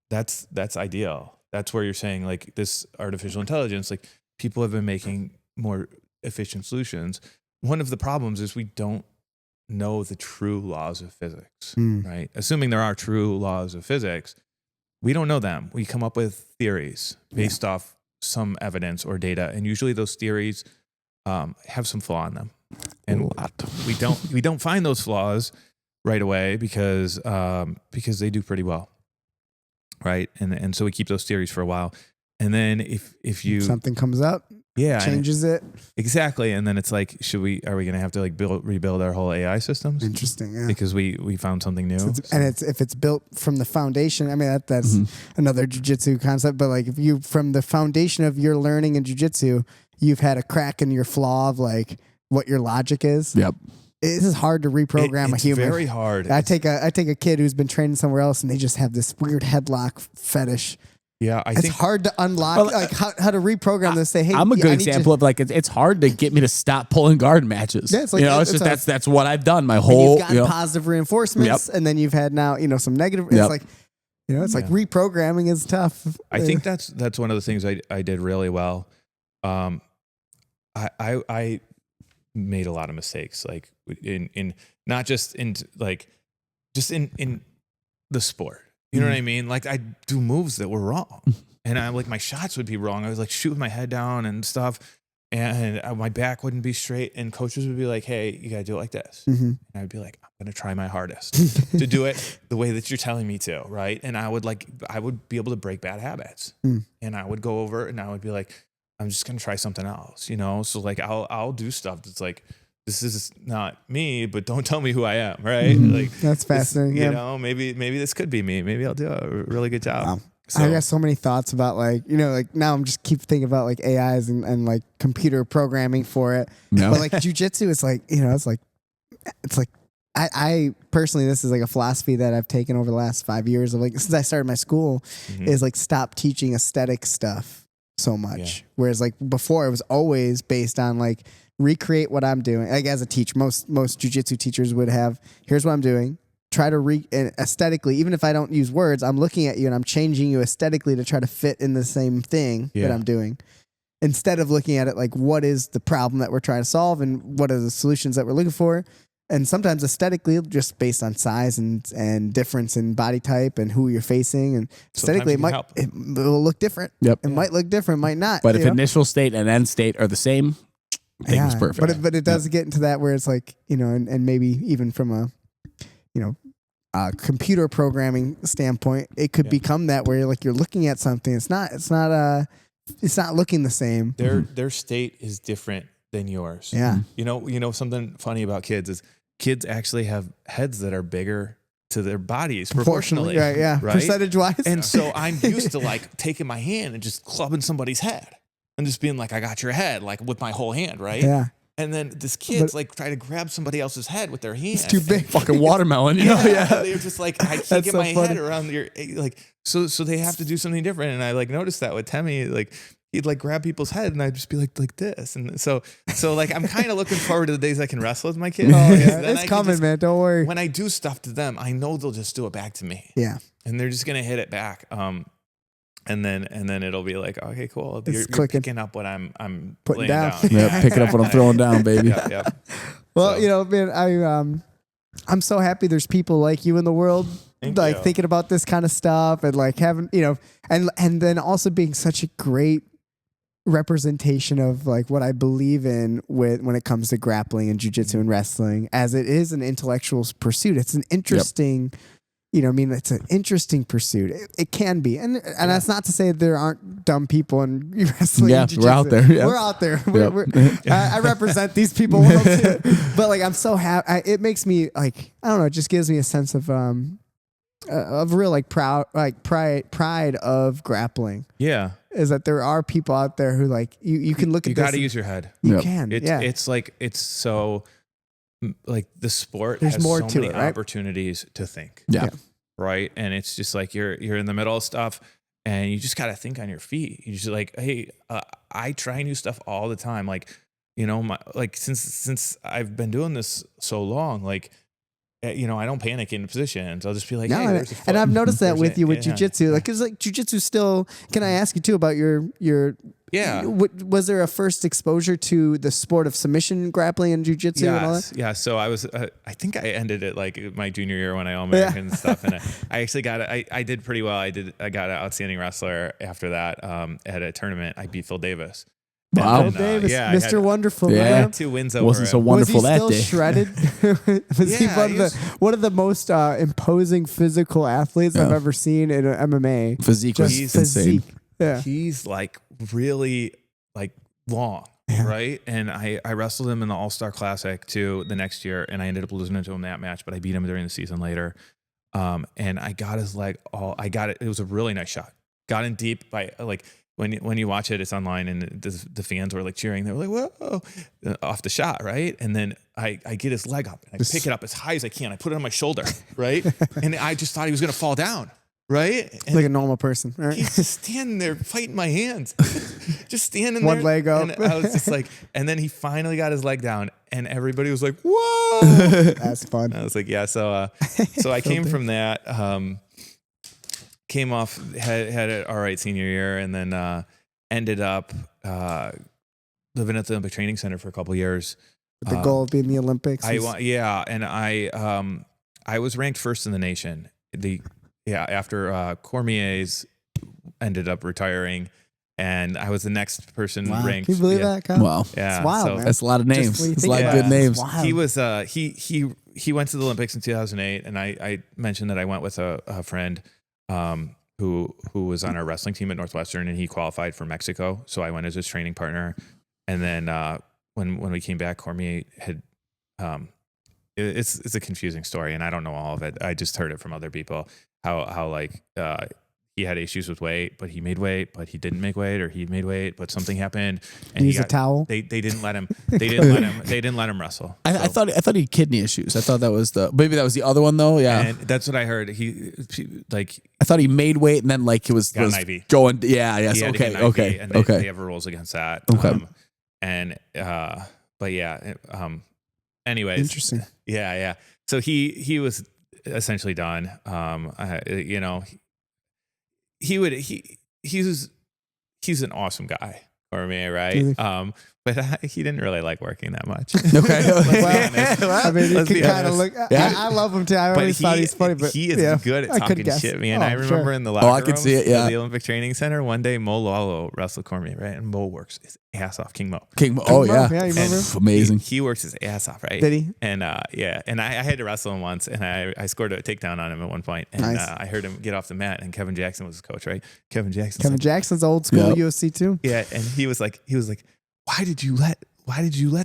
That's ideal. That's where you're saying like this artificial intelligence, like people have been making more efficient solutions. one of the problems is we don't know the true laws of physics, right? Assuming there are true laws of physics, we don't know them. We come up with theories based off some evidence or data, and usually those theories have some flaw in them, and we don't find those flaws right away because they do pretty well, right? And so we keep those theories for a while, and then if something comes up, changes it exactly, and then it's like, are we going to have to like rebuild our whole AI systems? Interesting, because we found something new, if it's built from the foundation. I mean that's another jiu-jitsu concept, but like if you from the foundation of your learning in jiu-jitsu, you've had a crack in your flaw of like what your logic is. Yep. This is hard to reprogram a human. It's very hard. I take a kid who's been training somewhere else, and they just have this weird headlock fetish. Yeah, I think it's hard to unlock, like how to reprogram this. Say, hey, I'm a good example of like it's hard to get me to stop pulling guard matches. Yeah, it's like, it's just that's what I've done my whole. You've gotten positive reinforcements, and then you've had now some negative. It's like like reprogramming is tough. I think that's one of the things I did really well. I made a lot of mistakes, like in not just in like just in the sport. You know what I mean? Like I do moves that were wrong, and I like my shots would be wrong. I was like shooting my head down and stuff, and my back wouldn't be straight. And coaches would be like, "Hey, you gotta do it like this." And I'd be like, "I'm gonna try my hardest to do it the way that you're telling me to, right?" And I would be able to break bad habits, and I would go over and I would be like, "I'm just gonna try something else," So like I'll do stuff that's like, this is not me, but don't tell me who I am, right? Like that's fascinating. Maybe this could be me. Maybe I'll do a really good job. Wow. So, I got so many thoughts about like now I'm just keep thinking about like AIs and like computer programming for it. No. But like jujitsu, it's like I personally, this is like a philosophy that I've taken over the last 5 years of like since I started my school is like stop teaching aesthetic stuff so much. Whereas like before it was always based on like recreate what I'm doing. Like as a teacher, most jujitsu teachers would have, here's what I'm doing. Try to aesthetically, even if I don't use words, I'm looking at you and I'm changing you aesthetically to try to fit in the same thing that I'm doing. Instead of looking at it like, what is the problem that we're trying to solve and what are the solutions that we're looking for? And sometimes aesthetically, just based on size and difference in body type and who you're facing, and aesthetically, it will look different. Yep. It might look different, might not. But if initial state and end state are the same, I think it's perfect. But it does get into that where it's like, and maybe even from a computer programming standpoint, it could become that where you're looking at something. It's not looking the same. Their state is different than yours. Yeah. Something funny about kids is kids actually have heads that are bigger to their bodies proportionally. Yeah. Right? Percentage wise. And so I'm used to like taking my hand and just clubbing somebody's head and just being like, I got your head, like with my whole hand, right? Yeah. And then this kid's like trying to grab somebody else's head with their hand. It's too big. Fucking watermelon. They're just like, I can't get my head around your, like, so they have to do something different. And I like noticed that with Temmie, like he'd like grab people's head and I'd just be like this. And so like, I'm kind of looking forward to the days I can wrestle with my kids. Oh yeah. It's coming, man. Don't worry. When I do stuff to them, I know they'll just do it back to me. Yeah. And they're just going to hit it back. And then it'll be like, okay, cool. You're picking up what I'm putting down. Yeah, picking up what I'm throwing down, baby. Yeah. Well, man, I'm so happy there's people like you in the world, thinking about this kind of stuff and like having, and then also being such a great representation of like what I believe in when it comes to grappling and jiu-jitsu and wrestling, as it is an intellectual pursuit. It's an interesting. It's an interesting pursuit. It can be. And that's not to say that there aren't dumb people in wrestling. Yeah, we're out there. Yeah. We're out there. I represent these people well too. But like, I'm so happy. It makes me like, I don't know, it just gives me a sense of real like pride of grappling. Yeah. Is that there are people out there who like, you can look at this. You got to use your head. You can. It's like, it's so... like the sport there's has more so to many it, right? opportunities to think. Yeah. Right. And it's just like you're in the middle of stuff and you just got to think on your feet. You just like, hey, I try new stuff all the time. Like, since I've been doing this so long, like, I don't panic in positions. I'll just be like, hey, there's a foot. And I've noticed that with you with jiu-jitsu. Like, cause like jiu-jitsu still, can I ask you too about your Yeah. Was there a first exposure to the sport of submission grappling and jiu-jitsu and all that? Yeah. So I was, I think I ended it like my junior year when I All-American and stuff. And I actually got it. I did pretty well. I got an outstanding wrestler after that at a tournament. I beat Phil Davis. Wow. And, Phil Davis, yeah, Mr. Wonderful. Yeah. I Yeah. had 2 wins over Wasn't him. so wonderful was he still that day. shredded? Was he one of the most imposing physical athletes I've ever seen in MMA? Physique was Just insane. physique. Yeah. He's like really like long, right? And I wrestled him in the All-Star Classic too the next year, and I ended up losing to him that match, but I beat him during the season later. And I got his leg I got it. It was a really nice shot. Got in deep by like when you watch it, it's online, and the fans were like cheering. They were like, whoa, off the shot, right? And then I get his leg up, and I pick it up as high as I can. I put it on my shoulder, right? And I just thought he was going to fall down, right? And Like a normal person, right? he's just standing there fighting my hands, just standing One there. leg up. And I was just like, and then he finally got his leg down, and everybody was like, whoa. That's fun. I was like, yeah. So I came from that, came off, had an all right senior year, and then ended up living at the Olympic Training Center for a couple of years. With the goal of being the Olympics. And I was ranked first in the nation. After Cormier's ended up retiring, and I was the next person ranked. Can you believe that, Kyle? Wow. Yeah, It's wild, man. That's a lot of names. when you That's a think lot of about good it, names. it's wild. He was he went to the Olympics in 2008, and I mentioned that I went with a friend who was on our wrestling team at Northwestern, and he qualified for Mexico, so I went as his training partner. And then when we came back, Cormier had it's a confusing story, and I don't know all of it. I just heard it from other people how like he had issues with weight, but he made weight, but he didn't make weight, or he made weight, but something happened, and Use a towel. They didn't let him. They didn't let him wrestle. I thought he had kidney issues. I thought that was maybe that was the other one though. Yeah, And that's what I heard. He like I thought he made weight and then like it was got an IV. going. Yeah, yes. He had to get Okay, an IV, and they have rules against that. But yeah. Anyways, Interesting. Yeah. So he was essentially done. He's an awesome guy, Cormier, right? Really? But he didn't really like working that much. Okay. I mean, you Let's can be kind of honest. look. Yeah. I love him too. I always thought he's funny, but he is yeah, good at I could talking guess. shit, man. Oh, I remember sure. in the locker I could see it, rooms yeah. of the Olympic Training Center, one day Mo Lalo wrestled Cormier, right? And Mo works his ass off, King Mo. Oh yeah, Yeah, you remember? amazing. He works his ass off, right? Did he? And and I had to wrestle him once, and I scored a takedown on him at one point, and Nice. I heard him get off the mat, and Kevin Jackson was his coach, right? Kevin Jackson's old school Yep. UFC too. yeah, and he was like, why did you let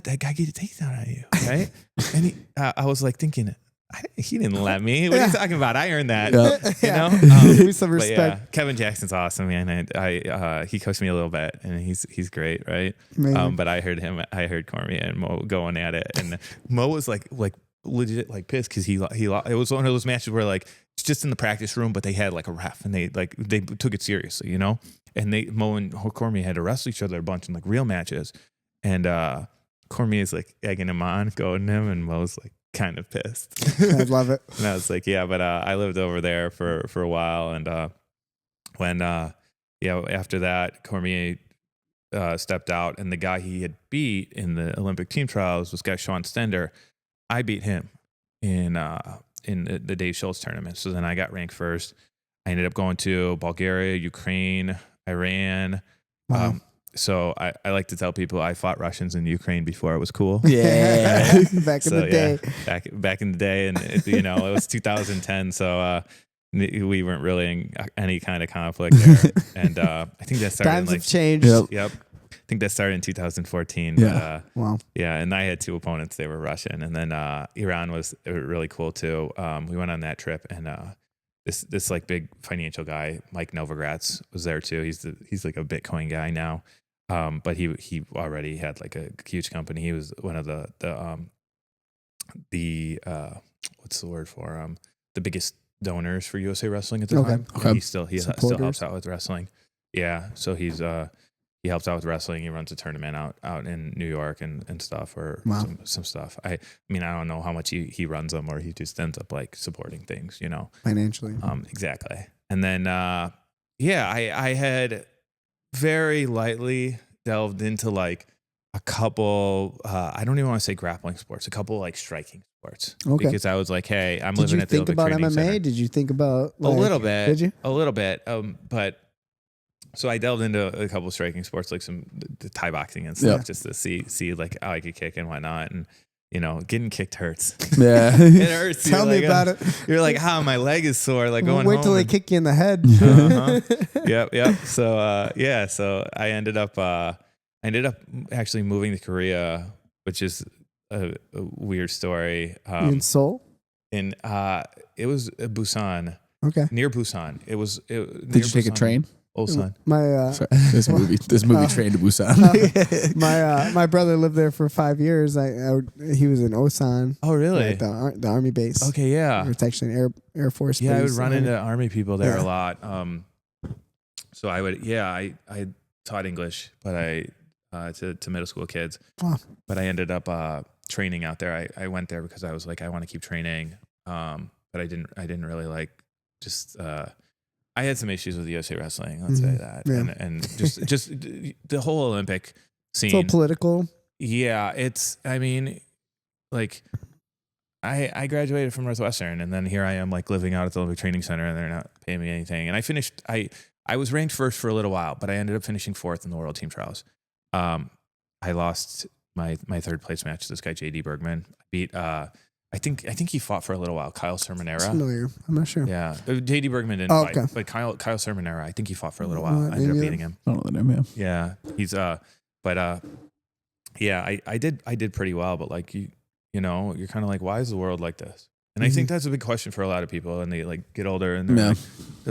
that guy get a takedown on you, right? And I was like thinking, he didn't let me. What are you talking about? I earned that. Yeah. You know? Give me some But respect. yeah, Kevin Jackson's awesome, man. He coached me a little bit, and he's great, right? Amazing. But I heard Cormier and Mo going at it, and Mo was like legit like pissed because he it was one of those matches where like it's just in the practice room, but they had like a ref, and they took it seriously, you know. And Mo and Cormier had to wrestle each other a bunch in like real matches, and Cormier's like egging him on, going to him, and Mo's like kind of pissed. I love it. And I was like, yeah, but I lived over there for a while, and after that, Cormier stepped out, and the guy he had beat in the Olympic team trials was guy Sean Stender. I beat him in the Dave Schultz tournament. So then I got ranked first. I ended up going to Bulgaria, Ukraine, Iran. Wow. So I like to tell people I fought Russians in Ukraine before it was cool. Yeah. Back in the day. Back in the day, and it was 2010, so we weren't really in any kind of conflict there. And I think that started Times in have changed. Yep. I think that started in 2014. Yeah. Wow. Yeah, and I had 2 opponents. They were Russian, and then Iran was really cool too. We went on that trip, and this like big financial guy, Mike Novogratz, was there too. He's like a Bitcoin guy now. But he already had like a huge company. He was one of the what's the word for the biggest donors for USA Wrestling at the time. Okay. And he still helps out with wrestling. Yeah, so he helps out with wrestling. He runs a tournament out in New York and stuff, or some stuff. I mean, I don't know how much he runs them, or he just ends up like supporting things, Financially. Exactly. And then I had very lightly delved into like a couple, I don't even want to say grappling sports, a couple like striking sports. Okay. Because I was like, hey, I'm living at the Olympic Did you think Training about MMA? Center. Did you think about A little bit? Did you? A little bit. But so I delved into a couple of striking sports, like some the Thai boxing and stuff, just to see like how I could kick and whatnot. And getting kicked hurts. Yeah, it hurts. Tell me about it. You're like, my leg is sore. Like going Wait home. till they kick you in the head. Yep. So so I ended up actually moving to Korea, which is a weird story. In Seoul? It was Busan. Okay. Near Busan. Did you take a train? Ulsan. Sorry, this movie Train to Busan. My brother lived there for 5 years. He was in Osan. Oh, really? Like the army base. Okay, yeah. It's actually an Air Force base. Yeah, I would run into army people there a lot. So I would, I taught English, but to middle school kids. Wow. But I ended up training out there. I went there because I was like, I want to keep training. But I didn't really like just. I had some issues with USA Wrestling. Let's say that, and just the whole Olympic scene. So political. Yeah, I graduated from Northwestern, and then here I am, like living out at the Olympic Training Center, and they're not paying me anything. And I finished. I was ranked first for a little while, but I ended up finishing fourth in the World Team Trials. I lost my third place match to this guy JD Bergman. I beat. I think he fought for a little while. Kyle Sermonera. Familiar. I'm not sure. Yeah, JD Bergman didn't fight, but Kyle Sermonera. I think he fought for a little while. I ended up beating him. I don't know the name. Yeah, he's I did pretty well, but like you're kind of like, why is the world like this? And I think that's a big question for a lot of people, and they like get older and they're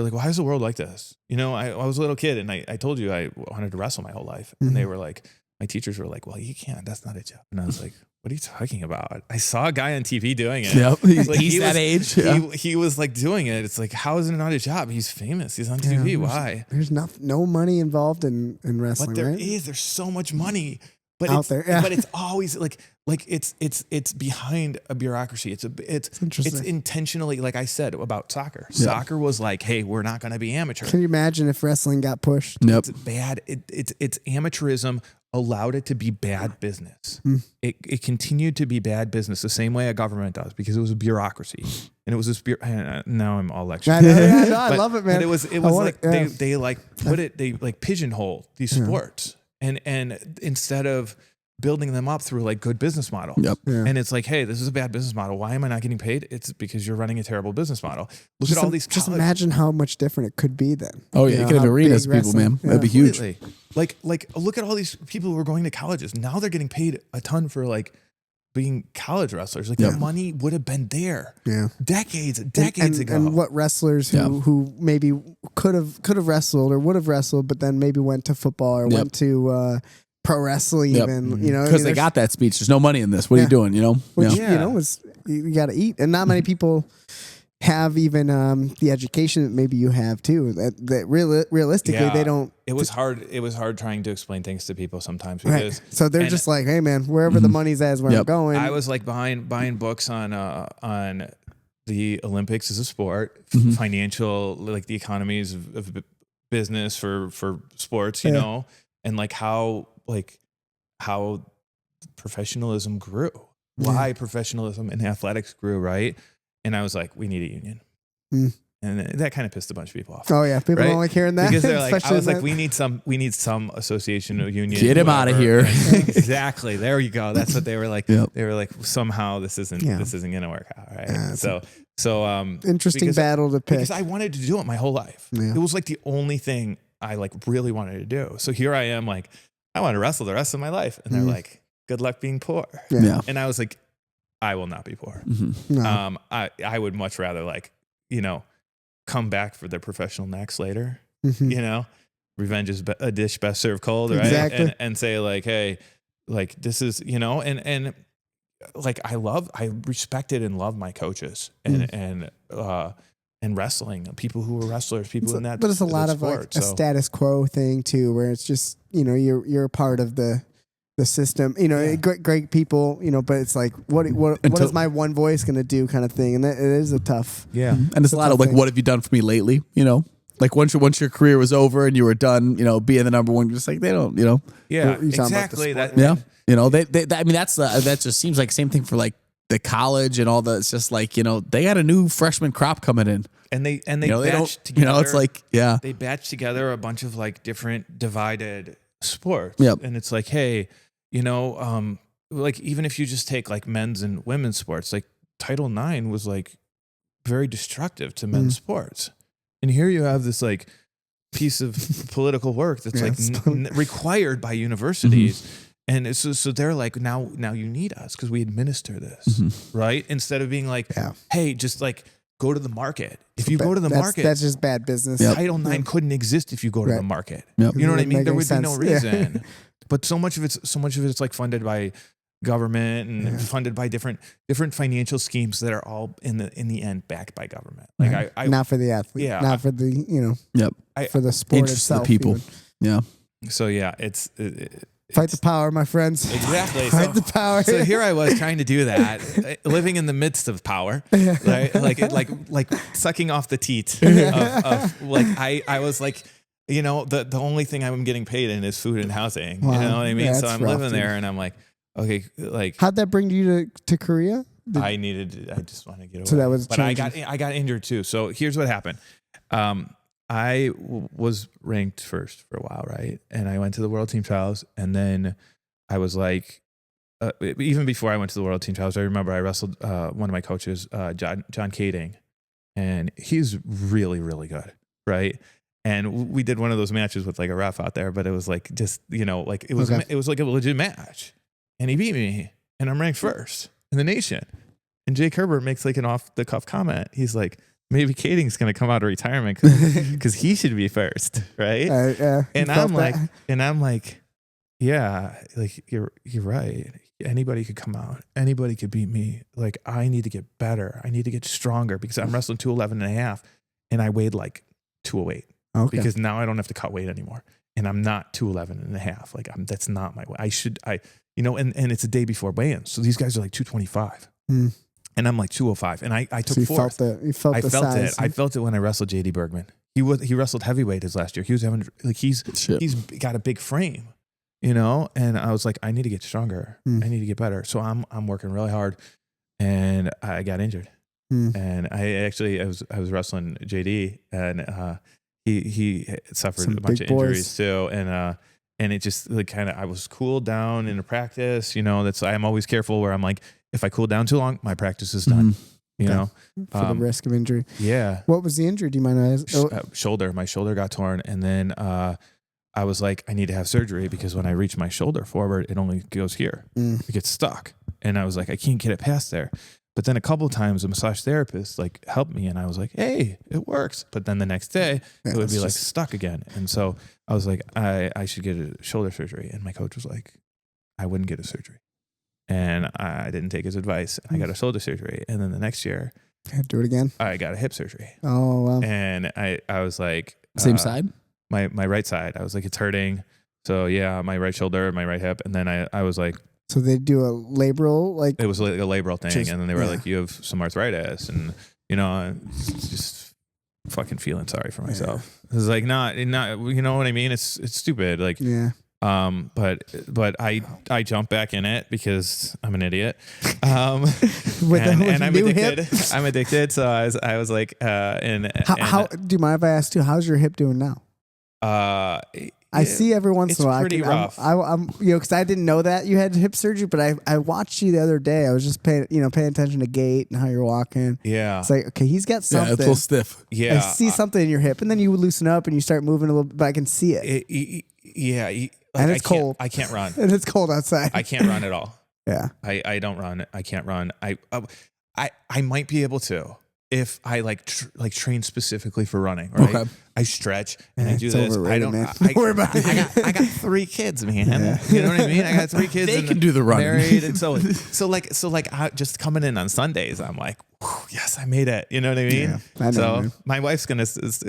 like, why is the world like this? I was a little kid, and I told you I wanted to wrestle my whole life, and they were like, my teachers were like, well, you can't. That's not a job. And I was like, what are you talking about? I saw a guy on TV doing it. Yep. Like, he's that age. He was like doing it. It's like, how is it not a job? He's famous. He's on TV. Why? There's no money involved in wrestling. But there right? is. There's so much money. But out there. Yeah. But it's always like it's behind a bureaucracy. It's intentionally, like I said about soccer. Yeah. Soccer was like, hey, we're not going to be amateur. Can you imagine if wrestling got pushed? Yep. It's bad. It's amateurism allowed it to be bad business. It continued to be bad business the same way a government does, because it was a bureaucration, and it was this. Now I'm all lecturing. I love it, man. But it was like they like put it. They like pigeonhole these sports, and instead of building them up through like good business model. Yep. Yeah. And it's like, hey, this is a bad business model. Why am I not getting paid? It's because you're running a terrible business model. Look at all these. Just imagine how much different it could be then. Oh yeah, you could have arenas, people, man. That'd be huge. Like look at all these people who are going to colleges. Now they're getting paid a ton for like being college wrestlers. Like the money would have been there. Yeah. Decades ago. And what wrestlers who maybe could have wrestled or would have wrestled, but then maybe went to football or went to pro wrestling even, because they got that speech. There's no money in this. What are you doing? Which, you got to eat. And not many people have even the education that maybe you have too. That realistically they don't. It was hard. It was hard trying to explain things to people sometimes because. Right. So they're just like, hey man, wherever the money's at is where I'm going. I was like buying books on the Olympics as a sport, financial, like the economies of business for sports, you know, and like how professionalism grew, why professionalism in athletics grew, right? And I was like, we need a union. And that kind of pissed a bunch of people off. Oh yeah, people don't like hearing that because they're like, I was like, we need some association or union. Get him out of here. Exactly. There you go. That's what they were like. They were like, somehow this isn't gonna work out, right? So interesting battle to pick. Because I wanted to do it my whole life. It was like the only thing I like really wanted to do. So here I am, like, I want to wrestle the rest of my life, and they're like, good luck being poor. And I was like, I will not be poor. No. I would much rather come back for their professional necks later. Revenge is a dish best served cold, right? Exactly. And say like, hey, like this is, and like I respected and loved my coaches and wrestling, people who were wrestlers, people in that. But it's a lot of sport, like a status quo thing too, where it's just, you're a part of the system, great people, but it's like, what is my one voice going to do kind of thing. And it is a tough. And it's a lot of like, what have you done for me lately? Like once your career was over and you were done, being the number one, just like they don't, Yeah, You're talking about the exactly. sport. yeah, I mean, that just seems like same thing for like the college and all the. It's just like they got a new freshman crop coming in, and they they batch don't, together. it's like they batch together a bunch of like different divided sports. Yep. And it's like, hey, like even if you just take like men's and women's sports, like Title IX was like very destructive to men's sports. And here you have this like piece of political work that's like required by universities. And so they're like, now you need us because we administer this, right? Instead of being like, hey, just like go to the market. If you go to the market, that's just bad business. Title IX couldn't exist if you go to the market. You know what I mean? There would be no reason. But so much of it's like funded by government and funded by different financial schemes that are all in the end backed by government. Like I not for the athlete, not for the for the sport interest itself. Of the people, even. So yeah, fight the power, my friends. Exactly. Fight the power. So here I was trying to do that, living in the midst of power, right? Like sucking off the teat of like I was like, the only thing I'm getting paid in is food and housing. Wow. You know what I mean? Yeah, so I'm living there, and I'm like, okay, like how'd that bring you to Korea? I just want to get away. So that was, but I got injured too. So here's what happened. I was ranked first for a while, right? And I went to the World Team Trials, and then I was like, even before I went to the World Team Trials, I remember I wrestled one of my coaches, John Kading, and he's really, really good, right? And we did one of those matches with like a ref out there, but it was like just like it was like a legit match, and he beat me, and I'm ranked first in the nation. And Jake Herbert makes like an off the cuff comment. He's like, maybe Kading's going to come out of retirement because he should be first, right? And I'm like, yeah, like you're right. Anybody could come out. Anybody could beat me. Like I need to get better. I need to get stronger because I'm wrestling 211 and a half, and I weighed like 208 because now I don't have to cut weight anymore, and I'm not 211 and a half. Like that's not my weight. And it's a day before weigh-in, so these guys are like 225. And I'm like 205, and I took fourth. You felt the size. I felt it when I wrestled JD Bergman. He wrestled heavyweight his last year. He was having like he's got a big frame, and I was like, I need to get stronger. I need to get better. So I'm working really hard, and I got injured. And I was wrestling JD, and he suffered a bunch of injuries too, and it just like kind of I was cooled down in a practice. I'm always careful where I'm like, if I cool down too long, my practice is done. For the risk of injury. Yeah. What was the injury? Do you mind asking? Shoulder. My shoulder got torn, and then I was like, I need to have surgery because when I reach my shoulder forward, it only goes here. It gets stuck, and I was like, I can't get it past there. But then a couple of times, a massage therapist like helped me, and I was like, hey, it works. But then the next day, it would be like stuck again, and so I was like, I should get a shoulder surgery, and my coach was like, I wouldn't get a surgery. And I didn't take his advice. I got a shoulder surgery. And then the next year, do it again. I got a hip surgery. Oh, wow. And I was like, same side? My right side. I was like, it's hurting. So yeah, my right shoulder, my right hip. And then I was like, so they do a labral, like it was like a labral thing. And then they were like, you have some arthritis. And, just fucking feeling sorry for myself. It was like, not, you know what I mean? It's stupid. Like, but I jumped back in it because I'm an idiot. And I'm addicted. I'm addicted. So I was like, how do you mind if I ask too? How's your hip doing now? I see every once in a while. It's pretty rough. I'm because I didn't know that you had hip surgery, but I watched you the other day. I was just paying attention to gait and how you're walking. Yeah, it's like, okay, he's got something. Yeah, it's a little stiff. Yeah, I see something in your hip, and then you loosen up and you start moving a little bit, but I can see it. Like, and it's cold. I can't run. And it's cold outside. I can't run at all. Yeah. I don't run. I can't run. I might be able to if I train specifically for running. Right? Okay. I stretch and I do this. I don't. Don't worry about it. I got 3 kids, man. Yeah. You know what I mean? I got 3 kids. They can do the running. Married, and so just coming in on Sundays, I'm like, yes, I made it. You know what I mean? Yeah, so my wife's gonna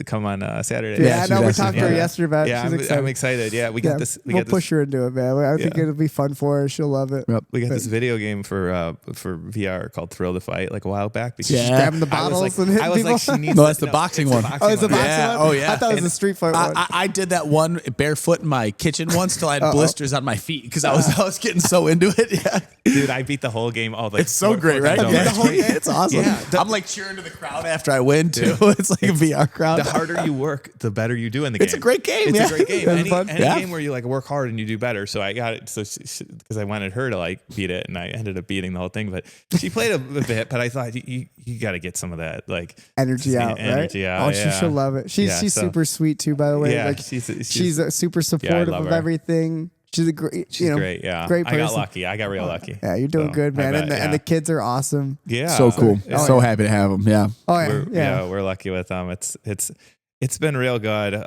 come on Saturday. Yeah, I know. We talked to her yesterday about it. Yeah, I'm excited. Yeah, we got this. We'll push her into it, man. I think it'll be fun for her. She'll love it. We got this video game for VR called Thrill to Fight like a while back. Because she's grabbing the bottles and hitting people. She needs. No, that's the boxing one. Oh, it's the boxing one. Oh yeah. I thought it was a street fight one. I did that one barefoot in my kitchen once till I had blisters on my feet because I was getting so into it. Yeah. Dude, I beat the whole game. All it's so great, right? Yeah, the whole game. It's awesome. Yeah, I'm like cheering to the crowd after I win too. It's like a VR crowd. The harder you work, the better you do in the game. It's a great game. It's yeah. a great game. That's fun. Any game where you like work hard and you do better. So I got it. So because I wanted her to like beat it, and I ended up beating the whole thing. But she played a bit. But I thought you got to get some of that like energy out, energy right? out. Oh, she'll love it. She's super sweet too, by the way. Yeah, like she's super supportive love of her. everything. She's a great, great. Yeah, great person. I got lucky. I got real lucky. Yeah, you're doing good, man. And the kids are awesome. Yeah, so cool. So happy to have them. Yeah. Oh yeah, we're lucky with them. It's been real good.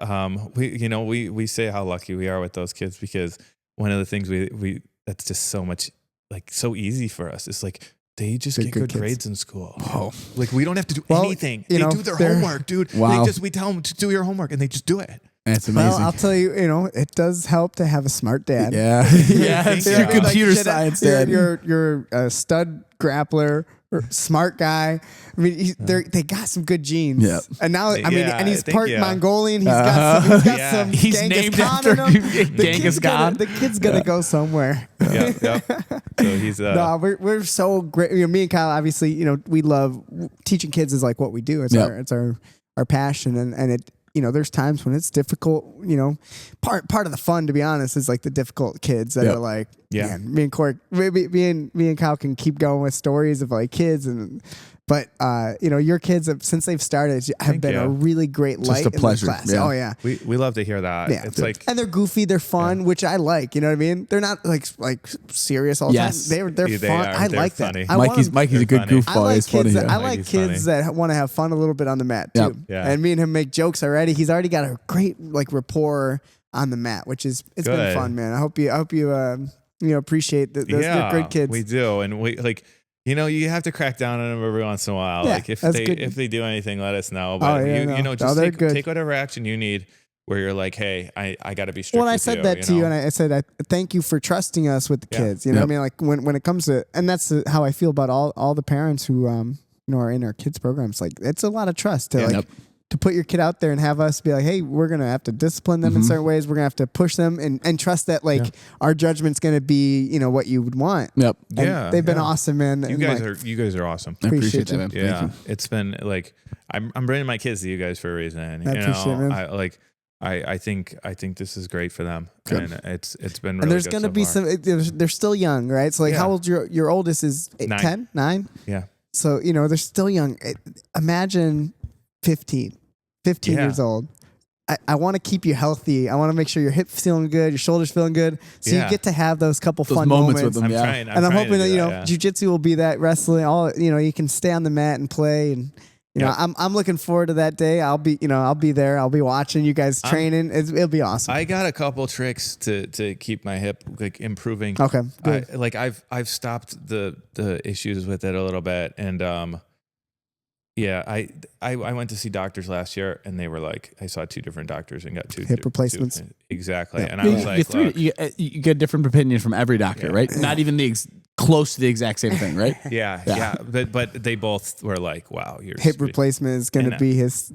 We say how lucky we are with those kids because one of the things we that's just so much like so easy for us. It's like they just get good grades in school. Oh, like we don't have to do anything. They do their homework, dude. Wow. We tell them to do your homework and they just do it. That's amazing. Well, I'll tell you, it does help to have a smart dad. Yeah. Yeah. It's your computer science dad. You're a stud grappler, or smart guy. I mean, they got some good genes. Yeah. And now, and he's part yeah. Mongolian. He's got some He's Genghis named Khan after in him. Genghis Khan. The kid's gonna go somewhere. Yeah. So he's No, we're so great. Me and Kyle, obviously, we love teaching kids is like what we do. It's our passion, and it. There's times when it's difficult. Part of the fun, to be honest, is like the difficult kids that are like, man, me and Corey, me and Kyle can keep going with stories of like kids but your kids since they've started have been a really great light. Just a pleasure. In the class. Yeah. Oh yeah, we love to hear that. Yeah. It's like, and they're goofy, they're fun, which I like. You know what I mean? They're not like serious all the time. They're They fun. are. I They're like funny. that. Mikey's a good goofball. He's funny. I like kids that want to have fun a little bit on the mat too. Yep. Yeah. And me and him make jokes already. He's already got a great like rapport on the mat, which is it's been fun, man. I hope you appreciate those they're good kids. We do, and we like. You have to crack down on them every once in a while. Yeah, like if they do anything, let us know. But just take whatever action you need. Where you're like, hey, I got to be strict. Well, I said that to you, and I said, I thank you for trusting us with the kids. You know what I mean? Like when it comes to, and that's how I feel about all the parents who are in our kids programs. Like it's a lot of trust to to put your kid out there and have us be like, hey, we're going to have to discipline them in certain ways. We're going to have to push them and trust that our judgment's going to be, what you would want. Yep. And they've been awesome, man. You guys are awesome. I appreciate you. that, man. Yeah. Thank you. It's been like, I'm bringing my kids to you guys for a reason. I appreciate it, man. I think this is great for them. Good. And it's been really and there's good going to so be far. they're still young, right? So like how old your oldest is 9. 10, 9? Yeah. So, they're still young. Imagine 15 years old. I want to keep you healthy. I want to make sure your hips feeling good, your shoulders feeling good. So you get to have those couple fun moments with them. I'm Yeah. trying. I'm hoping that, jiu-jitsu will be that, wrestling, all, you can stay on the mat and play. And, I'm looking forward to that day. I'll be there. I'll be watching you guys training. It'll be awesome. I got a couple tricks to keep my hip like improving. Okay, good. I've stopped the issues with it a little bit, and I went to see doctors last year, and they were like, I saw 2 different doctors and got 2 hip replacements. Exactly, and I You, was like, you get a different opinion from every doctor, right? Not even close to the exact same thing, right? yeah. But they both were like, wow, your Hip replacement is going to be his,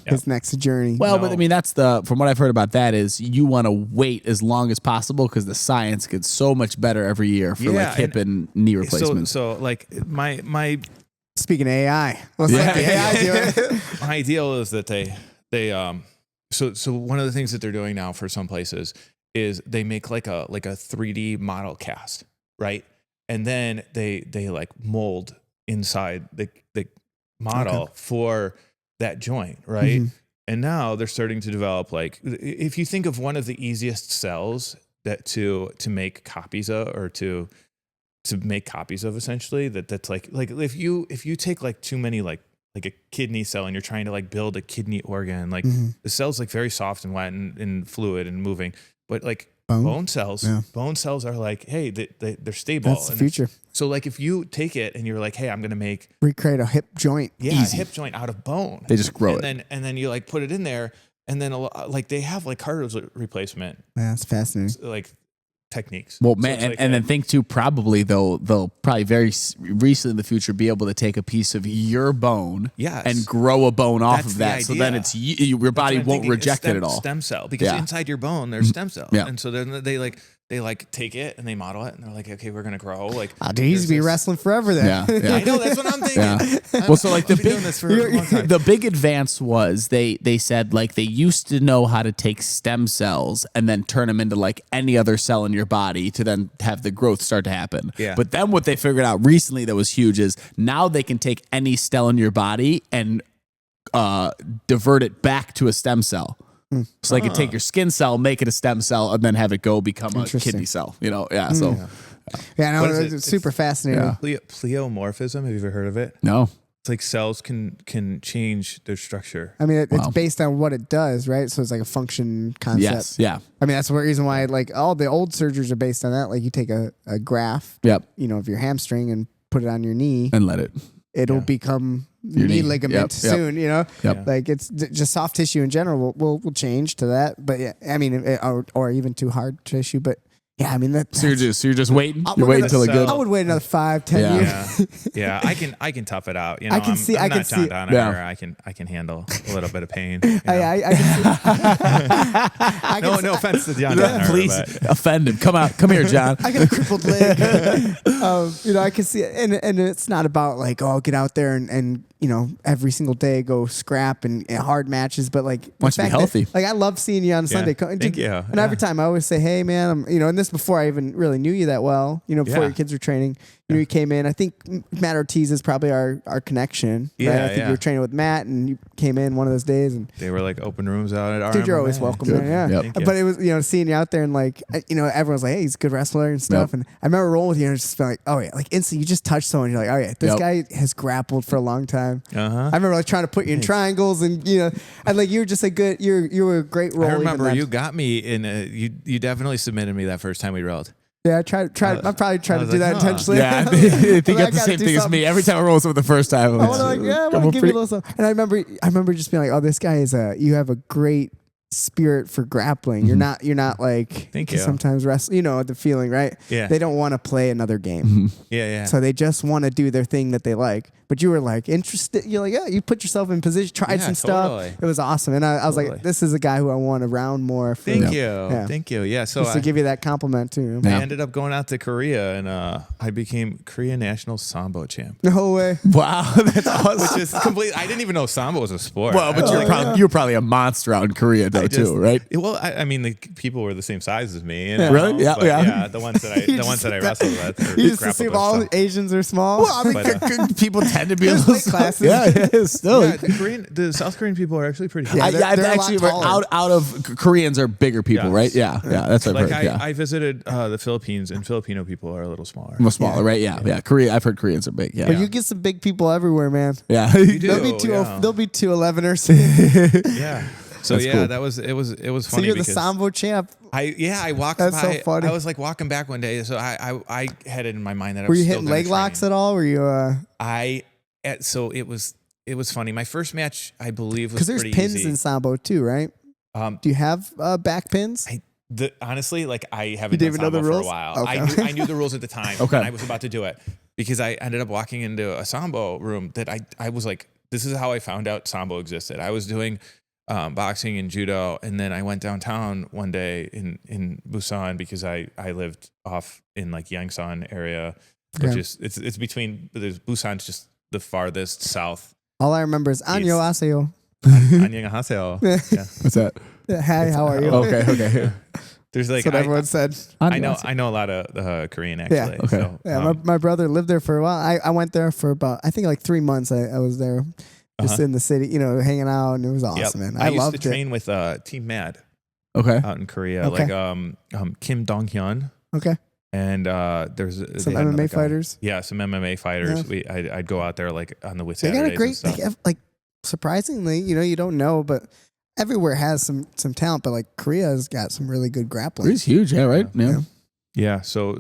his next journey. Well, but I mean, that's from what I've heard about that is you want to wait as long as possible because the science gets so much better every year for like hip and knee replacements. So like my Speaking of AI, what's the AI doing? my ideal is that they so one of the things that they're doing now for some places is they make like a 3D model cast, right? And then they like mold inside the model for that joint, right? Mm-hmm. And now they're starting to develop like, if you think of one of the easiest cells that to make copies of, or to make copies of, essentially, that's like if you take like too many like a kidney cell and you're trying to like build a kidney organ, like the cell's like very soft and wet and fluid and moving, but like bone cells are like, hey, they're stable. That's the future. So like if you take it and you're like, hey, I'm gonna recreate a hip joint. a hip joint out of bone. They just grow and then you like put it in there, and then like they have like cartilage replacement. Yeah, that's fascinating. Like techniques. Well, man, and then think too. Probably they'll probably very recently in the future be able to take a piece of your bone, and grow a bone off of that. So then it's your body won't reject it at all. Stem cell, because inside your bone there's stem cell, and so then they take it and they model it and they're like, okay, we're gonna grow like. Oh, dude, he's be wrestling forever then. Yeah. I know, that's what I'm thinking. Well, so like the big advance was they said like they used to know how to take stem cells and then turn them into like any other cell in your body to then have the growth start to happen. Yeah. But then what they figured out recently that was huge is now they can take any cell in your body and divert it back to a stem cell. So they could take your skin cell, make it a stem cell, and then have it become a kidney cell. So no, it's super fascinating. Pleomorphism. Have you ever heard of it? No. It's like cells can change their structure. I mean, it's based on what it does, right? So it's like a function concept. Yes. Yeah. I mean, that's the reason why like all the old surgeries are based on that. Like you take a graft, of your hamstring and put it on your knee and let it. It'll become your knee ligament soon, like it's just soft tissue in general will change to that. But yeah, I mean, or even too hard tissue. But yeah, I mean so you're just waiting. You're waiting until it good. I would wait another 5-10 years. Yeah, I can tough it out. I can see. I can see. I can handle a little bit of pain. I can see. No offense to John. Please offend him. Come here, John. I got a crippled leg. I can see it, and it's not about like get out there and every single day go scrap and hard matches, but like want to be healthy. Like I love seeing you on Sunday. Thank you. And every time I always say, hey man, I'm and this before I even really knew you that well. Before your kids were training, you came in. I think Matt Ortiz is probably our connection. Right? I think you were training with Matt, and you came in one of those days, and they were like open rooms out at our. Dude, you're always welcome there. Yeah, but it was seeing you out there and like everyone's like, hey, he's a good wrestler and stuff. And I remember rolling with you and it's just like, oh yeah, like instantly you just touched someone. You're like, oh yeah, this guy has grappled for a long time. I remember like trying to put you in triangles and and like you were just a good. You were a great role. I remember you got me in. You definitely submitted me that first time we rolled. Yeah, I tried. I probably tried to do that intentionally. Yeah, I think that's the same thing as me. Every time I roll with the first time, I want to give you a little something. And I remember just being like, oh, this guy is you have a great spirit for grappling. You're not like thank you. Sometimes wrestling, the feeling, right? Yeah. They don't want to play another game. Yeah. So they just want to do their thing that they like. But you were like interested. You're like, you put yourself in position, tried some stuff. It was awesome. And I was like, this is a guy who I want around more. Thank you. Yeah. So just to give you that compliment too. I ended up going out to Korea and I became Korea national sambo champ. No way. Wow, that's awesome. Which is complete. I didn't even know sambo was a sport. Well, but you're probably a monster out in Korea too, right? Well, I mean, the people were the same size as me. Really? Yeah. The ones that I wrestled with. You just assume all Asians are small. Well, I mean, people tend to be a little classes. Still. Yeah, the South Korean people are actually pretty. They're actually out of Koreans are bigger people, right? Yeah, that's what I've heard. I visited the Philippines, and Filipino people are a little smaller. Smaller, right? Yeah. Korea. I've heard Koreans are big. Yeah, but you get some big people everywhere, man. Yeah, they'll be 211ers. Yeah. So it was funny. So you're the sambo champ. I walked. That's by, so funny. I was like walking back one day, so I had it in my mind that were you hitting leg locks at all? Were you? So it was funny. My first match, I believe, was because there's pins easy. In sambo too, right? Do you have back pins? Honestly, like I haven't done sambo for a while. Okay. I knew the rules at the time. Okay. And I was about to do it because I ended up walking into a sambo room that I was like, this is how I found out sambo existed. I was doing boxing and judo, and then I went downtown one day in Busan because I lived off in like Yangsan area, which is it's between. Busan's just the farthest south. All I remember is 안녕하세요. 안녕하세요. Yeah. What's that? Hi, how are you? Okay. There's like that's what everyone said. I know a lot of Korean actually. Yeah. Okay. So, my brother lived there for a while. I went there for about I think like 3 months. I was there. Just in the city, hanging out, and it was awesome, man. I used to train with Team Mad. Okay. Out in Korea, Okay. like Kim Dong Hyun. Okay. And there's some MMA fighters. Yeah, some MMA fighters. Yeah. I'd go out there like on the with They Saturdays. got a great, and stuff. like surprisingly, you don't know, but everywhere has some talent. But like Korea's got some really good grappling. It's huge, yeah, right? Yeah. Yeah. So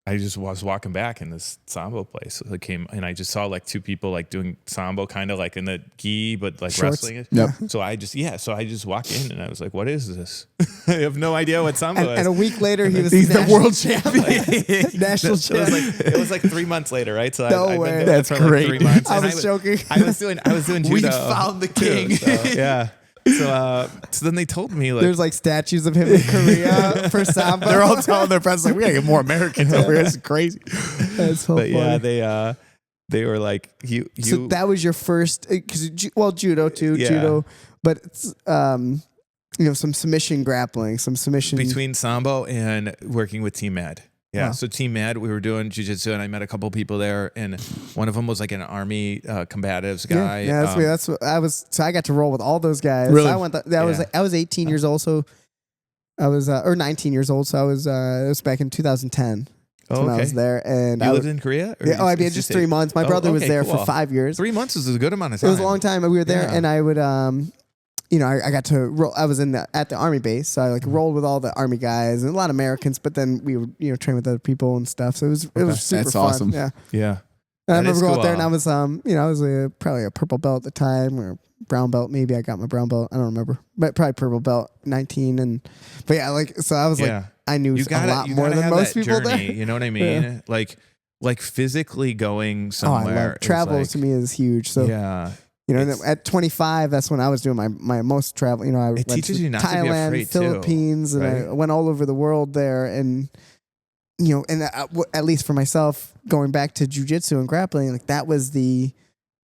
I just was walking back in this sambo place. I came and I just saw like two people like doing sambo, kind of like in the gi, but like Shorts. wrestling. Yep. So I just walked in and I was like, what is this? I have no idea what sambo is. And a week later, He's the world champion. national So champion. it was like 3 months later, right? So No I've way. been doing That's it for great. like 3 months. I And was joking. I was doing judo. We found the king. So, yeah. So then they told me like There's like statues of him in Korea for Sambo. They're all telling their friends like, we gotta get more Americans over here. This is crazy. That's so but funny. yeah, they were like you So that was your first, because judo too, Yeah. judo, but it's, some submission grappling, some submission. between sambo and working with Team Mad. Yeah, Wow. so Team Mad, we were doing jiu-jitsu and I met a couple people there and one of them was like an army combatives guy. Yeah, that's me. That's what I was. So I got to roll with all those guys. Really? I went. I was 18 years old, so I was or 19 years old. So I was. It was back in 2010. That's when I was there, and You I lived in Korea? Or Yeah, I mean, just 3 months. My brother was there for 5 years. 3 months is a good amount of It time. was a long time. We were there, Yeah. and I would, I got to roll. I was at the army base, so I rolled with all the army guys and a lot of Americans. But then we would, train with other people and stuff. So it was super That's fun. awesome. Yeah, Yeah. and I That is remember going cool. out there, and I was, I was probably a purple belt at the time, or brown belt. Maybe I got my brown belt. I don't remember, but probably purple belt, 19. But yeah, so I was Yeah. like, I knew You a lot you more gotta than have most that people journey, there. you know what I mean? Like physically going Oh, somewhere. I love travels. To me is huge. So Yeah. and It's- at 25, that's when I was doing my most travel. I went teaches to you not to be Thailand, afraid too, Philippines, and I right? went all over the world there. And at least for myself, going back to jujitsu and grappling, like that was the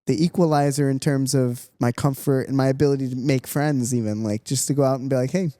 equalizer in terms of my comfort and my ability to make friends. Even like just to go out and be like, hey,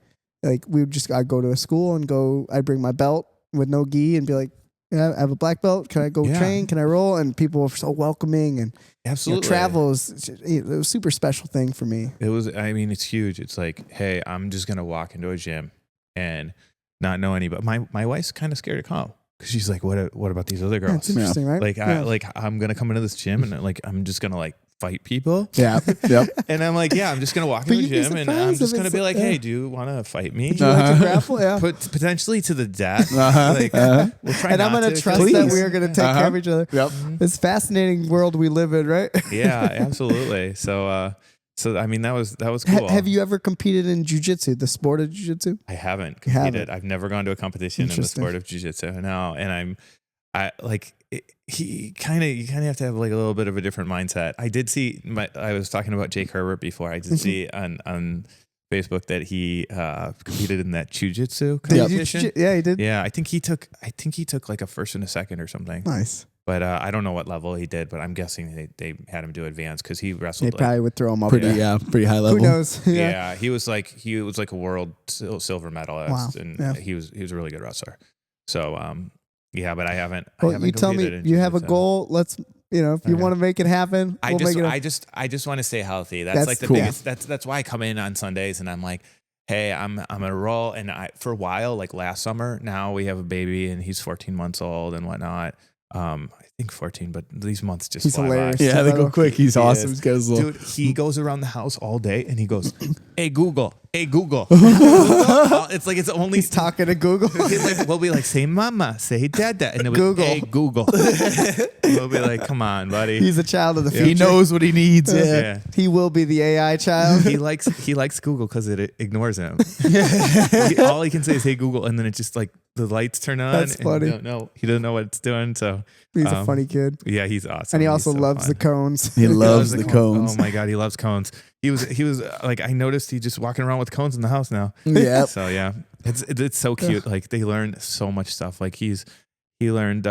like I'd go to a school and I'd bring my belt with no gi and be like, yeah, I have a black belt. Can I go train? Can I roll? And people were so welcoming and. Absolutely. Travel is it was a super special thing for me. It was, I mean, it's huge. It's like, hey, I'm just going to walk into a gym and not know anybody. My wife's kind of scared to come because she's like, what about these other girls? That's interesting, right? Like, Yeah. I'm going to come into this gym and like, I'm just going to like fight people. Yeah. Yep. And I'm like, yeah, I'm just going to walk But into the you'd be gym and I'm surprised just if going to it's be like, like- hey, yeah. do you want to fight me? Would you like to grapple? Yeah. Potentially to the death. Uh-huh. Like, Uh-huh. we'll try And I'm not going to to, trust 'cause- that Please. we are going to take care of each other. Yep. This fascinating world we live in, right? Yeah, absolutely. So I mean, that was cool. Have you ever competed in jujitsu, the sport of jujitsu? I haven't You haven't? competed. I've never gone to a competition in the Interesting. sport of jiu-jitsu. No, and you kind of have to have like a little bit of a different mindset. I did see I was talking about Jake Herbert before. I did see on Facebook that he competed in that jiu-jitsu Did you do competition. yeah, he did. Yeah, I think he took like a first and a second or something. Nice. But I don't know what level he did, but I'm guessing they had him do advanced because he They wrestled like, probably would throw him up Pretty, there. pretty high level. Who knows? yeah, he was like a world silver medalist, Wow. and Yeah. he was a really good wrestler. So yeah, but I haven't. Well, you tell me competed in you have a jiu-jitsu. goal. Let's, if you Okay. want to make it happen, I we'll just make it I just want to stay healthy. That's That's like the cool. biggest. That's why I come in on Sundays and I'm like, hey, I'm gonna roll. And for a while, like last summer, now we have a baby and he's 14 months old and whatnot. I think 14, but these months just He's fly hilarious. by. Yeah, they go quick. He's He awesome. is. He's got his little. Dude, he goes around the house all day and he goes, hey Google, hey Google. It's like it's only He's talking to Google. we'll be like, say mama, say dada, and it'll be Google. hey Google. We'll be like, come on, buddy. He's a child of the future. He knows what he needs. Yeah. Yeah. He will be the AI child. He likes Google because it ignores him. All he can say is hey Google, and then it just like the lights turn on. That's and funny. He doesn't know what it's doing. So He's a funny kid. yeah, he's awesome. And he He's also so loves fun. the cones. He loves the cones. Oh my god, he loves cones. He was like, I noticed he just walking around with cones in the house now. Yep. So yeah, it's so cute. Like they learn so much stuff. Like he learned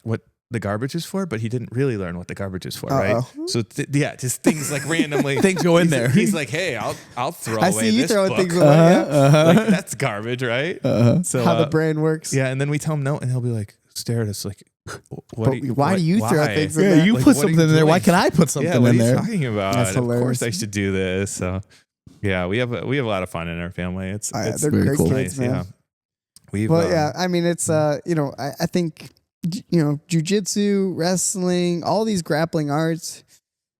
what the garbage is for, but he didn't really learn what the garbage is for, right? Uh-oh. So just things like randomly Things go in there. He's like, hey, I'll throw I away see you this throwing book. things away. yeah. Like that's garbage, right? So How the brain works. yeah, and then we tell him no, and he'll be like, stare at us like, But why do you throw why? things in Yeah, there? you Like, put what are something you in there. Why doing? can I put something Yeah, what are in you there? talking about? That's Of hilarious. course I should do this. So yeah, we have a lot of fun in our family. It's Oh, yeah, it's they're very great cool. kids, nice. man. Yeah, we've Well, yeah, I mean, it's, I think, jujitsu, wrestling, all these grappling arts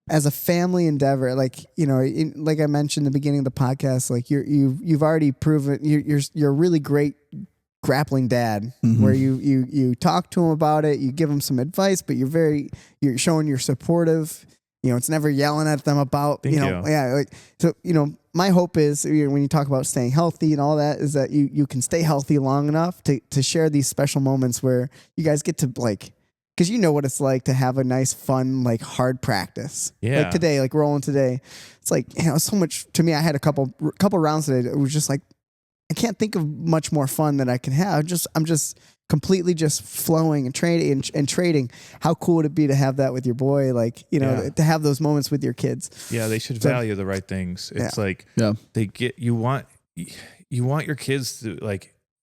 as a family endeavor, like, like I mentioned in the beginning of the podcast, like you've already proven you're a really great grappling dad, where you talk to him about it, you give him some advice, but you're showing you're supportive. It's never yelling at them about, Thank you. Yeah. Like, so, my hope is when you talk about staying healthy and all that is that you can stay healthy long enough to share these special moments where you guys get to because you know what it's like to have a nice, fun, hard practice. Yeah. Like today, like rolling today. It's so much to me. I had a couple rounds today. It was just I can't think of much more fun that I can have. I'm just completely just flowing and trading. How cool would it be to have that with your boy? To have those moments with your kids. Yeah. They should value the right things. It's you want your kids to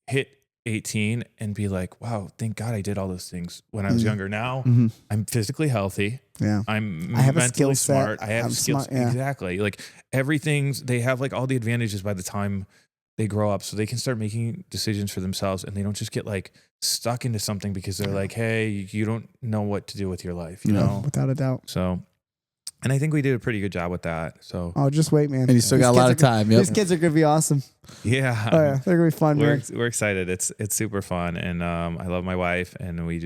hit 18 and be like, wow, thank God I did all those things when I was younger. Now I'm physically healthy. Yeah. I have mentally smart. I have skills. Smart, yeah. Exactly. They have all the advantages by the time they grow up, so they can start making decisions for themselves and they don't just get stuck into something because they're hey, you don't know what to do with your life, you know? Without a doubt. So, and I think we did a pretty good job with that. So, just wait, man. And you still got a lot of time. Yep. These kids are going to be awesome. Yeah. Oh yeah. They're going to be fun. We're excited. It's super fun. And, I love my wife and we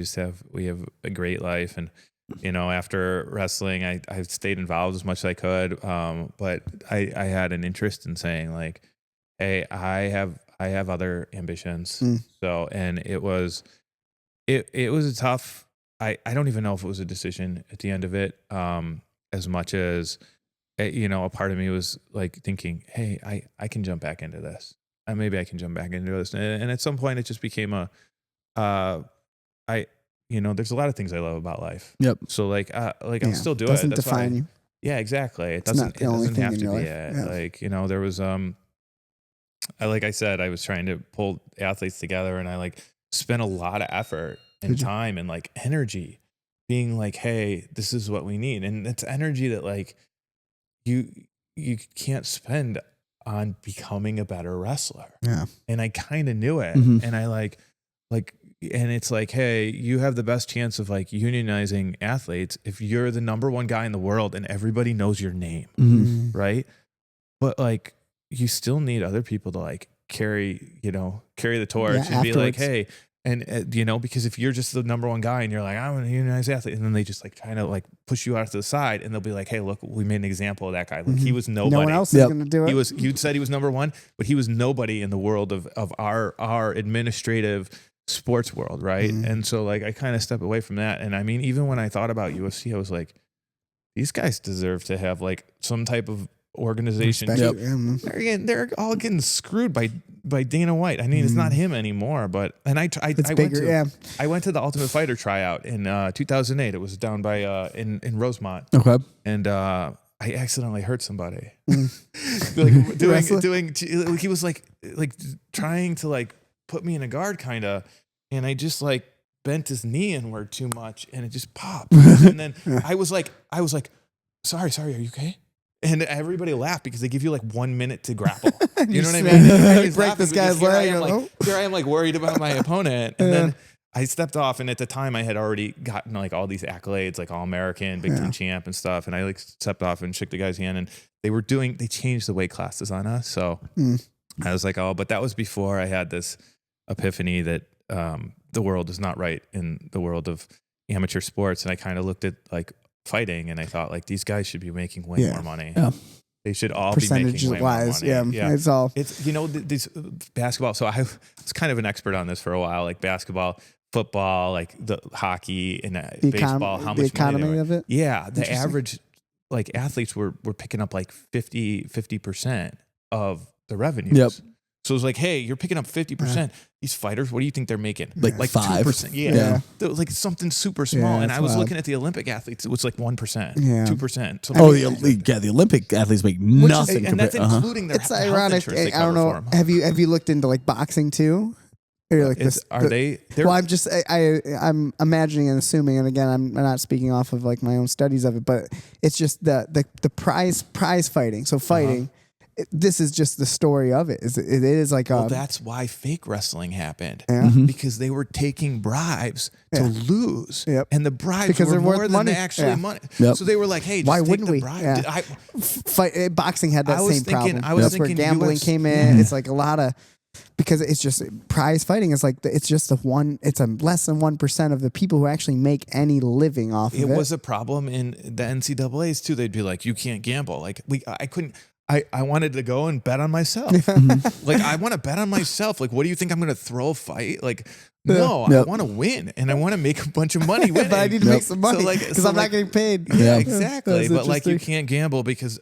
have a great life. And, after wrestling, I stayed involved as much as I could. But I had an interest in saying hey, I have other ambitions. So, and it was a tough, I don't even know if it was a decision at the end of it. As much as, a part of me was thinking, hey, I can jump back into this. Maybe I can jump back into this. And at some point it just became there's a lot of things I love about life. Yep. So I'll still do it. Doesn't That's define you. Yeah, exactly. It It's not the only doesn't thing have in to your be life. it. Yeah. There was, like I said, I was trying to pull athletes together and I spent a lot of effort and time and energy being hey, this is what we need. And it's energy that you can't spend on becoming a better wrestler. Yeah. And I kind of knew it. And I and it's hey, you have the best chance of unionizing athletes if you're the number one guy in the world and everybody knows your name. Right. But you still need other people to carry the torch and be hey, and because if you're just the number one guy and you're I'm a unionized athlete, and then they just trying to push you out to the side, and they'll be hey, look, we made an example of that guy. He was nobody. No one else is going to do it. You said he was number one, but he was nobody in the world of our administrative sports world, right? And so I kind of stepped away from that. And I mean, even when I thought about UFC, I was these guys deserve to have some type of organization. They're all getting screwed by Dana White. I mean, it's not him anymore, but I went to the Ultimate Fighter tryout in 2008. It was down by in Rosemont. Okay. And I accidentally hurt somebody. Doing he was trying to put me in a guard kind of, and I just bent his knee inward too much and it just popped. And then I was like, sorry, are you okay? And everybody laughed because they give you 1 minute to grapple. You know what I mean? You break this guy's leg. Here I am worried about my opponent. And then I stepped off, and at the time I had already gotten all these accolades, All-American, Big Ten champ and stuff. And I stepped off and shook the guy's hand, and they changed the weight classes on us. So I was oh, but that was before I had this epiphany that the world is not right in the world of amateur sports. And I kind of looked at fighting, and I thought these guys should be making way more money. Yeah. They should all be making way more money. Yeah. It's all. It's these basketball. So I was kind of an expert on this for a while, basketball, football, the hockey and baseball. How much the economy money of it? Yeah, the average athletes were picking up 50% of the revenues. Yep. So it was hey, you're picking up 50%. These fighters, what do you think they're making? Like 5%. 2%. Yeah. Something super small. And I was looking at the Olympic athletes, it was 1%, 2%. The Olympic athletes make nothing. And that's including their It's ironic. I don't know. Have you looked into boxing too? Or well, I'm just I'm imagining and assuming, and again, I'm not speaking off of my own studies of it, but it's just the prize fighting. So fighting. This is just the story of it. It is well, that's why fake wrestling happened. Yeah. Because they were taking bribes to lose. Yep. And the bribes were more than the actual money. Yep. So they were hey, just why take wouldn't the we? bribe. Yeah. Boxing had that same problem. I was That's where thinking gambling US came in. It's a lot of because it's just prize fighting is like it's just it's a less than 1% of the people who actually make any living off of it. It was a problem in the NCAAs too. They'd be like, you can't gamble. Like I couldn't. I wanted to go and bet on myself. Like, I want to bet on myself. Like, what do you think I'm going to throw a fight? Like, no, I want to win and I want to make a bunch of money winning. But I need to make some money because I'm not getting paid. Yeah, exactly. But like, you can't gamble because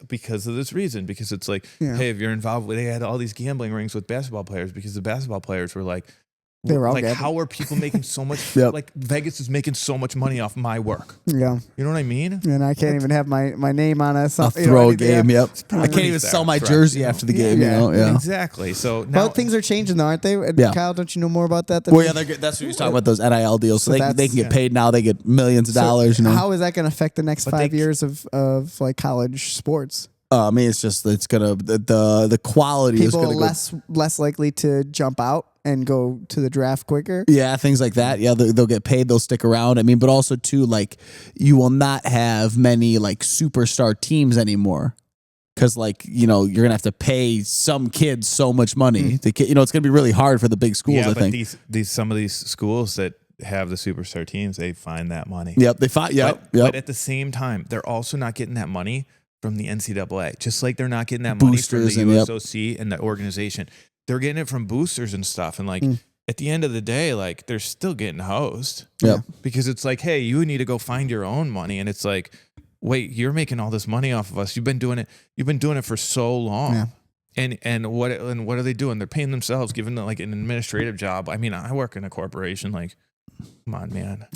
of this reason. Because it's like, hey, if you're involved with, they had all these gambling rings with basketball players because the basketball players were like, they were all like, gambling. how are people making so much? Like, Vegas is making so much money off my work. Yeah, you know what I mean. And I can't even have my name on a throw game. Yep, I can't even sell my jersey after the game. Yeah. Exactly. So now things are changing, though, aren't they? Kyle, don't you know more about that? Well, yeah, that's what he's talking about. Those NIL deals, so they can get paid now. They get millions of dollars. You know, how is that going to affect the next 5 years of like college sports? I mean, it's gonna the quality people is gonna less likely to jump out and go to the draft quicker. Yeah, things like that. Yeah, they'll get paid. They'll stick around. I mean, but also too, like, you will not have many like superstar teams anymore. Because, like, you know, you're gonna have to pay some kids so much money. The kid, you know, it's gonna be really hard for the big schools. Yeah, I think some of these schools that have the superstar teams, they find that money. Yep, they find. Yep, but at the same time, they're also not getting that money from the NCAA. Just like they're not getting that money from the USOC and the organization. They're getting it from boosters and stuff. And like at the end of the day, like they're still getting hosed. Yeah. Because it's like, hey, you need to go find your own money. And it's like, wait, you're making all this money off of us. You've been doing it for so long. Yeah. And what are they doing? They're paying themselves, giving them like an administrative job. I mean, I work in a corporation, like, come on, man.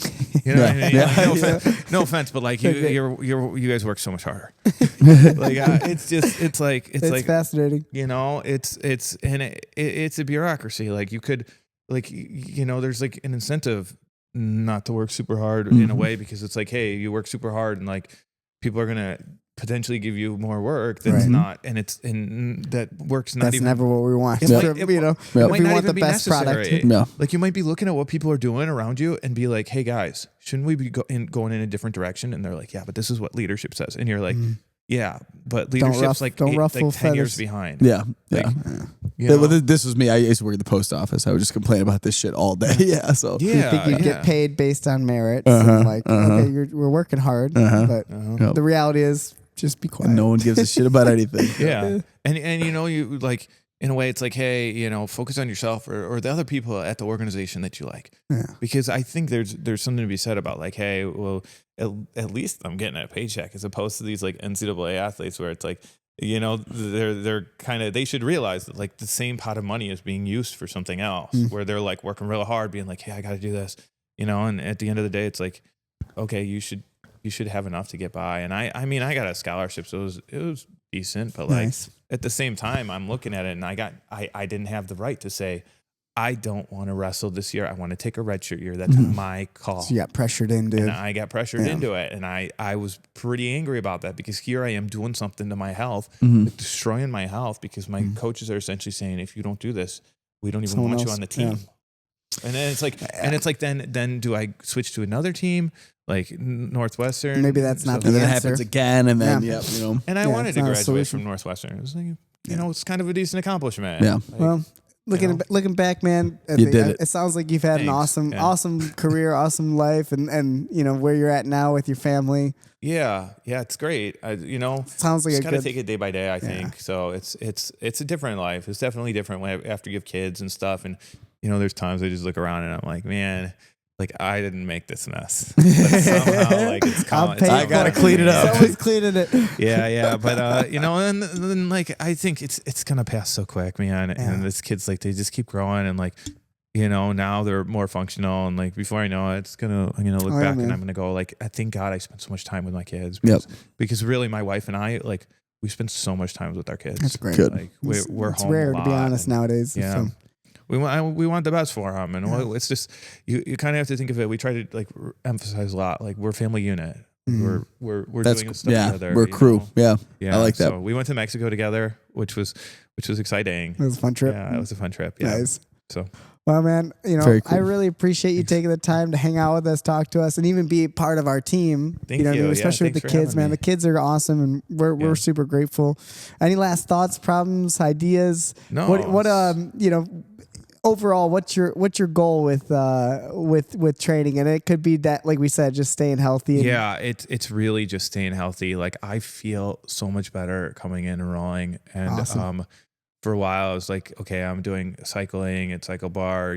You know what I mean? Like, no offense, but like you guys work so much harder. Like it's like fascinating. You know, it's a bureaucracy. Like you could, like, you know, there's like an incentive not to work super hard in a way, because it's like, hey, you work super hard and like people are gonna potentially give you more work that's not, and that work's not. That's even never what we want. You know, if we want the best product. Like you might be looking at what people are doing around you and be like, hey guys, shouldn't we be going in a different direction? And they're like, yeah, but this is what leadership says. And you're like, yeah, but leadership's like 10 years behind. Yeah. Like, yeah. This was me. I used to work at the post office. I would just complain about this shit all day. Yeah. So you think you'd get paid based on merit. Like, okay, we're working hard, but the reality is, just be quiet. And no one gives a shit about anything. Yeah. And you know, you like, in a way, it's like, hey, you know, focus on yourself or the other people at the organization that you like. Yeah. Because I think there's something to be said about like, hey, well, at least I'm getting a paycheck, as opposed to these like NCAA athletes where it's like, you know, they're kind of, they should realize that like the same pot of money is being used for something else, where they're like working real hard, being like, hey, I got to do this, you know, and at the end of the day, it's like, okay, you should have enough to get by. And I mean, I got a scholarship, so it was decent, but like at the same time, I'm looking at it and I didn't have the right to say, I don't want to wrestle this year. I want to take a redshirt year. That's my call. So you got pressured into it. And I got pressured into it. And I was pretty angry about that, because here I am doing something to my health, like destroying my health, because my coaches are essentially saying, if you don't do this, we don't even want you on the team. And then it's like, then do I switch to another team? Like Northwestern. Maybe that's not the answer. And then it answer. happens again, and then you know. And I wanted to graduate from Northwestern. It was like, you know, it's kind of a decent accomplishment. Yeah. Like, well, looking back, man, you did it. It sounds like you've had an awesome career, awesome life, and you know where you're at now with your family. Yeah, it's great. You know, sounds like just gotta take it day by day. I think so. It's a different life. It's definitely different after you have kids and stuff. And you know, there's times I just look around and I'm like, man, like I didn't make this mess. But somehow, like I gotta clean it up. Someone's cleaning it. Yeah. But you know, and then like I think it's gonna pass so quick, man. And this kids, like, they just keep growing, and like, you know, now they're more functional, and like before I know it, it's gonna, you know, look back and I'm gonna go like, I thank God I spent so much time with my kids, because really my wife and I, like, we spend so much time with our kids. That's great. Good. Like we're it's home rare a lot, to be honest nowadays. Yeah. So. We want the best for them, and it's just you kind of have to think of it. We try to like emphasize a lot, like we're a family unit. We're doing stuff together. We're a crew. Yeah, I like that. So we went to Mexico together, which was exciting. It was a fun trip. Yeah, it was a fun trip. Yeah. Nice. So. Well, man, you know, Very cool. I really appreciate you taking the time to hang out with us, talk to us, and even be part of our team. Thank you. Especially with the kids, man. The kids are awesome, and we're super grateful. Any last thoughts, problems, ideas? No. What you know, overall, what's your goal with training? And it could be that, like we said, just staying healthy. Yeah, it's really just staying healthy. Like I feel so much better coming in and rolling. And Awesome. For a while I was like, okay, I'm doing cycling at Cycle Bar.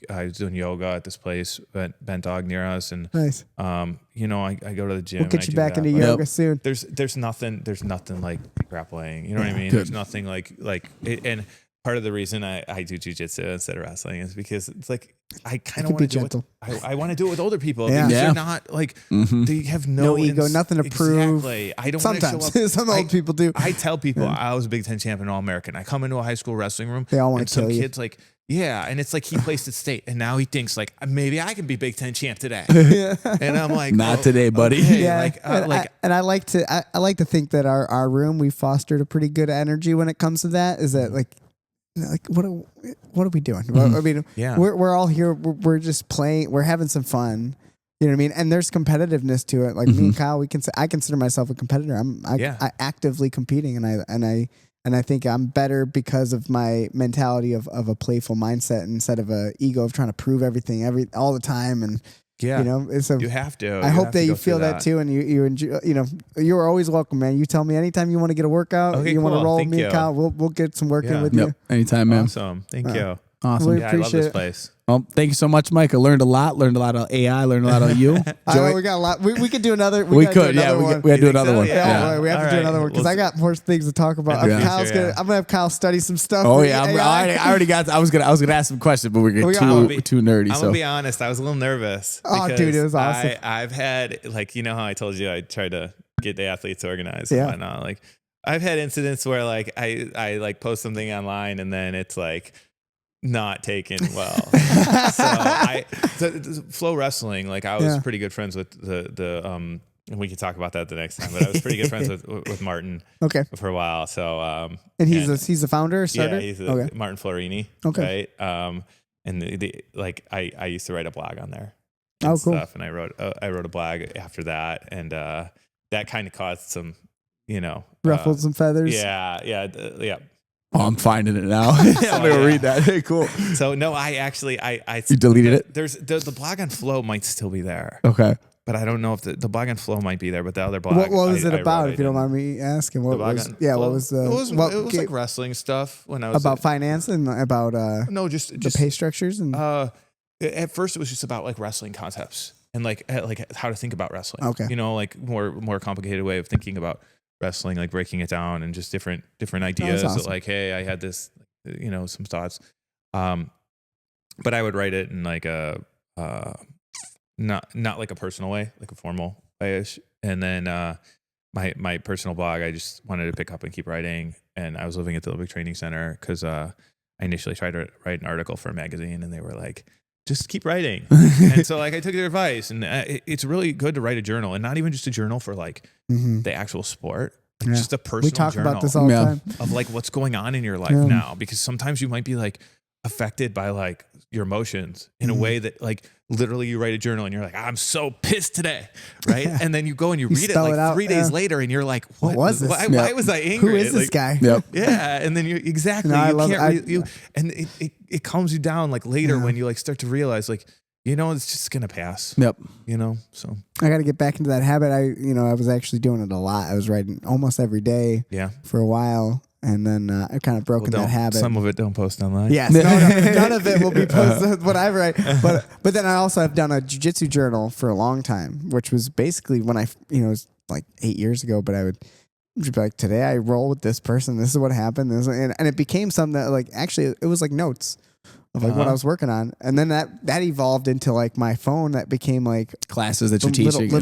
I was doing yoga at this place, Bent Dog near us. And nice. I go to the gym. We'll get you back into yoga soon. There's nothing like grappling. You know what I mean? Good. There's nothing like it, and part of the reason I do jiu-jitsu instead of wrestling is because it's like I kind of want to do gentle. it. I want to do it with older people. Yeah. Because Yeah. they're not like they have no ego, nothing to prove. Exactly. I don't want to Sometimes show up. some old people do. I tell people I was a Big Ten champion, All-American. I come into a high school wrestling room. They all wanna and some kill you. kids like, yeah, and it's like he placed at state, and now he thinks like maybe I can be Big Ten champ today. And I'm like, Not today, buddy. Okay. Yeah, Like, I like to think that our room, we fostered a pretty good energy when it comes to that. Is that like what are we doing? I mean, Yeah. we're all here. We're just playing. We're having some fun. You know what I mean? And there's competitiveness to it. Like me and Kyle, I consider myself a competitor. I actively competing, and I think I'm better because of my mentality of a playful mindset instead of a ego of trying to prove everything all the time. And yeah, so you have to. I hope that you feel that too, and you enjoy. You're always welcome, man. You tell me anytime you want to get a workout, Okay, you want to cool. roll Thank with me, you. Kyle. We'll get some work in Yeah. with you. Yep. Anytime, man. Awesome. Thank you. Awesome. We Yeah, I love appreciate this it. place. Well, thank you so much, Mike. I learned a lot. Learned a lot of AI. Learned a lot of you. I know we got a lot. We could do another. We gotta do could. Yeah, another we one. had to do think another so? one. Yeah. Yeah, boy, we have All to do right. another one because Well, I got more things to talk about. Yeah. I'm gonna have Kyle study some stuff. Oh with yeah, AI. I already got. I was gonna ask some questions, but we're We getting got- too nerdy. I'm So gonna be honest. I was a little nervous. Oh, because dude, it was awesome. I've had like how I told you I tried to get the athletes organized Yeah. and whatnot. Like I've had incidents where like I like post something online and then it's like not taken well. So the flow wrestling, like I was pretty good friends with the and we can talk about that the next time, but I was pretty good friends with Martin Okay. for a while. So And he's the founder or starter? yeah, he's okay. Martin Florini. Okay. Right. And I used to write a blog on there. Oh, And cool. stuff, and I wrote a blog after that, and that kind of caused some, Ruffled some feathers. yeah. oh, I'm finding it now. I'm gonna read that. Hey, cool. So no, I You deleted it? There's the blog on Flow might still be there, Okay. but I don't know if the blog on Flow might be there. But the other blog, What was it I about? wrote If you don't in. mind me asking, what The blog was? on Yeah, Flow, what was the? It was what, like wrestling stuff when I was about finance and about no, just the pay structures and. at first it was just about like wrestling concepts and like how to think about wrestling. Okay. Like more complicated way of thinking about wrestling, like breaking it down and just different ideas. awesome. That like, hey, I had this, some thoughts. But I would write it in like a not like a personal way, like a formal way-ish. And then my personal blog, I just wanted to pick up and keep writing. And I was living at the Olympic Training Center because I initially tried to write an article for a magazine, and they were like, just keep writing. And so like I took their advice, and it's really good to write a journal, and not even just a journal for like the actual sport, like just a personal we talk journal about this all the time. of like what's going on in your life now, because sometimes you might be like affected by like your emotions in a way that like literally you write a journal and you're like, I'm so pissed today, right? And then you go and you read it spell like it out, 3 days later, and you're like, what was this? Why was I angry? Who is this Like, guy? Yep. Yeah, and then you exactly No, I you love can't it. and it calms you down like later when you like start to realize like, it's just gonna pass. Yep. So I got to get back into that habit. I was actually doing it a lot. I was writing almost every day yeah, for a while, and then I've kind of broken that habit. Some of it don't post online. Yes, no, none of it will be posted. What I write, but then I also have done a jiu-jitsu journal for a long time, which was basically when it was like 8 years ago. But I would be like, today I roll with this person. This is what happened. And it became something that like actually it was like notes of like what I was working on, and then that evolved into like my phone. That became like Classes that you're teaching.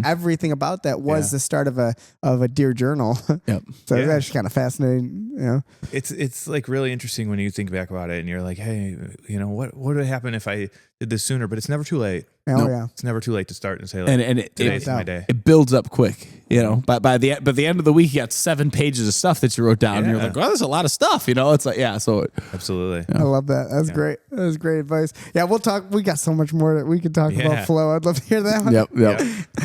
Everything about that was the start of a dear journal. Yep. So it's actually kind of fascinating. It's like really interesting when you think back about it, and you're like, hey, what would happen if I did this sooner? But it's never too late. Oh yeah. It's never too late to start and say like, And today's my day. it builds up quick, By the end of the week, you got 7 pages of stuff that you wrote down. And you're Yeah. like, well, there's a lot of stuff, It's like, yeah. So Absolutely. I love that. That's great. That was great advice. Yeah, we'll talk. We got so much more that we could talk about flow. I'd love to hear that one. Yep.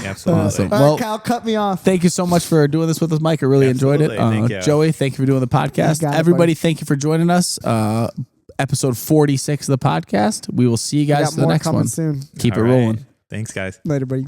Absolutely. Awesome. All Well, right, Kyle, cut me off. thank you so much for doing this with us, Mike. I really enjoyed it. Absolutely. Thank you. Joey, thank you for doing the podcast. You got it, Everybody, buddy. thank you for joining us. episode 46 of the podcast. We will see you guys for the next one. Soon. Keep All it rolling. Thanks, guys. Later, buddy.